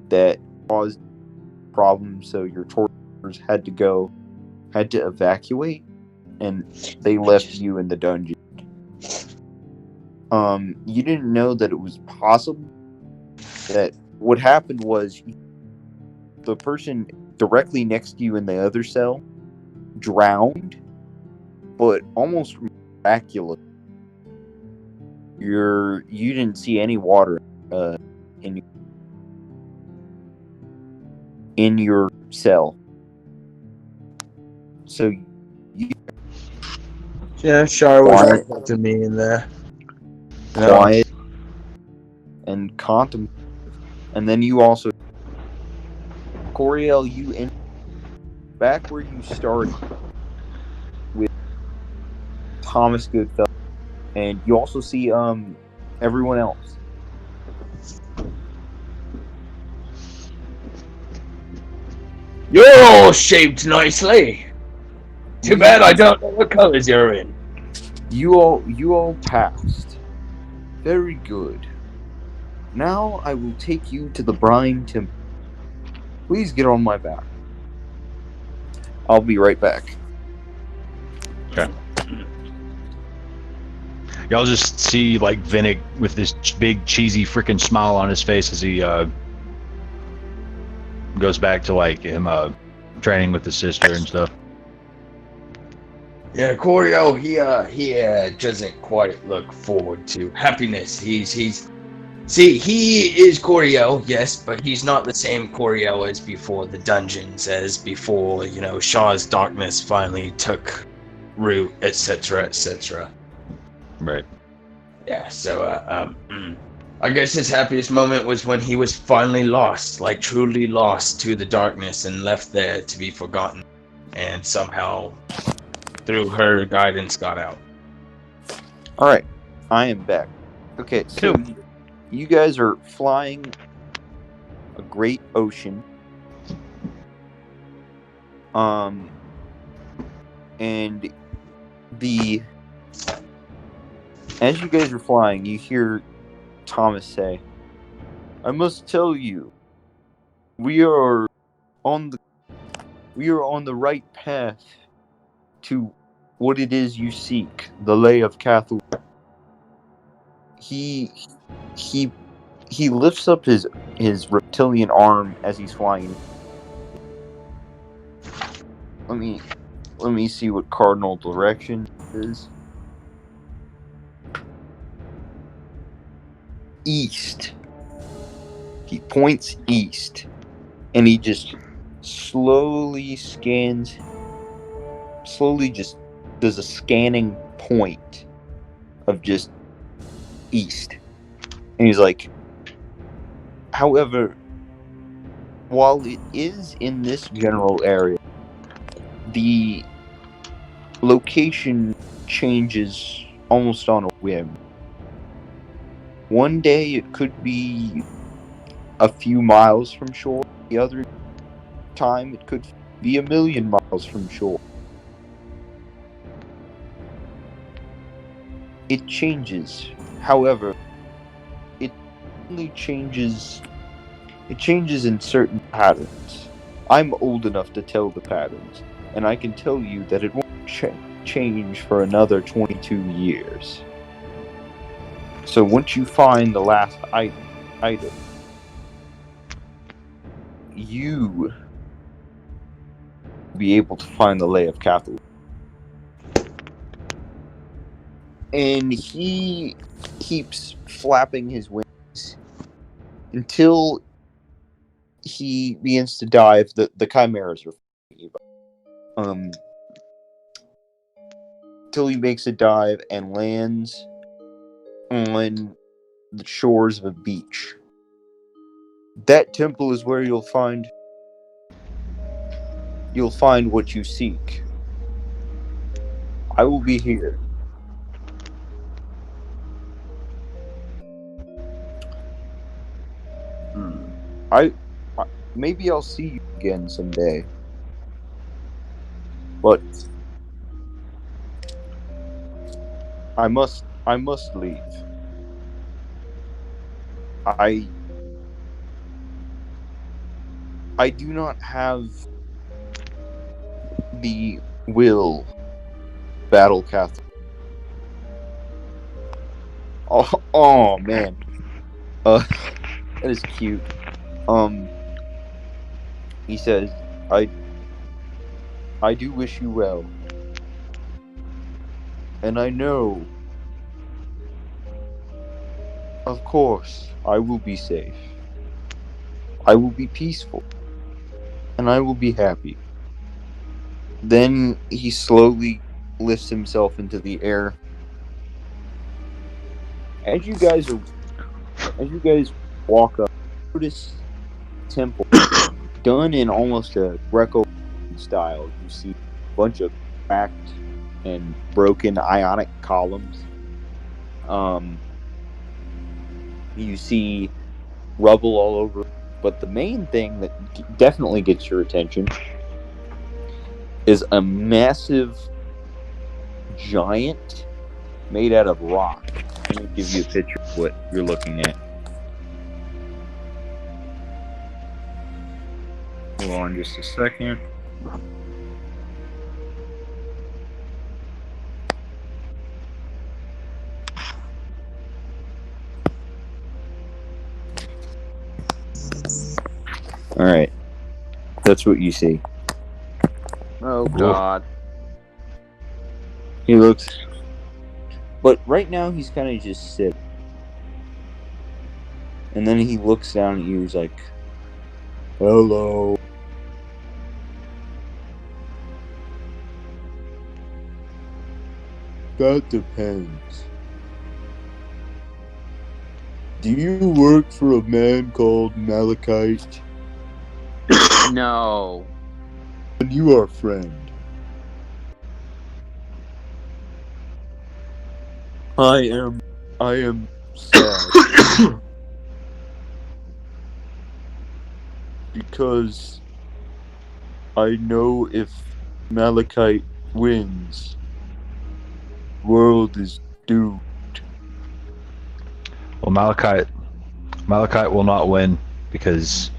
that caused problems, so your torturers had to evacuate, and they left you in the dungeon. You didn't know that it was possible that what happened was the person directly next to you in the other cell drowned, but almost miraculous. You didn't see any water. in your cell. So Yeah, Shar was Quiet. right to me in there. quiet and contemplative. And then you also, Coriel, you in back where you started with Thomas Goodfellow, and you also see everyone else. You're all shaped nicely. Too bad I don't know what colors you're in. You all passed. Very good. Now I will take you to the Brine Temple. Please get on my back. I'll be right back. Okay. Y'all just see like Vinnick with this big cheesy freaking smile on his face as he goes back to like him training with his sister and stuff. Yeah, Corio, he doesn't quite look forward to happiness. He is Corio, yes, but he's not the same Corio as before the dungeons, as before, Shaw's darkness finally took root, etc., etc. Right. Yeah, so, I guess his happiest moment was when he was finally lost, like truly lost to the darkness and left there to be forgotten, and somehow, through her guidance, got out. All right, I am back. Okay, so you guys are flying a great ocean. And as you guys are flying, you hear Thomas say, "I must tell you, we are on the right path to what it is you seek, the Lay of Cathul." He lifts up his reptilian arm as he's flying. Let me see what cardinal direction is. East. He points east, and he just slowly just does a scanning point of just east. And he's like, however, while it is in this general area, the location changes almost on a whim. One day it could be a few miles from shore. The other time it could be 1,000,000 miles from shore. It changes. However, it only changes. It changes in certain patterns. I'm old enough to tell the patterns, and I can tell you that it won't change for another 22 years. So once you find the last item, you will be able to find the Lay of Cathul. And he keeps flapping his wings until he begins to dive. The chimeras are till he makes a dive and lands on the shores of a beach. That temple is where you'll find what you seek. I will be here. Maybe I'll see you again someday. But I must leave. I do not have the will battle Cathul. Oh man. That is cute. He says, I do wish you well. And I know Of course, I will be safe. I will be peaceful. And I will be happy. Then he slowly lifts himself into the air. As you guys walk up, notice temple done in almost a Greco style. You see a bunch of cracked and broken ionic columns. You see rubble all over, but the main thing that definitely gets your attention is a massive giant made out of rock. Let me give you a picture of what you're looking at. Hold on just a second. Alright. That's what you see. Oh God. He looks... But right now he's kind of just sitting. And then he looks down at you, he's like, hello. That depends. Do you work for a man called Malachite? No. And you are a friend. I am sad. Because I know if Malachite wins, the world is doomed. Well, Malachite will not win because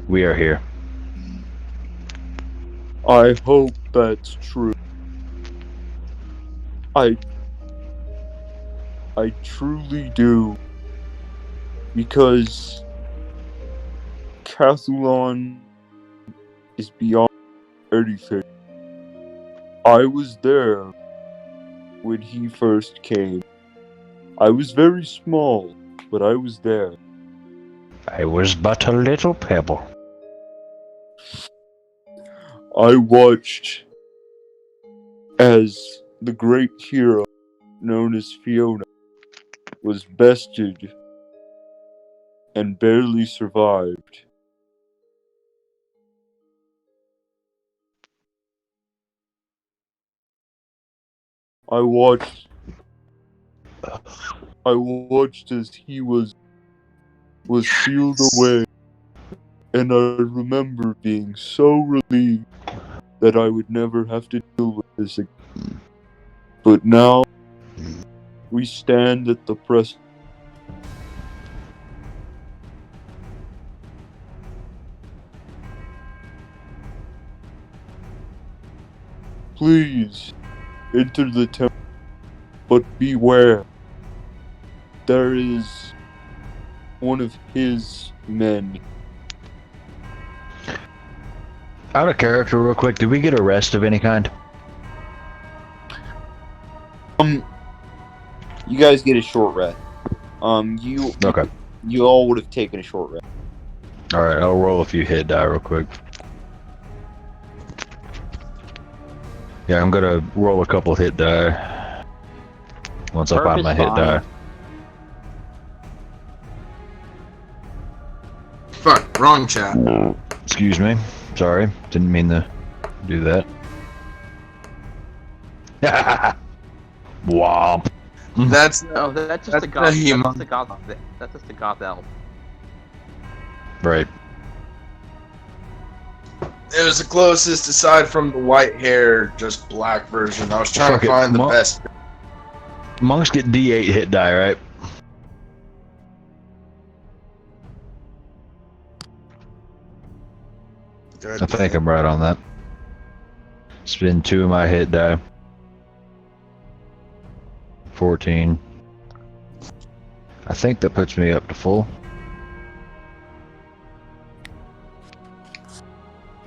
we are here. I hope that's true. I truly do. Because Cathalon is beyond anything. I was there when he first came. I was very small, but I was there. I was but a little pebble. I watched as the great hero known as Fiona was bested and barely survived. I watched as he was sealed away, and I remember being so relieved that I would never have to deal with this again. But now, we stand at the press. Please, enter the temple, but beware. There is one of his men. Out of character, real quick, did we get a rest of any kind? You guys get a short rest. Okay. You all would have taken a short rest. Alright, I'll roll a few hit die real quick. Yeah, I'm gonna roll a couple hit die. Once I find my hit die. Fuck, wrong chat. Excuse me. Sorry. Didn't mean to do that. Womp. That's Oh, that's just That's a goth. the human. That's just a goth elf. Right. it was the closest aside from the white hair, just black version. I was trying Fuck to it, find the best. Monks get D8 hit die, right? Good. I think I'm right on that. Spend 2 of my hit die. 14. I think that puts me up to full.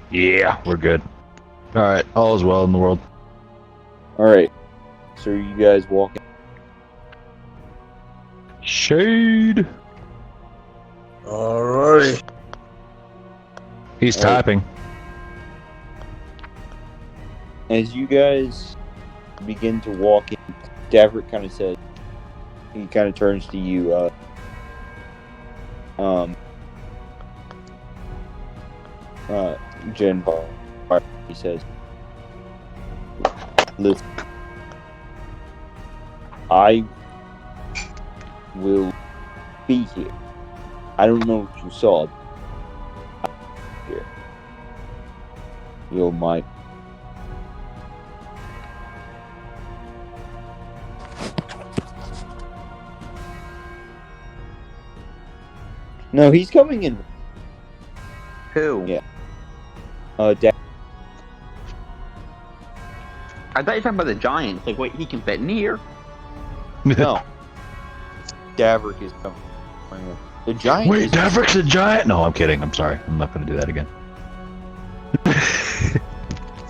Yeah, we're good. Alright, all is well in the world. Alright. So you guys walking? Shade. Alrighty. He's All right. typing. As you guys begin to walk in, Daverick kind of says, he kind of turns to you, Jen Bar. He says, listen, I will be here. I don't know if you saw here. You're my. No, he's coming in. Who? Yeah. I thought you were talking about the Giants. Like, wait, he can fit in here? No. Daverick is coming. The giant. Wait, is Daverick's a giant? No, I'm kidding. I'm sorry. I'm not going to do that again.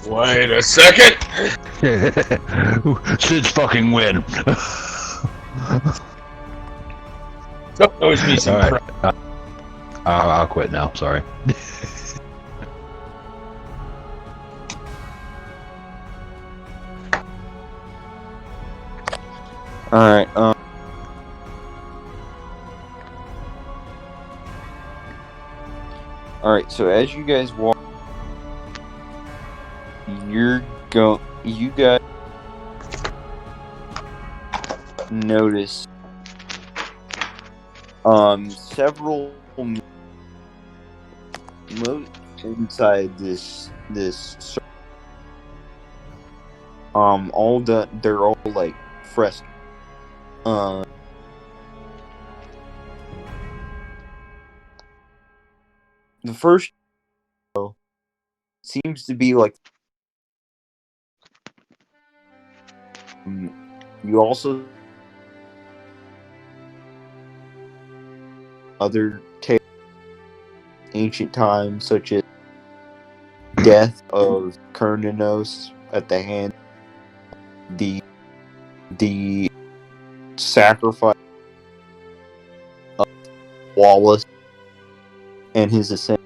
Wait a second. Sid's fucking win. That owes me some All right. crap. I'll quit now. Sorry. All right. All right. So as you guys walk, you guys notice several inside this all they're all like fresco. The first seems to be like you also other tales ancient times such as death of Cernunnos at the hand the sacrifice of Wallace and his ascent,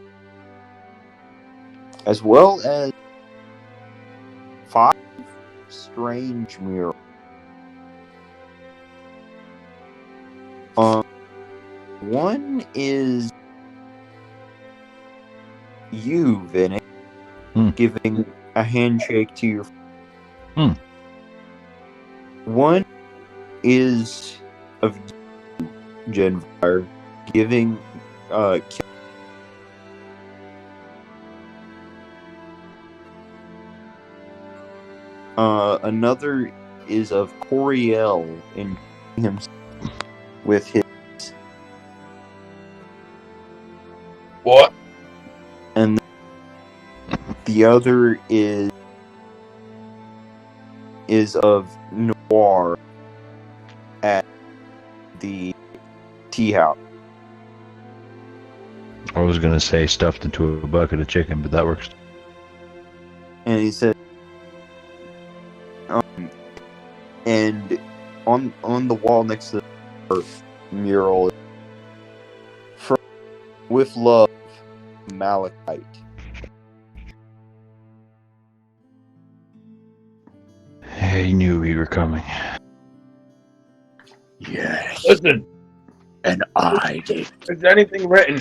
as well as 5 strange murals. One is you, Vinny, giving a handshake to your. One is of you, Genfire, giving another is of Coriel in him with his. What? And the other is of Noir at the tea house. I was going to say stuffed into a bucket of chicken, but that works. And he said, and on the wall next to the mural, with love, Malachite. He knew we were coming. Yes, Listen, and I did. is anything written?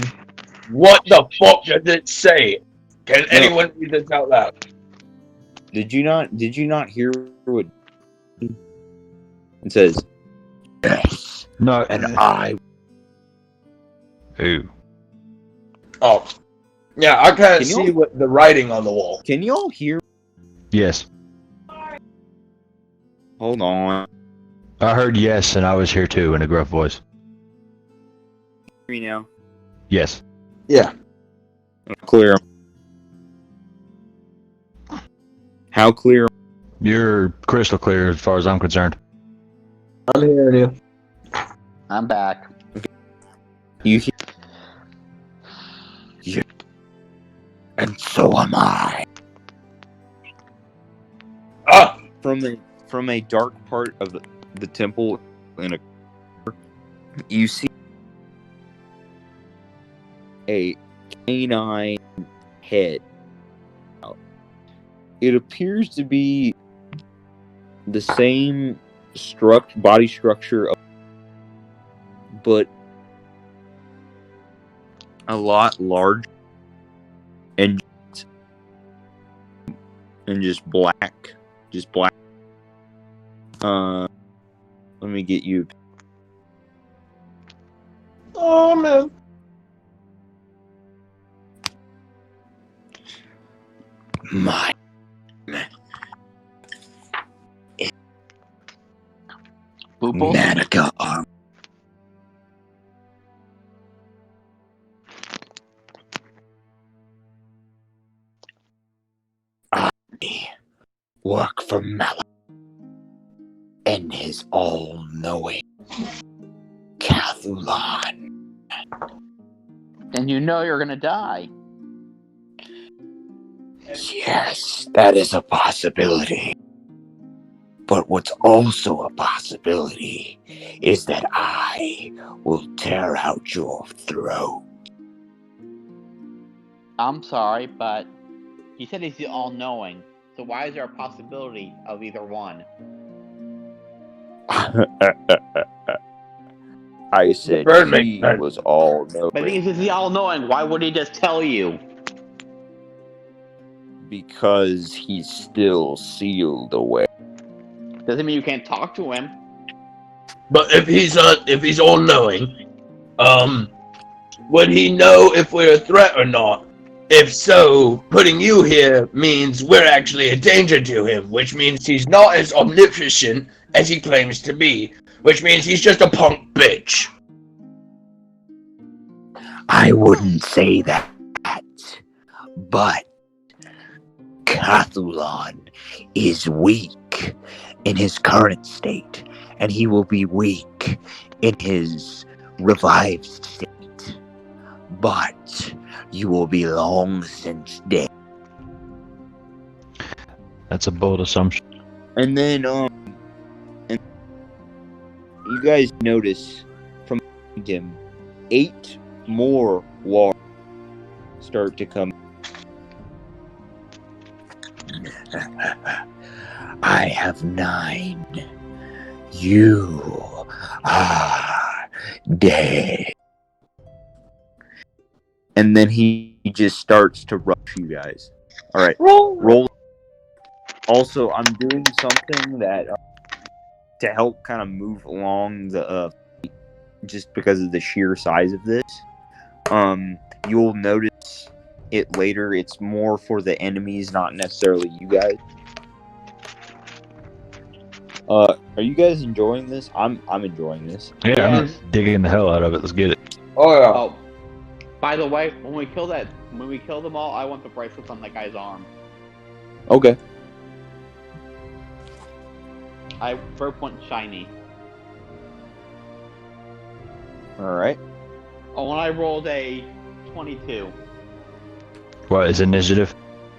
What the fuck does it say? Can anyone read this out loud? Did you not hear what it says? Yes, No. and I. Ooh. Oh. Yeah, I can't Can you- see what the writing on the wall. Can you all hear? Yes. Hold on. I heard yes, and I was here too in a gruff voice. Hear me now. Yes. Yeah. Clear. How clear? You're crystal clear as far as I'm concerned. I'm hearing you. I'm back. You hear? And so am I. Ah! From a dark part of the temple in a you see a canine head. It appears to be the same body structure, but a lot larger and just black. Just black. Let me get you. Oh man. My Boople? Manica arm. I work for Malak and his all-knowing Cathulan. And you know you're gonna die. Yes, that is a possibility. But what's also a possibility is that I will tear out your throat. I'm sorry, but he said he's the all-knowing. So why is there a possibility of either one? I said bird he makes was all knowing But if he's the all-knowing, why would he just tell you? because he's still sealed away. Doesn't mean you can't talk to him. But if he's all knowing, would he know if we're a threat or not? If so, putting you here means we're actually a danger to him, which means he's not as omniscient as he claims to be, which means he's just a punk bitch. I wouldn't say that, but Cathulan is weak in his current state, and he will be weak in his revived state. But you will be long since dead. That's a bold assumption. And then, and you guys notice from him, 8 more walls start to come. I have 9. You are dead. And then he just starts to rush you guys. All right, roll. Also, I'm doing something that to help kind of move along the just because of the sheer size of this. You'll notice it later. It's more for the enemies, not necessarily you guys. Are you guys enjoying this? I'm enjoying this. Yeah, Yes. I'm digging the hell out of it. Let's get it. Oh yeah. Oh, by the way, when we kill them all, I want the bracelets on that guy's arm. Okay. I first want shiny. All right. Oh, and I rolled a 22. What is initiative?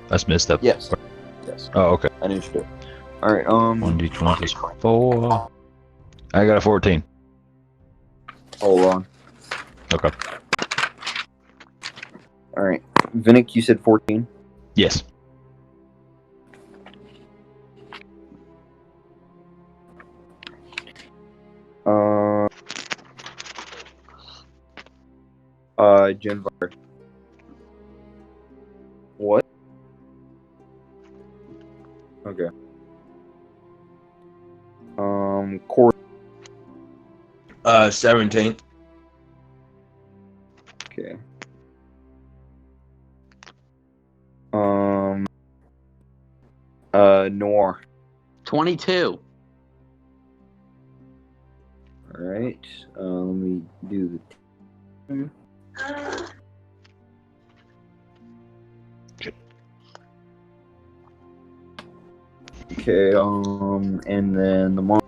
That's missed up. Yes. Yes. Oh, okay. Initiative. All right. 1d20 plus 4. I got a 14. Hold on. Okay. All right. Vinnick, you said 14. Yes. Genvar. What? Okay. Corey. 17. Okay. Noir. 22. All right. Let me do the. Okay. And then the monk.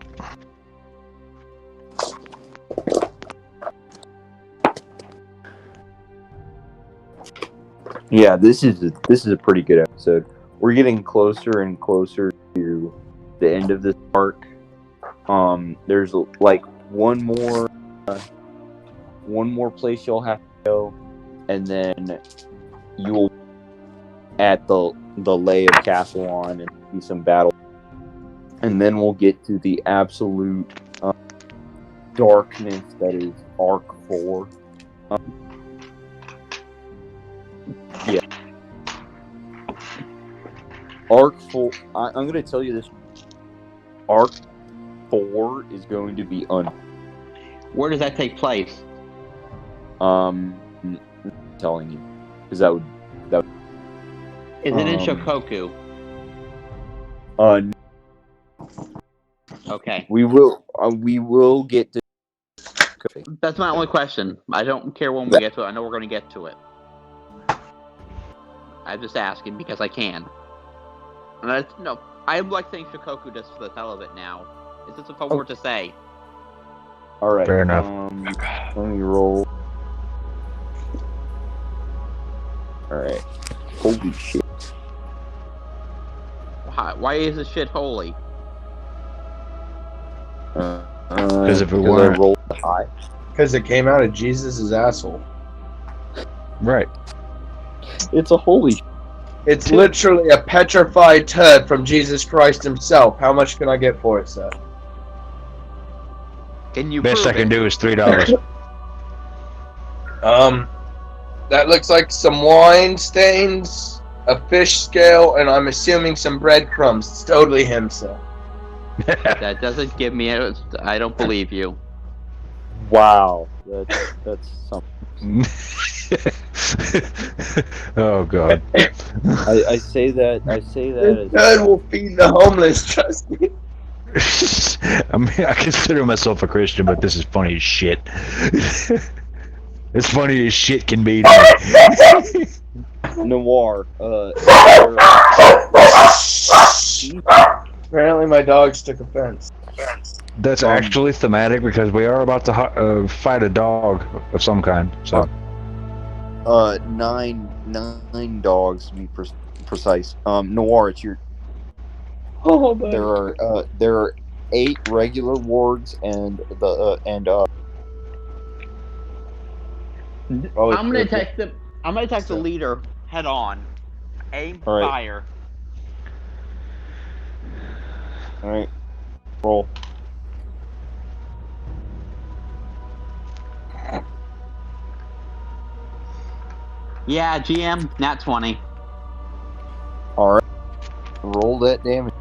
Yeah, this is a pretty good episode. We're getting closer and closer to the end of this arc. There's like one more one more place you'll have to go, and then you will at the Lay of Castlon and see some battle, and then we'll get to the absolute darkness that is Arc 4. Yeah. Arc 4, I'm going to tell you this. Arc 4 is going to be Where does that take place? I'm telling you. Because that would... Is it in Um, Shokoku? Okay. we will get to... That's my only question. I don't care when we get to it. I know we're going to get to it. I'm just asking because I can. And no, I like saying Shokoku just for the hell of it now. It's just a fun word to say. Alright. Fair enough. Let me roll. Alright. Holy shit. Why is this shit holy? Because if it I weren't- rolled high. Because it came out of Jesus' asshole. Right. It's a holy. It's literally a petrified turd from Jesus Christ himself. How much can I get for it, sir? Can you Best prove I can it? do is $3. That looks like some wine stains, a fish scale, and I'm assuming some breadcrumbs. It's totally him, sir. That doesn't give me I don't believe you. Wow. That's something. Oh god. I say that. I say This that turd will feed the homeless, trust me. I mean, I consider myself a Christian, but this is funny as shit. As funny as shit can be to me. as Noir. Apparently my dogs took offense. That's actually thematic because we are about to fight a dog of some kind. So nine dogs to be precise. Noir, it's your. Oh, There are 8 regular wargs and I'm gonna attack the leader head on. Aim, All right. fire. All right, roll. Yeah, GM, nat 20. All right, roll that damage.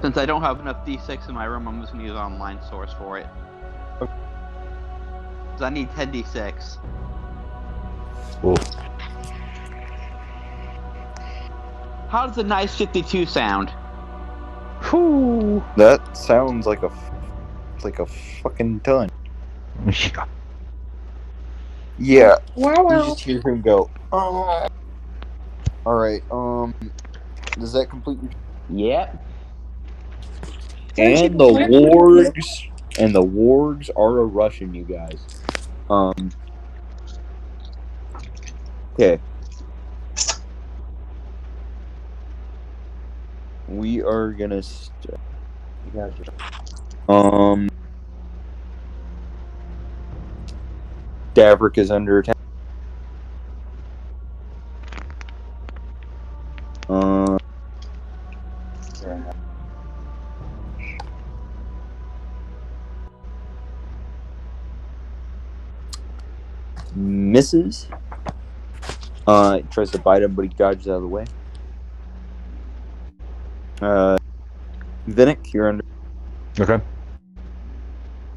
Since I don't have enough D6 in my room, I'm just gonna use an online source for it. Because I need 10 D6. Ooh. How does a nice 52 sound? Whew. That sounds like a fucking ton. Yeah. Yeah. Wow, You just hear him go. Oh. All right. Does that complete your? Yep. And the wargs are a rushing you guys. Okay. We are gonna Davrick is under attack. Misses. Tries to bite him, but he dodges out of the way. Vinnick, you're under Okay.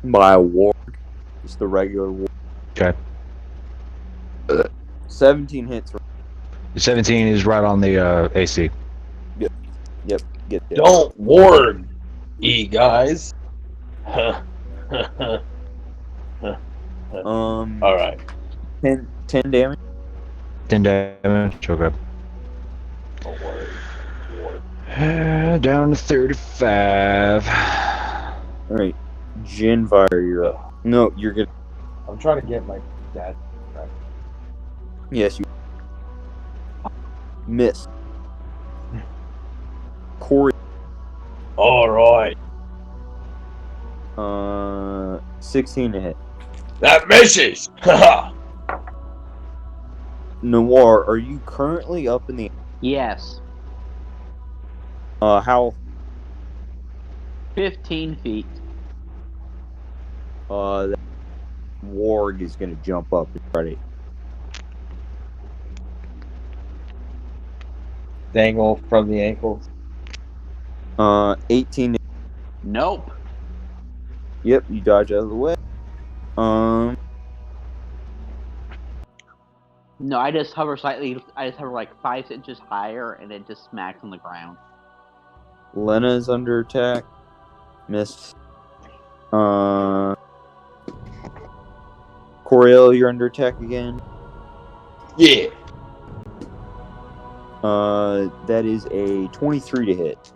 by a warg. Just the regular warg. Okay. 17 hits. 17 is right on the AC. Yep. Get there. Don't ward, guys. Alright. 10 damage. 10 damage. Okay. Don't worry. Down to 35. Alright. Jinvire, you're up. No, you're good. I'm trying to get my dad. Yes, you. Miss. Corey. All right. 16 to hit. That misses. Haha. Noir, are you currently up in the? Yes. How? 15 feet. That Warg is gonna jump up and try to. Dangle from the ankles. 18. Nope. Yep, you dodge out of the way. No, I just hover slightly. I just hover like 5 inches higher, and it just smacks on the ground. Lena's under attack. Miss. Coriel, you're under attack again. Yeah. That is a 23 to hit.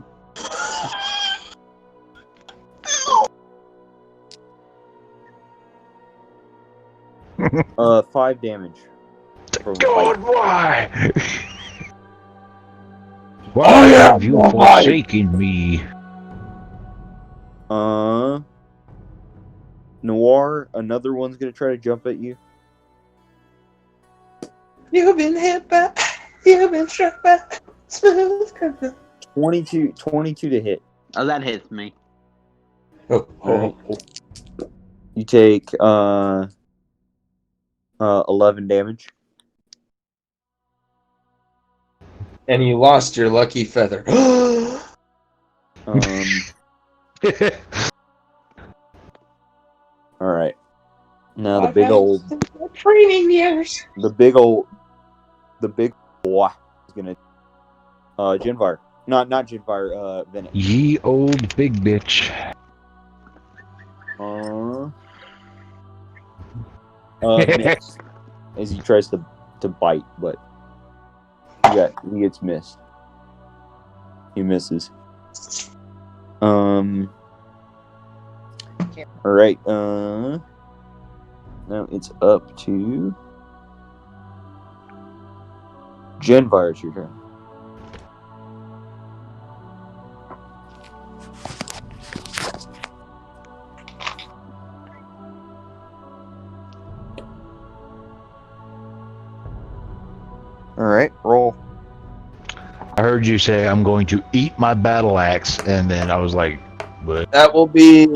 Five damage. from God, fight. why? Why have you forsaken me? Noir, another one's gonna try to jump at you. You've been hit by, you've been struck by smooth criminal. 22 to hit. Oh, that hits me. Alright. You take 11 damage. And you lost your lucky feather. Alright. Now the big old training years. the big boy is gonna Genfire. Not Genfire, Venom. Ye old big bitch. Miss. As he tries to bite, but he gets missed. He misses. Alright, now it's up to Genfire, it's your turn. Alright, roll. I heard you say I'm going to eat my battle axe, and then I was like, what? That will be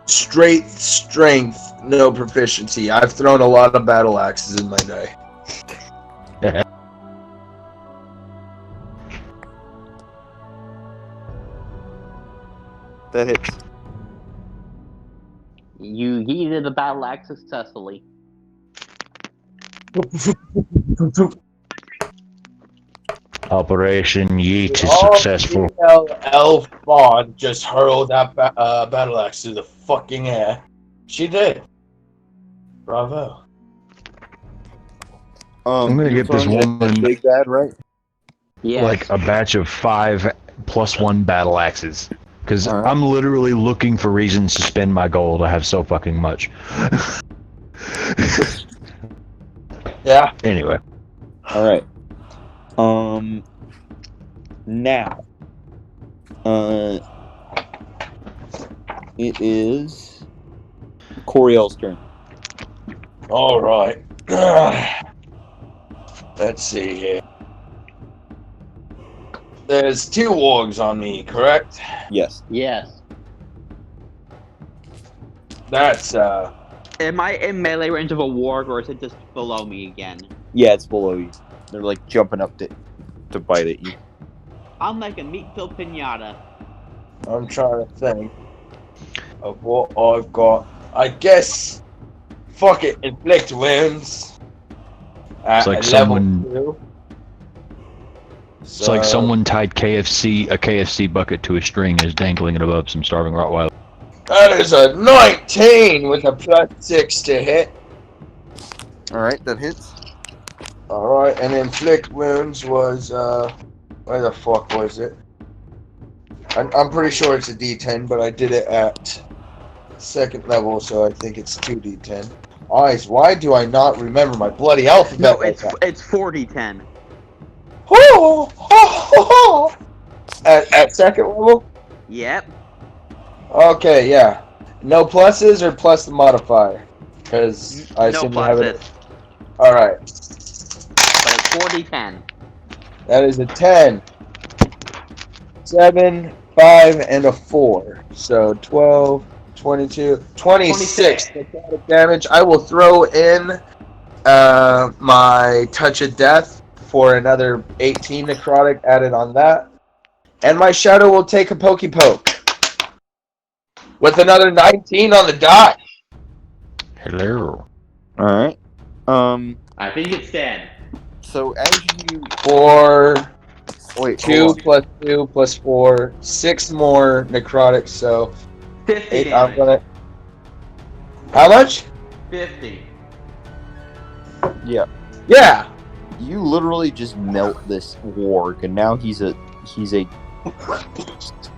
straight strength, no proficiency. I've thrown a lot of battle axes in my day. That hits. You yeeted the battle axe successfully. Operation Yeet is All successful. female elf Fawn just hurled that battle axe through the fucking air. She did. Bravo. I'm gonna you're get this throwing that woman- big bad, right? Yeah. Like a batch of 5 + 1 battle axes. Because Alright. I'm literally looking for reasons to spend my gold. I have so fucking much. Yeah. Anyway. Alright. Now. It is Coriel's turn. All right. Let's see here. There's 2 wargs on me, correct? Yes. Yes. That's Am I in melee range of a warg, or is it just below me again? Yeah, it's below you. They're like jumping up to bite at you. I'm like a meat-filled pinata. I'm trying to think of what I've got. I guess, fuck it, inflict wounds. At like level someone- 2. It's like someone tied a KFC bucket to a string and is dangling it above some starving Rottweiler. That is a 19 with a +6 to hit. Alright, that hits. Alright, and inflict wounds was, where the fuck was it? I'm pretty sure it's a D10, but I did it at 2nd level, so I think it's 2D10. Eyes, why do I not remember my bloody alphabet? No, like that? it's 40-10. At second level? Yep. Okay, yeah. No pluses or plus the modifier? Because I No assume you have pluses. it. Alright. But it's 4d10. That is a 10, 7, 5, and a 4. So 12, 22, 26 necrotic damage. I will throw in my Touch of Death for another 18 necrotic added on that. And my Shadow will take a pokey poke. With another 19 on the dot. Hello. Alright. I think it's dead. So as you For wait, 2 hold on. plus 2 plus 4, 6 more necrotic, so 50 8, I'm damage. gonna... How much? 50. Yeah. Yeah! You literally just melt this warg, and now he's a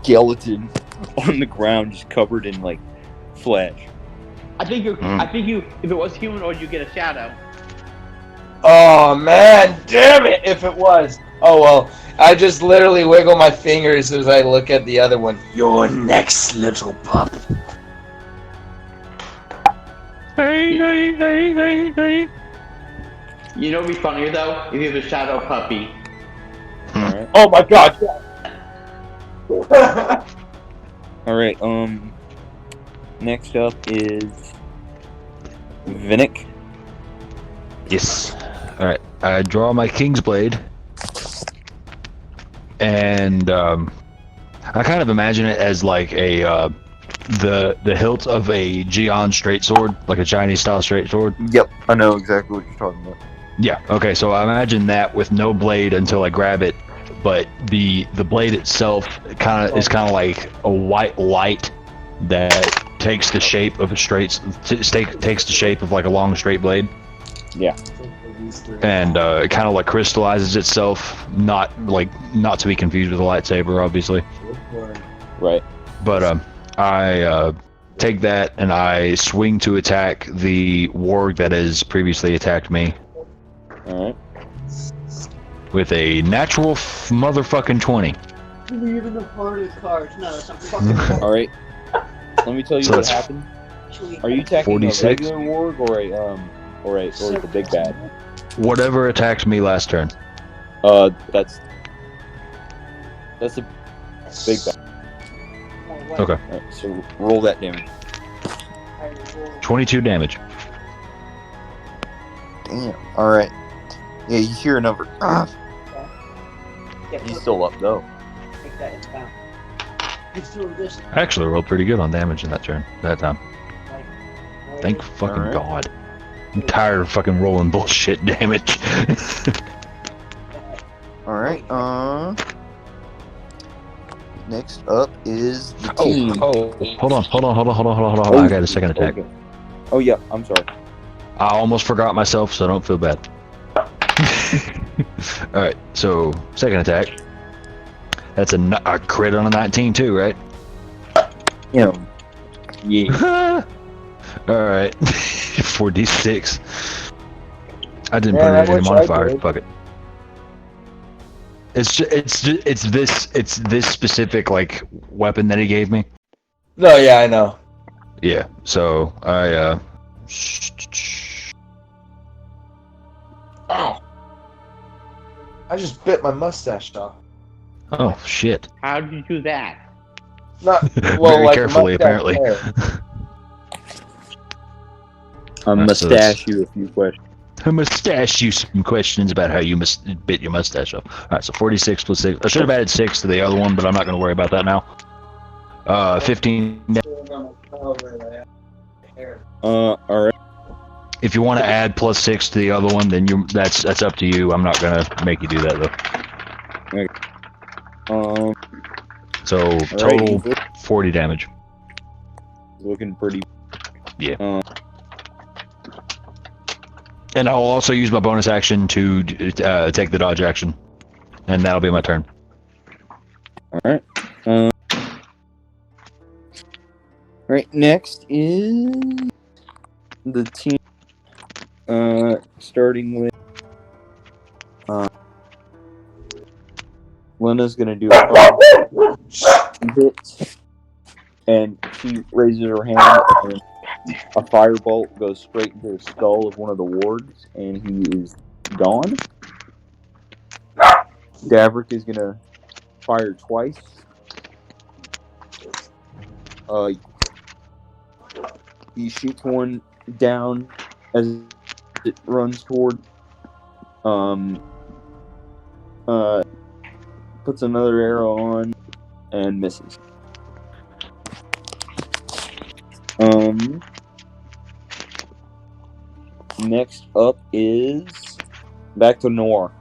skeleton on the ground, just covered in like flesh. I think you. If it was humanoid, you get a shadow. Oh man, damn it! If it was. Oh well, I just literally wiggle my fingers as I look at the other one. You're next, little pup. Hey. You know, what'd be funnier though if you have a shadow puppy. Alright. Oh my god. Alright, next up is Vinnick. Yes. All right. I draw my King's Blade, and I kind of imagine it as like a the hilt of a Jian straight sword, like a Chinese style straight sword. Yep, I know exactly what you're talking about. Yeah. Okay. So I imagine that with no blade until I grab it, but the blade itself is kind of like a white light that takes the shape of a takes the shape of like a long straight blade. Yeah. And it kind of like crystallizes itself, not to be confused with a lightsaber, obviously. Right. But I take that and I swing to attack the warg that has previously attacked me Alright. with a natural motherfucking 20. Even the hardest cards. No, that's not fucking. Alright. Let me tell you So what that's happened. Are you attacking 46? a regular warg or the big bad? Whatever attacked me last turn. That's a big bad. Okay. Alright, so roll that damage. 22 damage. Damn. Alright. Yeah, you hear a number. He's still up though. Take that into account. You threw this. I actually rolled pretty good on damage in that turn, that time. Like, Thank fucking Alright. God. I'm tired of fucking rolling bullshit damage. Alright, next up is the team. Hold on. I got a second attack. Okay. Oh yeah, I'm sorry. I almost forgot myself, so don't feel bad. Alright, so second attack. That's a crit on a 19 too, right? Yeah. Yeah. Alright. 4d6. I didn't Man, I put any wish I modifiers. did. Fuck it. It's this specific like weapon that he gave me. No, yeah, I know. Yeah. So I Ow. I just bit my mustache off. oh shit. How did you do that? Not well, Very like carefully, mustache apparently. hair. I Alright, so that's- mustache you a few questions. I must ask you some questions about how you bit your mustache off. Alright, so 46 plus 6. I should have added 6 to the other one, but I'm not going to worry about that now. 15. Alright. If you want to add plus 6 to the other one, then that's up to you. I'm not going to make you do that, though. So, total 40 damage. Looking pretty. Yeah. And I'll also use my bonus action to take the dodge action. And that'll be my turn. Alright. Right, next is the team. Starting with Lena's gonna do a hit, and she raises her hand, and a firebolt goes straight into the skull of one of the wards, and he is gone. Daverick is gonna fire twice. He shoots one down as it runs toward. Puts another arrow on and misses. Next up is back to Noir.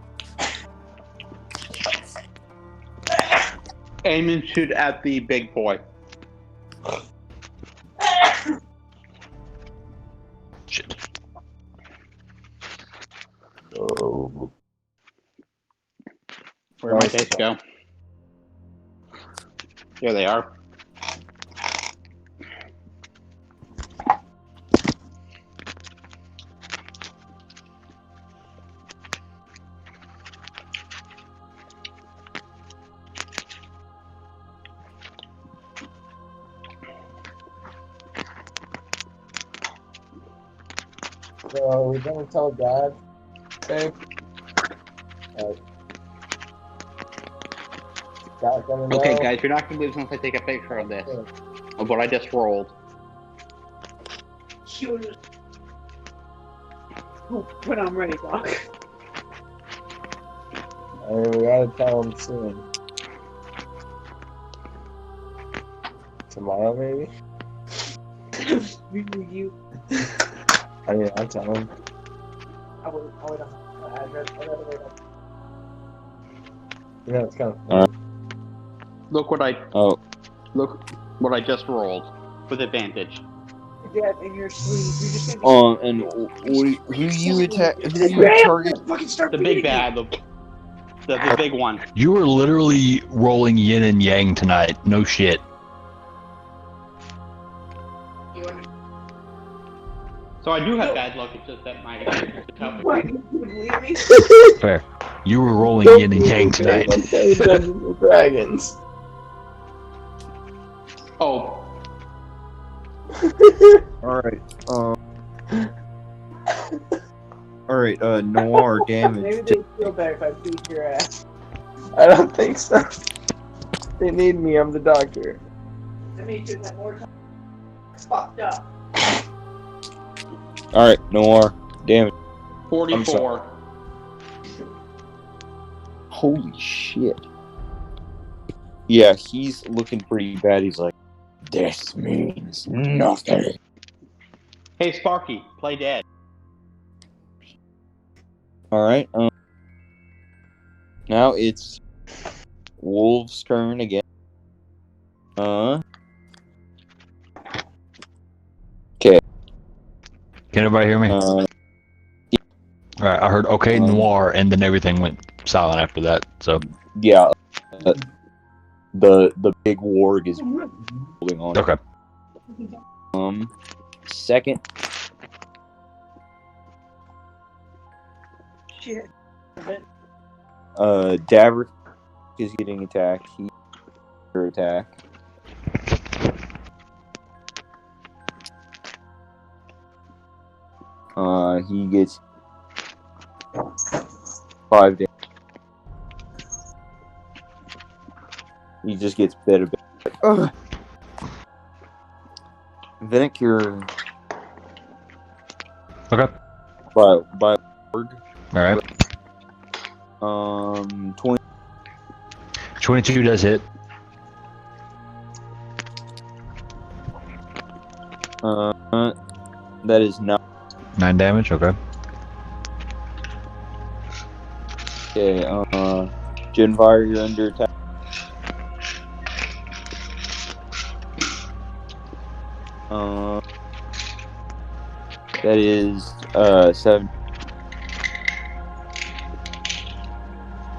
Aim and shoot at the big boy. Shit. Oh. Where my dice go? Here they are. So we're gonna tell Dad, babe. Dad's gonna know. Okay, guys, you're not gonna believe this unless I take a picture of this, of what I just rolled. When I'm ready, Doc. We gotta tell him soon. Tomorrow, maybe. You. I mean, I'll tell him. I would address. Yeah, it's kind of. Look what I Oh, look what I just rolled with advantage. Yeah, in your sleep. You're just gonna be. and who you attack? Who you target? Fucking start The big bad, the big one. You were literally rolling yin and yang tonight. No shit. So I do have bad luck. It's just that my What? You believe me? Fair. You were rolling yin and yang tonight. Dungeons and Dragons. Oh, Alright, Alright, Noir Maybe damage. they feel better if I beat your ass. I don't think so. They need me. I'm the doctor. Let me do that more time. It's fucked up. Alright, Noir damage. 44. Holy shit. Yeah, he's looking pretty bad. He's like, this means nothing. Hey, Sparky, play dead. Alright, now it's Wolf's turn again. Can everybody hear me? All right, I heard okay, Noir, and then everything went silent after that. So Yeah, the big warg is holding on. okay. Second, Shit. Daverick is getting attacked. He's under attack. He gets 5 damage. He just gets better. Vinicure Okay. by word. All right. 20. 22 does hit. That is not 9 damage. Okay. okay. Genfire, you're under attack. That is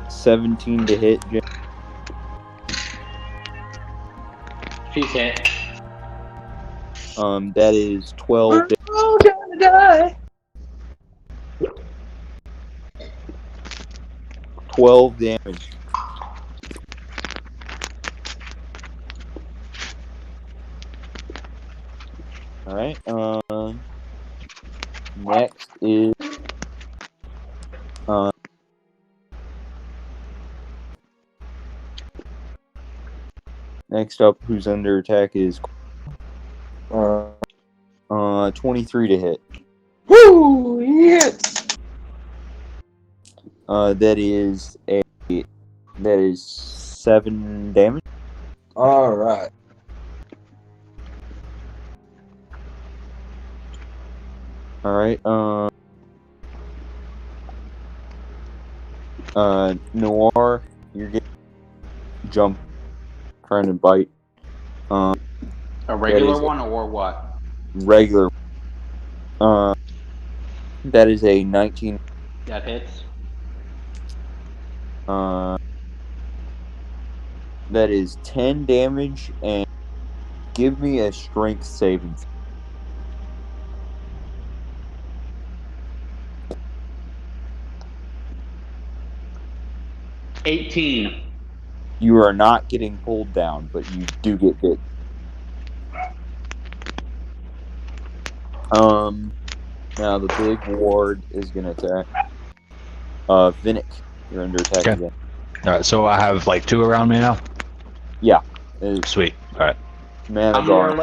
17 to hit. She's hit. That is 12. Oh, gonna die. 12 damage. Alright, next is, next up, who's under attack is, 23 to hit. Woo! Yes! That is 7 damage. Alright. Alright, Noir, you're getting jump, trying to bite. A regular is- one or what? Regular. That is a 19. That hits. That is 10 damage, and give me a strength saving. 18. You are not getting pulled down, but you do get bit. Now the big ward is gonna attack. Vinnick, you're under attack Okay. again. All right, so I have like 2 around me now. It's Sweet. All right. mana How many are guard.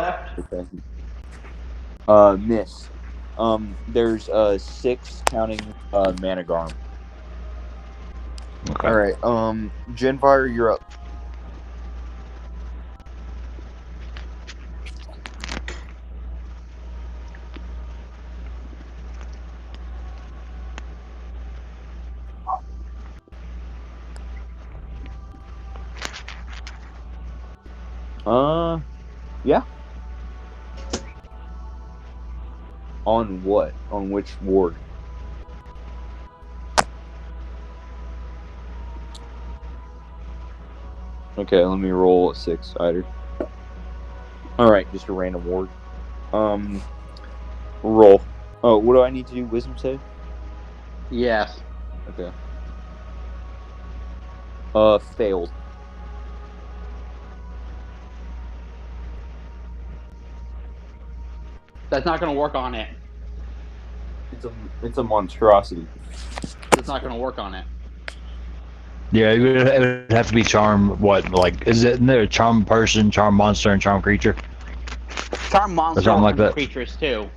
left? Miss. There's 6 counting mana garm. Okay. All right. Genfire, you're up. Yeah. On what? On which ward? Okay, let me roll a 6-sider. Alright, just a random ward. Roll. Oh, what do I need to do? Wisdom save? Yes. Okay. Failed. That's not going to work on it. It's a monstrosity. It's not going to work on it. Yeah, it would have to be charm. What, like, is it in there? Charm person, charm monster, and charm creature? Charm monster something like and that. creatures too.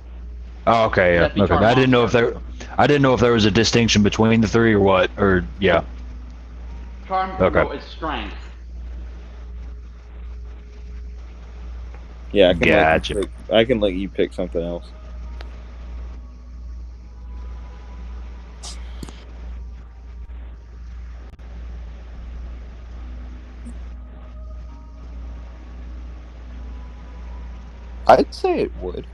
Oh, okay. Yeah. That'd be Okay. charm I didn't know if monster. I didn't know if there was a distinction between the 3 or what. Or yeah. Charm Okay. no, it's strength. Yeah, Gotcha. I can let you pick something else. I'd say it would.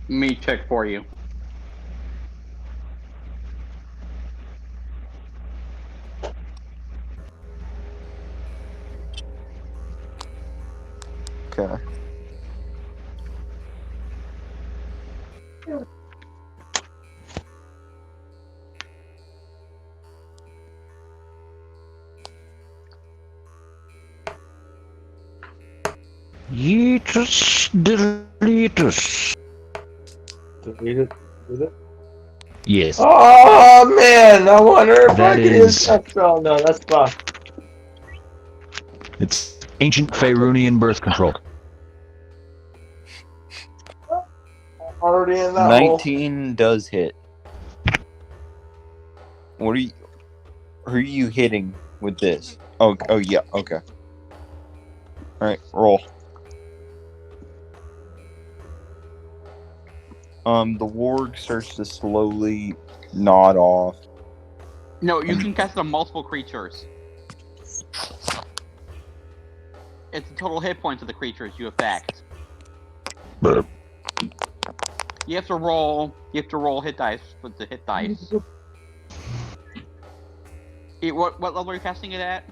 Me check for you. Okay. Yeetus deletus. Delete it. Yes. Oh man, I wonder if That I can is- spell. No, that's fine. It's ancient Faerunian birth control. Already in that hole. 19 does hit. What are you? Who are you hitting with this? Oh yeah. Okay. All right, roll. The warg starts to slowly nod off. No, you can cast it on multiple creatures. It's the total hit points of the creatures you affect. But You have to roll hit dice with the hit dice. What level are you casting it at?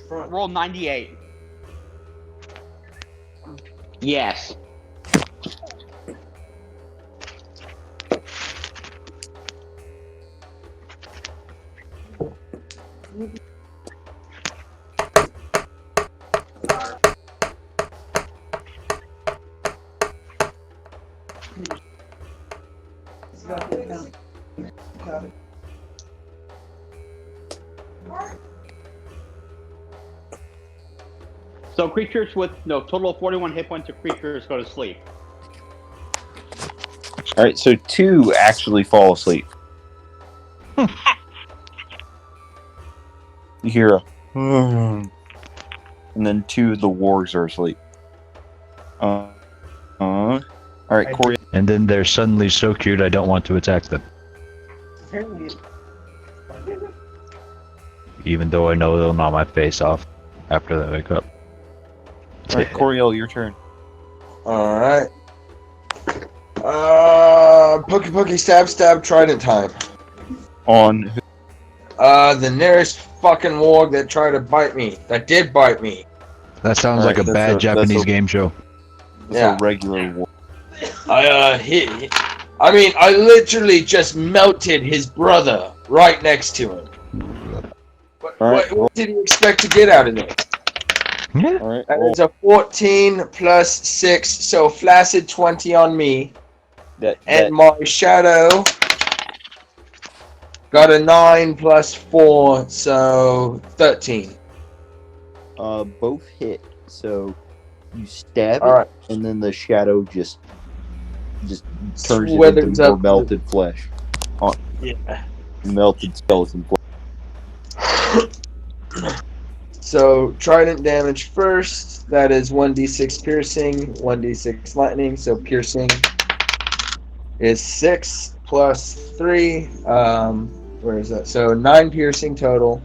Front. Roll 98. Yes. So creatures with total of 41 hit points of creatures go to sleep. All right, so 2 actually fall asleep. You hear a, and then 2 of the wargs are asleep. All right, Corey. And then they're suddenly so cute I don't want to attack them. Apparently, Even though I know they'll gnaw my face off after they wake up. All right, Coriel, your turn. Alright. Pokey stab stab trident time. On who? The nearest fucking warg that tried to bite me. That did bite me. That sounds Alright, like a that's bad that's Japanese game show. Yeah. a regular war. I literally just melted his brother right next to him. Alright, What did he expect to get out of this? Yeah. All right, That roll. is a 14 plus 6, so flaccid 20 on me. And my shadow got a 9 plus 4, so 13. Both hit. So you stab it, Alright. and then the shadow just turns it Withers into more up. melted flesh. Yeah. Melted skeleton flesh. So, trident damage first. That is 1d6 piercing, 1d6 lightning. So, piercing is 6 plus 3. Where is that? So, 9 piercing total.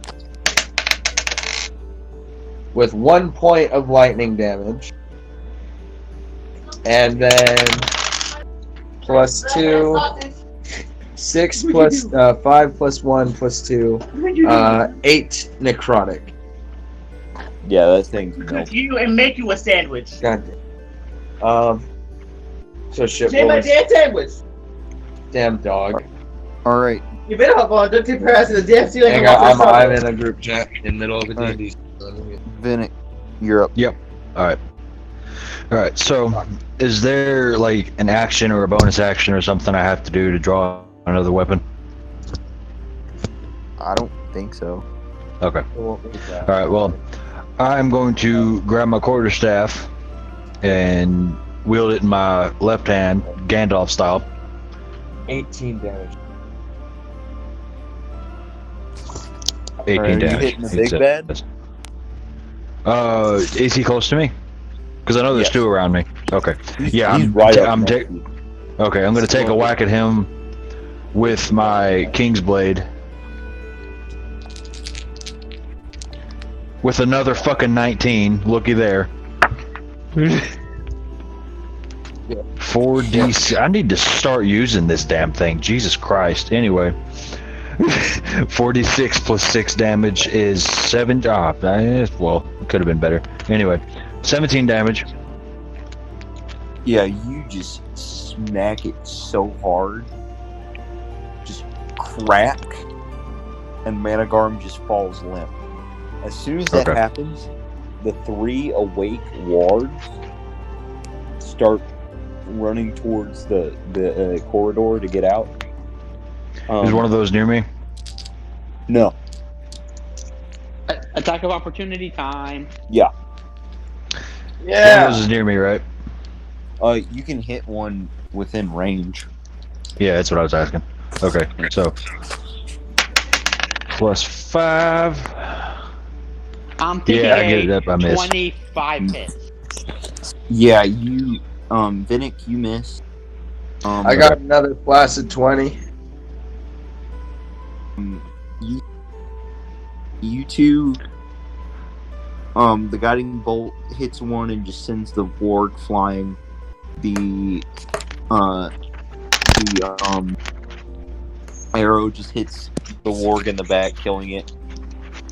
With 1 point of lightning damage. And then plus 2. 6 plus 5 plus 1 plus 2. 8 necrotic. Yeah, that thing's cook melted. you and make you a sandwich. God damn. So shit. Say my What was, damn sandwich. damn dog. All right, You better hop on. Don't tip her ass in the damn ceiling. Hang and walk on, I'm outside. in a group chat in the middle of a Alright. D&D. Vinnick, you're up. Alright, so is there like an action or a bonus action or something I have to do to draw another weapon? I don't think so. Okay. Alright, well, I'm going to grab my quarterstaff and wield it in my left hand, Gandalf style. 18 damage. 18 Are you damage. hitting the big bad? Is he close to me? Because I know there's Yes. 2 around me. Okay. Yeah, He's I'm right up I'm next ta- to you. Okay, I'm gonna take a whack at him with my King's Blade. With another fucking 19. Looky there. 4d. I need to start using this damn thing. Jesus Christ. Anyway. 46 plus 6 damage is 7. Well, it could have been better. Anyway, 17 damage. Yeah, you just smack it so hard, just crack, and Managarm just falls limp. As soon as that Okay. happens, the 3 awake wards start running towards the corridor to get out. Is one of those near me? No. Attack of opportunity time. One of those is near me, right? You can hit one within range. Yeah, that's what I was asking. Okay, so plus 5. I'm thinking Yeah, I get it up. I missed. 25 hits. Yeah, you, Vinnick, you missed. I got another flaccid 20. You two, the guiding bolt hits one and just sends the ward flying. The arrow just hits the warg in the back, killing it.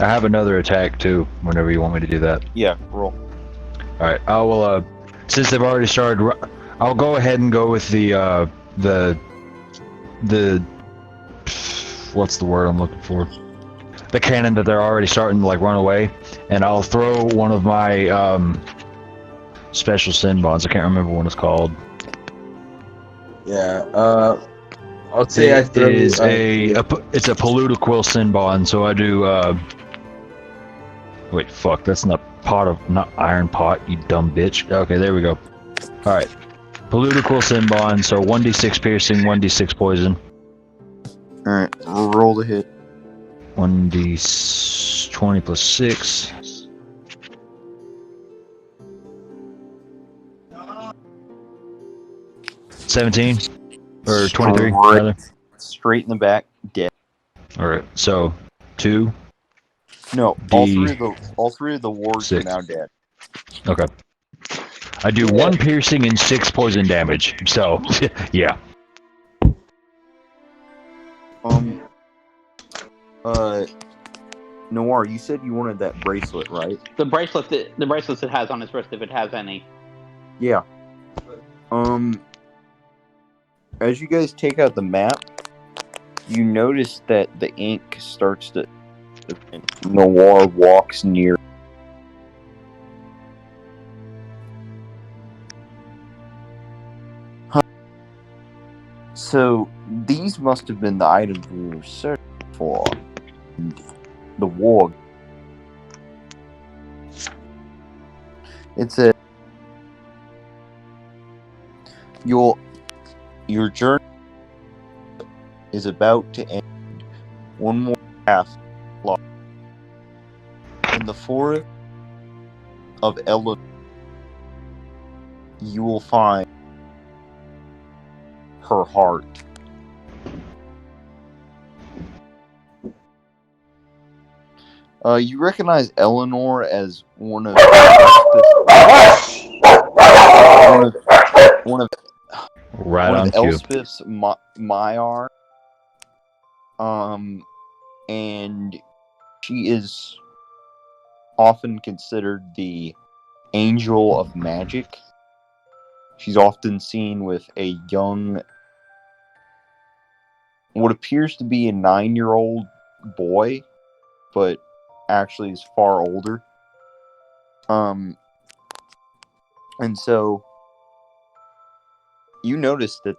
I have another attack too, whenever you want me to do that. Yeah, roll. Alright, I will, since they've already started, I'll go ahead and go with the, what's the word I'm looking for? The cannon that they're already starting to, like, run away, and I'll throw one of my, special sin bonds. I can't remember what it's called. Yeah, I'll say I It threw, is it's a political sin bond, so I do, Wait, fuck, that's not iron pot, you dumb bitch. Okay, there we go. Alright. Political Sinbon, so 1d6 piercing, 1d6 poison. Alright, roll the hit. 1d20 plus 6. $17 or 23 rather. Straight in the back, dead. Alright, so 2. No, D- all three of the wards six. are now dead. Okay. I do 1 piercing and 6 poison damage. So, yeah. Noir, you said you wanted that bracelet, right? The bracelets it has on his wrist, if it has any. Yeah. As you guys take out the map, you notice that the ink starts to. Noir walks near. So these must have been the items we were searching for. The warg. It's a your journey is about to end. One more half lost. In the forest of Eleanor, you will find her heart. You recognize Eleanor as one of Elspeth's Maiar. And she is often considered the angel of magic. She's often seen with a young, what appears to be a 9-year-old boy, but actually is far older. And so you notice that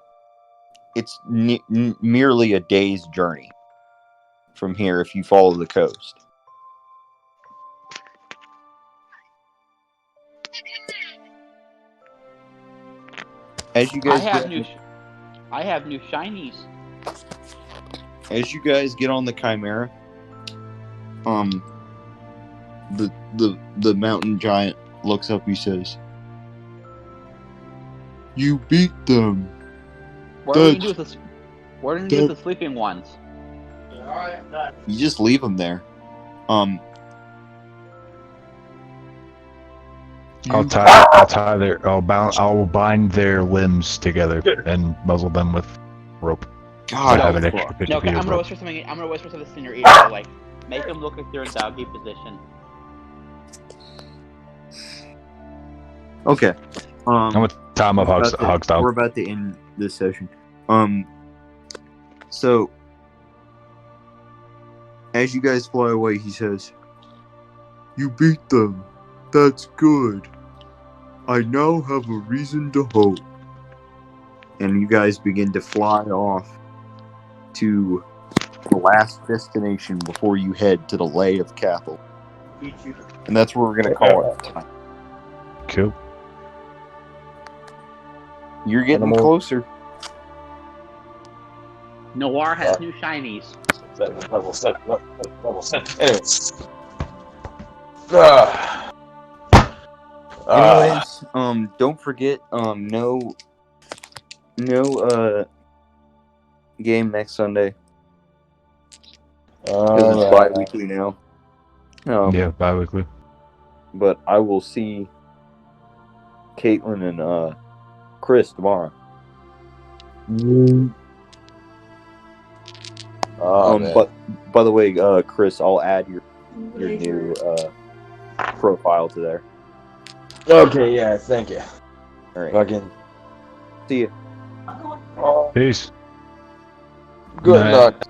it's merely a day's journey from here if you follow the coast. As you guys I have new shinies. As you guys get on the Chimera, the mountain giant looks up. He says, "You beat them." What do you do with the sleeping ones? You just leave them there. I'll bind their limbs together and muzzle them with rope. God, I have an extra 50 No, feet I'm of gonna rope. whisper something in your ear. So, like, make them look like they're in doggy position. Okay. I'm gonna tie him up hog style. We're about to end this session. So as you guys fly away, he says, "You beat them. That's good. I now have a reason to hope." And you guys begin to fly off to the last destination before you head to the Lay of Cathal. And that's where we're going to call it tonight. Cool. You're getting closer. Noir has new shinies. Level 7. Anyways. Anyways, don't forget, no game next Sunday. Because it's bi-weekly now. Yeah, bi-weekly. But I will see Caitlin and Chris tomorrow. But by the way, Chris, I'll add your new profile to there. Okay, yeah, thank you. All right. Fucking See you. Peace. good Night. luck.